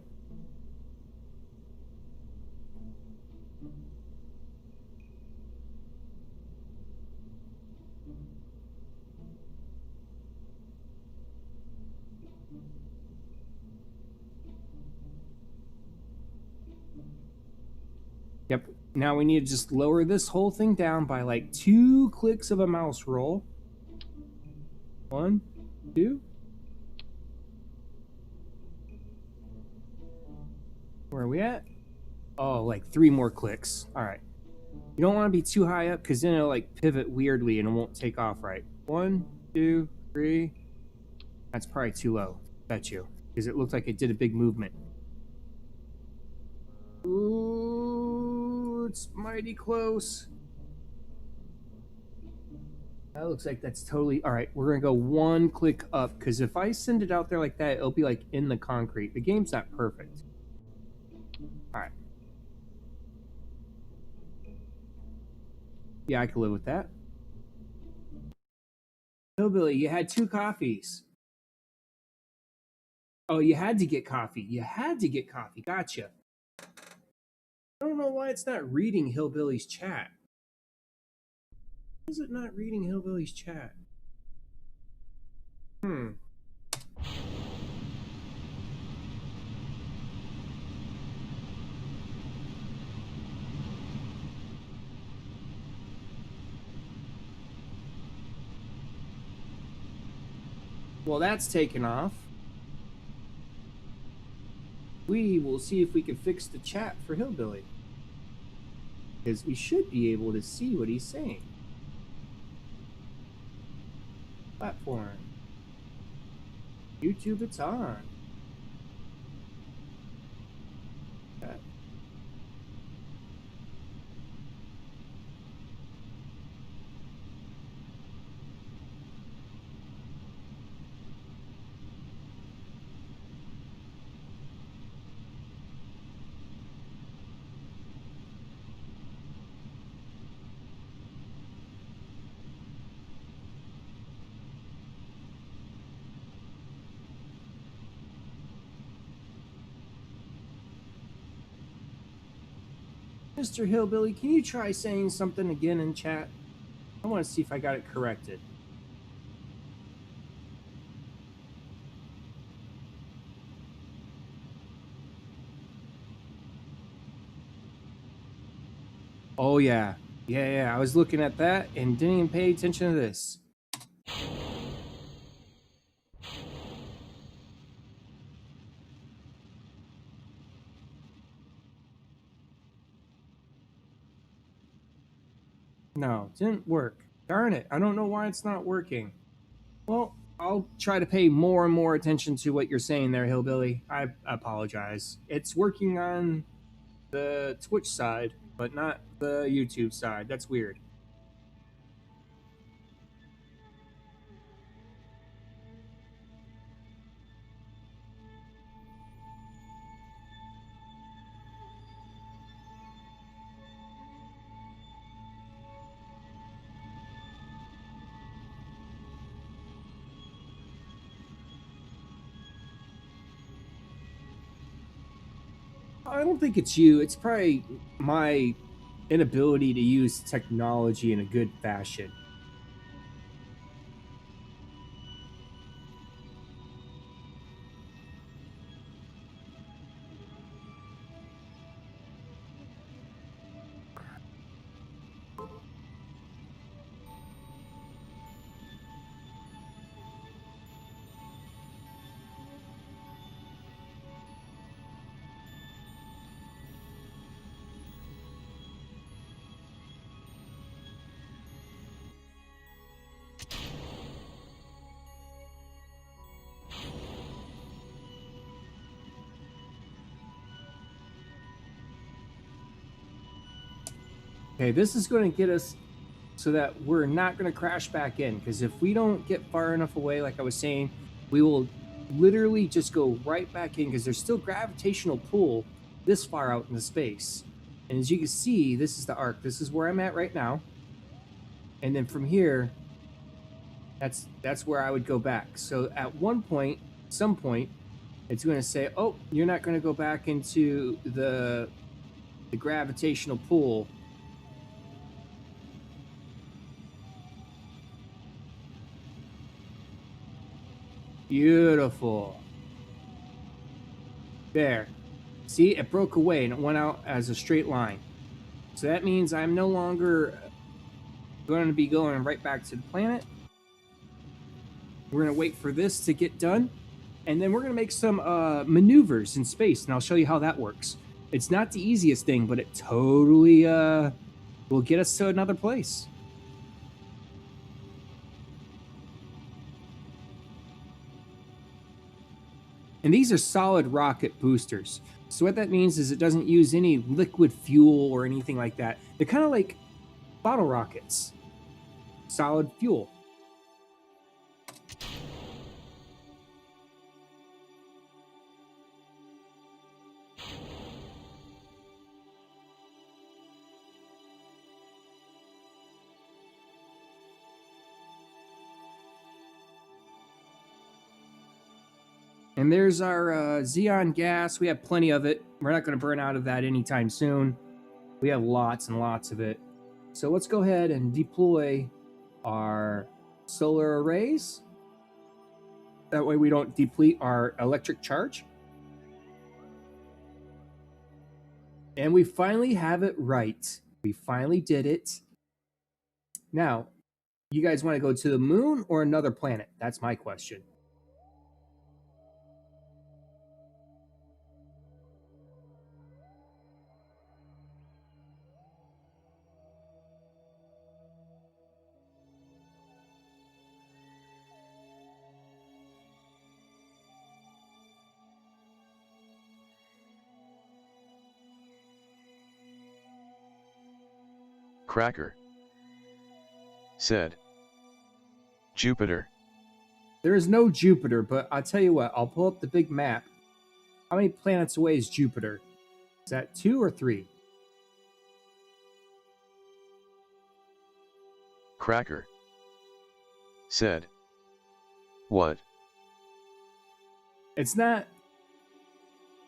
Yep. Now we need to just lower this whole thing down by like 2 clicks of a mouse roll. 1, 2. Where are we at? Oh, like 3 more clicks. All right. You don't want to be too high up because then it'll like pivot weirdly and it won't take off right. 1, 2, 3. That's probably too low. Bet you. Because it looked like it did a big movement. Ooh, it's mighty close. That looks like that's totally... All right, we're going to go one click up, because if I send it out there like that, it'll be like in the concrete. The game's not perfect. All right. Yeah, I can live with that. Hillbilly, you had 2 coffees. Oh, you had to get coffee. You had to get coffee. Gotcha. I don't know why it's not reading Hillbilly's chat. Why is it not reading Hillbilly's chat? Well, that's taken off. We will see if we can fix the chat for Hillbilly, because we should be able to see what he's saying. Platform. YouTube, it's on. Okay. Mr. Hillbilly, can you try saying something again in chat? I want to see if I got it corrected. Oh, yeah. Yeah, I was looking at that and didn't even pay attention to this. No, didn't work. Darn it. I don't know why it's not working. Well, I'll try to pay more and more attention to what you're saying there, Hillbilly. I apologize. It's working on the Twitch side, but not the YouTube side. That's weird. I don't think it's you. It's probably my inability to use technology in a good fashion. Okay, this is going to get us so that we're not going to crash back in, because if we don't get far enough away, like I was saying, we will literally just go right back in, because there's still gravitational pull this far out into space. And as you can see, this is the arc. This is where I'm at right now. And then from here, that's where I would go back. So at some point, it's going to say, oh, you're not going to go back into the gravitational pull. Beautiful. There. See, it broke away and it went out as a straight line. So that means I'm no longer going to be going right back to the planet. We're going to wait for this to get done. And then we're going to make some maneuvers in space, and I'll show you how that works. It's not the easiest thing, but it totally will get us to another place. And these are solid rocket boosters. So what that means is it doesn't use any liquid fuel or anything like that. They're kind of like bottle rockets. Solid fuel. And there's our Xeon gas. We have plenty of it. We're not going to burn out of that anytime soon. We have lots and lots of it. So let's go ahead and deploy our solar arrays. That way we don't deplete our electric charge. And we finally have it right. We finally did it. Now, you guys want to go to the moon or another planet? That's my question. Cracker said, Jupiter. There is no Jupiter, but I'll tell you what, I'll pull up the big map. How many planets away is Jupiter? Is that 2 or 3? Cracker said, what? It's not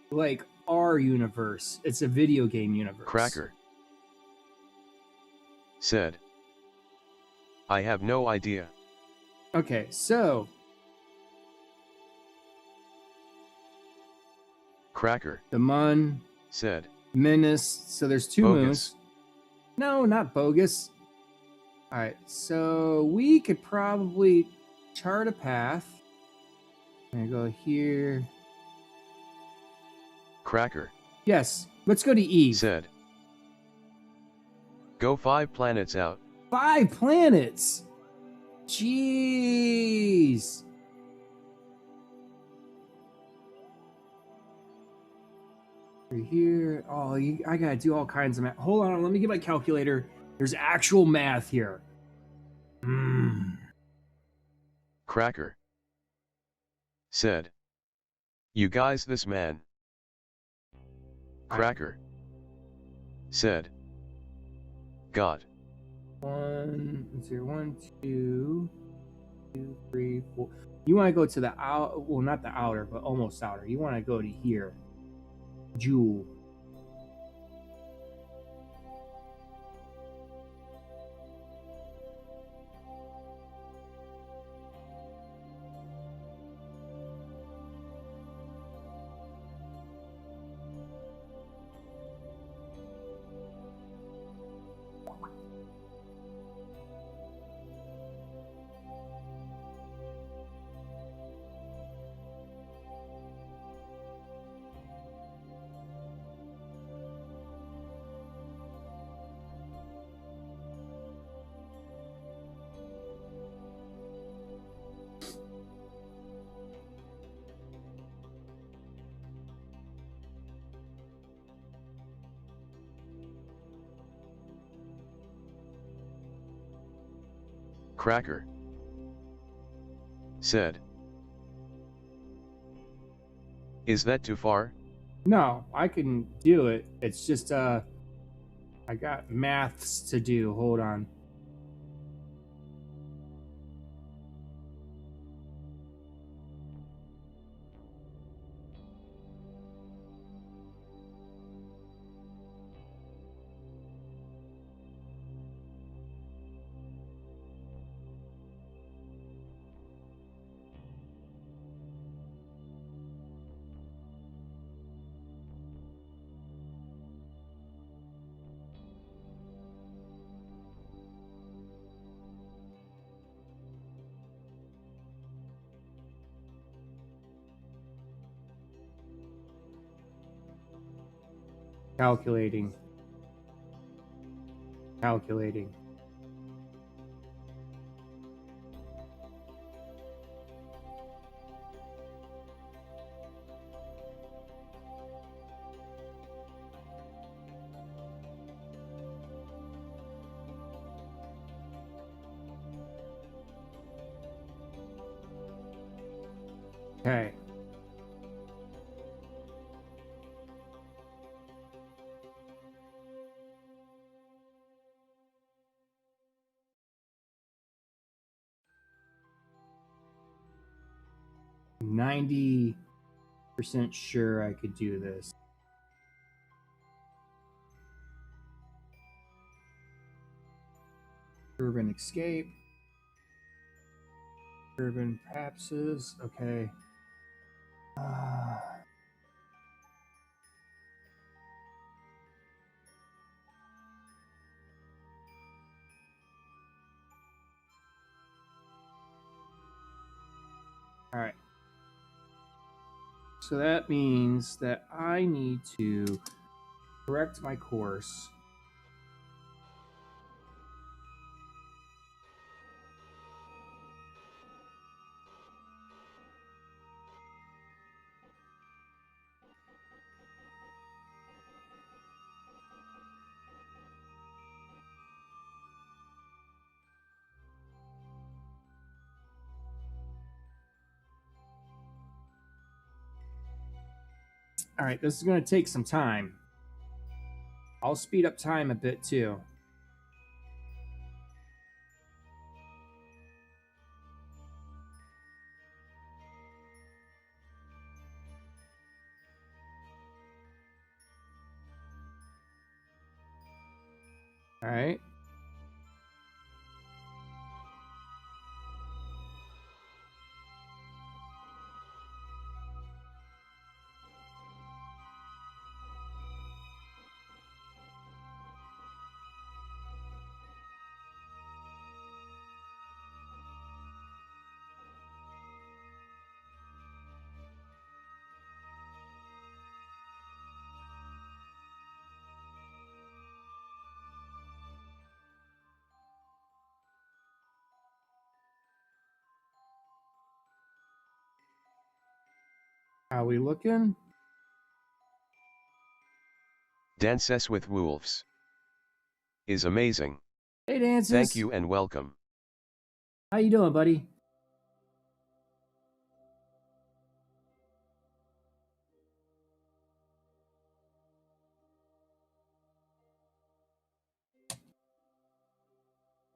like our universe. It's a video game universe. Cracker said, I have no idea. Okay, so Cracker the Mun said, Menace. So there's 2 bogus. moons. No, not bogus. All right, so we could probably chart a path. I'm gonna go here. Cracker Yes, let's go to Eve. said, go 5 planets out. 5 planets. Jeez. Over here. Oh, I gotta do all kinds of math. Hold on, let me get my calculator. There's actual math here. Cracker said, you guys, this man. Cracker said, God. 1, 2, 3, 4. You want to go to the out? Well, not the outer, but almost outer. You want to go to here. Joule. Cracker said, is that too far? No, I can do it. It's just I got maths to do. Hold on. Calculating. Calculating. Okay. I'm 90% sure I could do this. Urban escape. Urban papses. Okay. All right. So that means that I need to correct my course. All right, this is going to take some time. I'll speed up time a bit too. All right. How we looking? Dances with Wolves is amazing. Hey, Dances. Thank you and welcome. How you doing, buddy?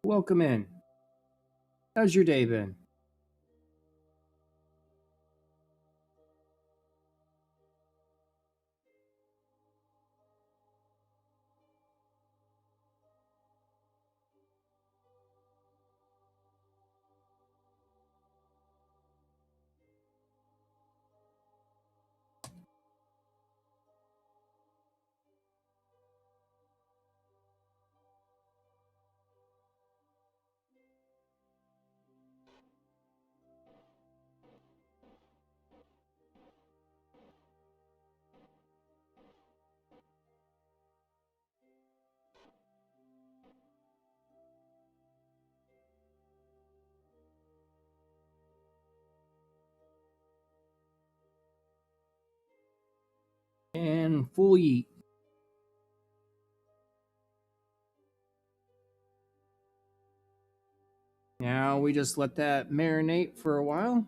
Welcome in. How's your day been? And full yeet. Now we just let that marinate for a while.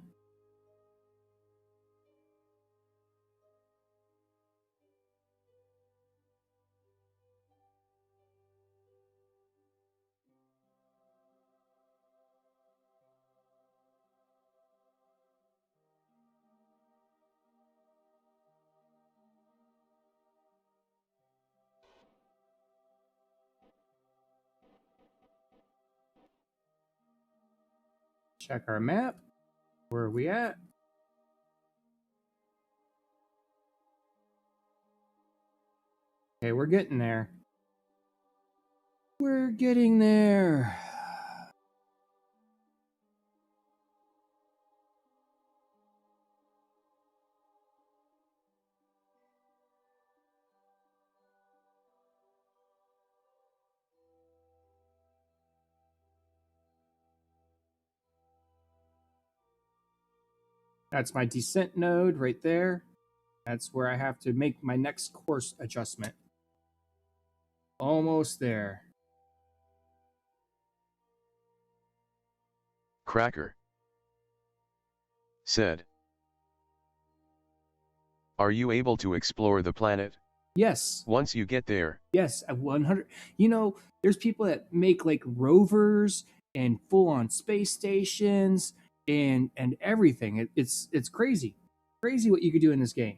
Check our map. Where are we at? Okay, we're getting there. We're getting there. That's my descent node right there. That's where I have to make my next course adjustment. Almost there. Cracker said, Are you able to explore the planet? Yes. Once you get there. Yes, at 100. You know, there's people that make like rovers and full-on space stations and everything. It's crazy. Crazy what you could do in this game.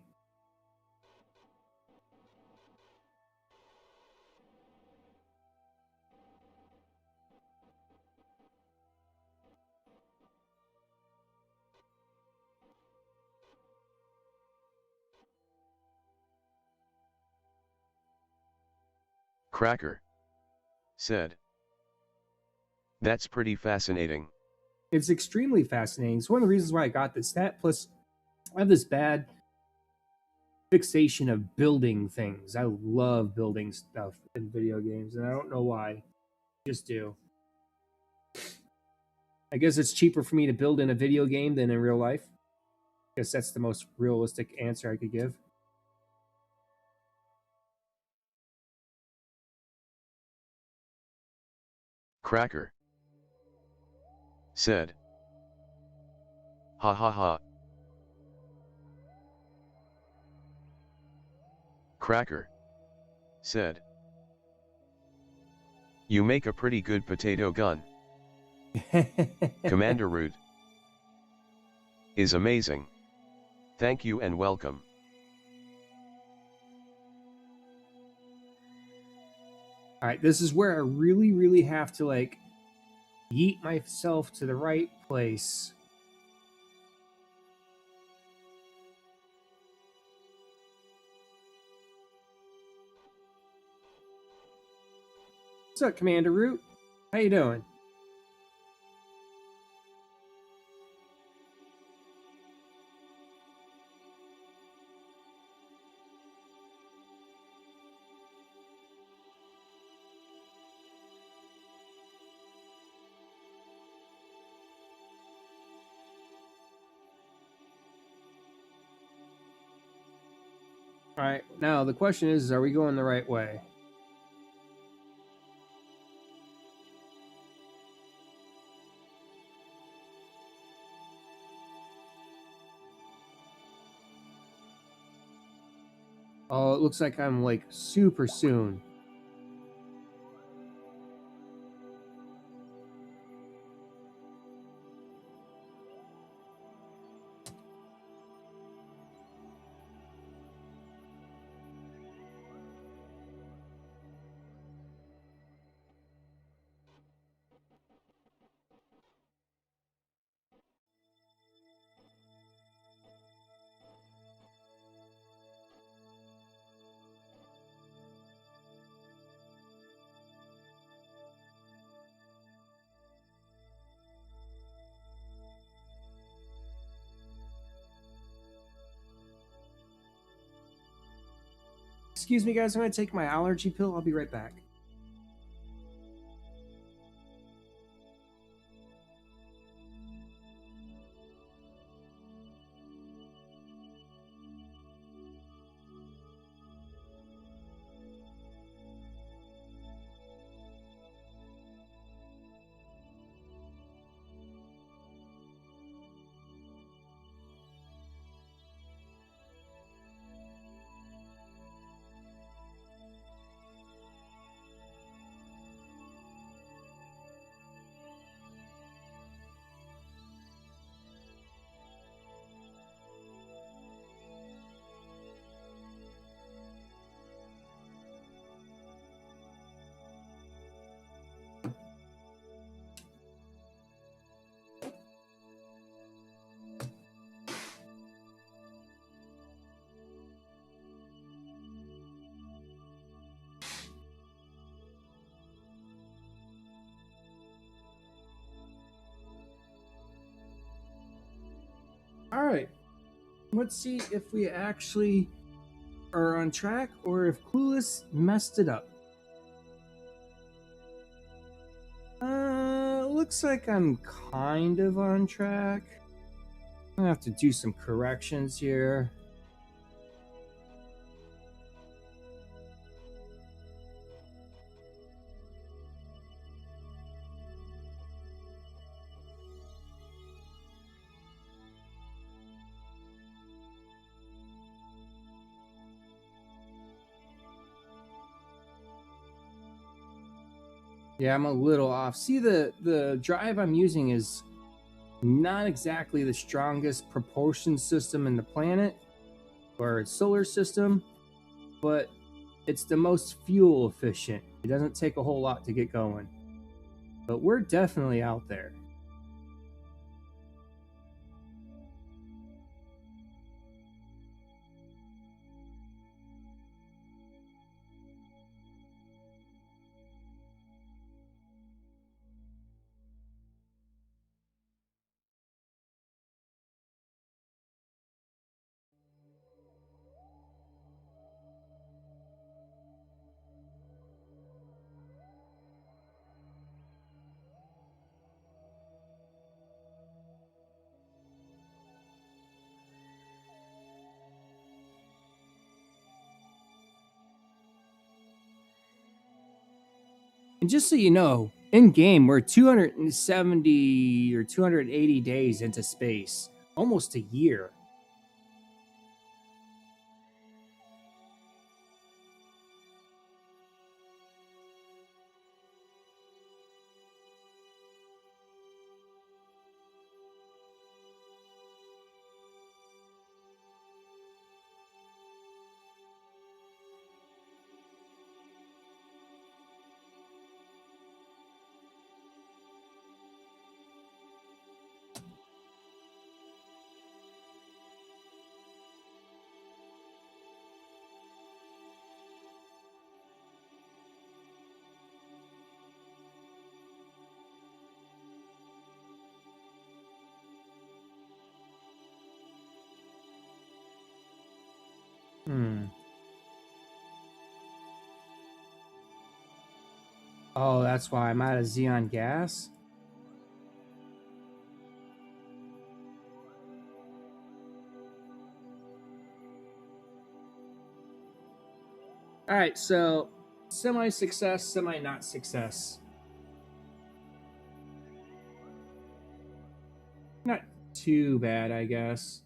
Cracker said. That's pretty fascinating. It's extremely fascinating. It's one of the reasons why I got this. That plus I have this bad fixation of building things. I love building stuff in video games, and I don't know why. I just do. I guess it's cheaper for me to build in a video game than in real life. I guess that's the most realistic answer I could give. Cracker said. Ha ha ha. Cracker said. You make a pretty good potato gun. Commander Root is amazing. Thank you and welcome. All right, this is where I really have to like yeet myself to the right place. What's up, Commander Root? How you doing? All right, now the question is, are we going the right way? Oh, it looks like I'm like super soon. Excuse me, guys. I'm going to take my allergy pill. I'll be right back. All right. Let's see if we actually are on track or if Clueless messed it up. Looks like I'm kind of on track. I'm gonna have to do some corrections here. Yeah, I'm a little off. See, the drive I'm using is not exactly the strongest propulsion system in the planet or solar system, but it's the most fuel efficient. It doesn't take a whole lot to get going. But we're definitely out there. And just so you know, in game, we're 270 or 280 days into space, almost a year. Hmm. Oh, that's why I'm out of xenon gas. All right, so semi success, semi not success. Not too bad, I guess.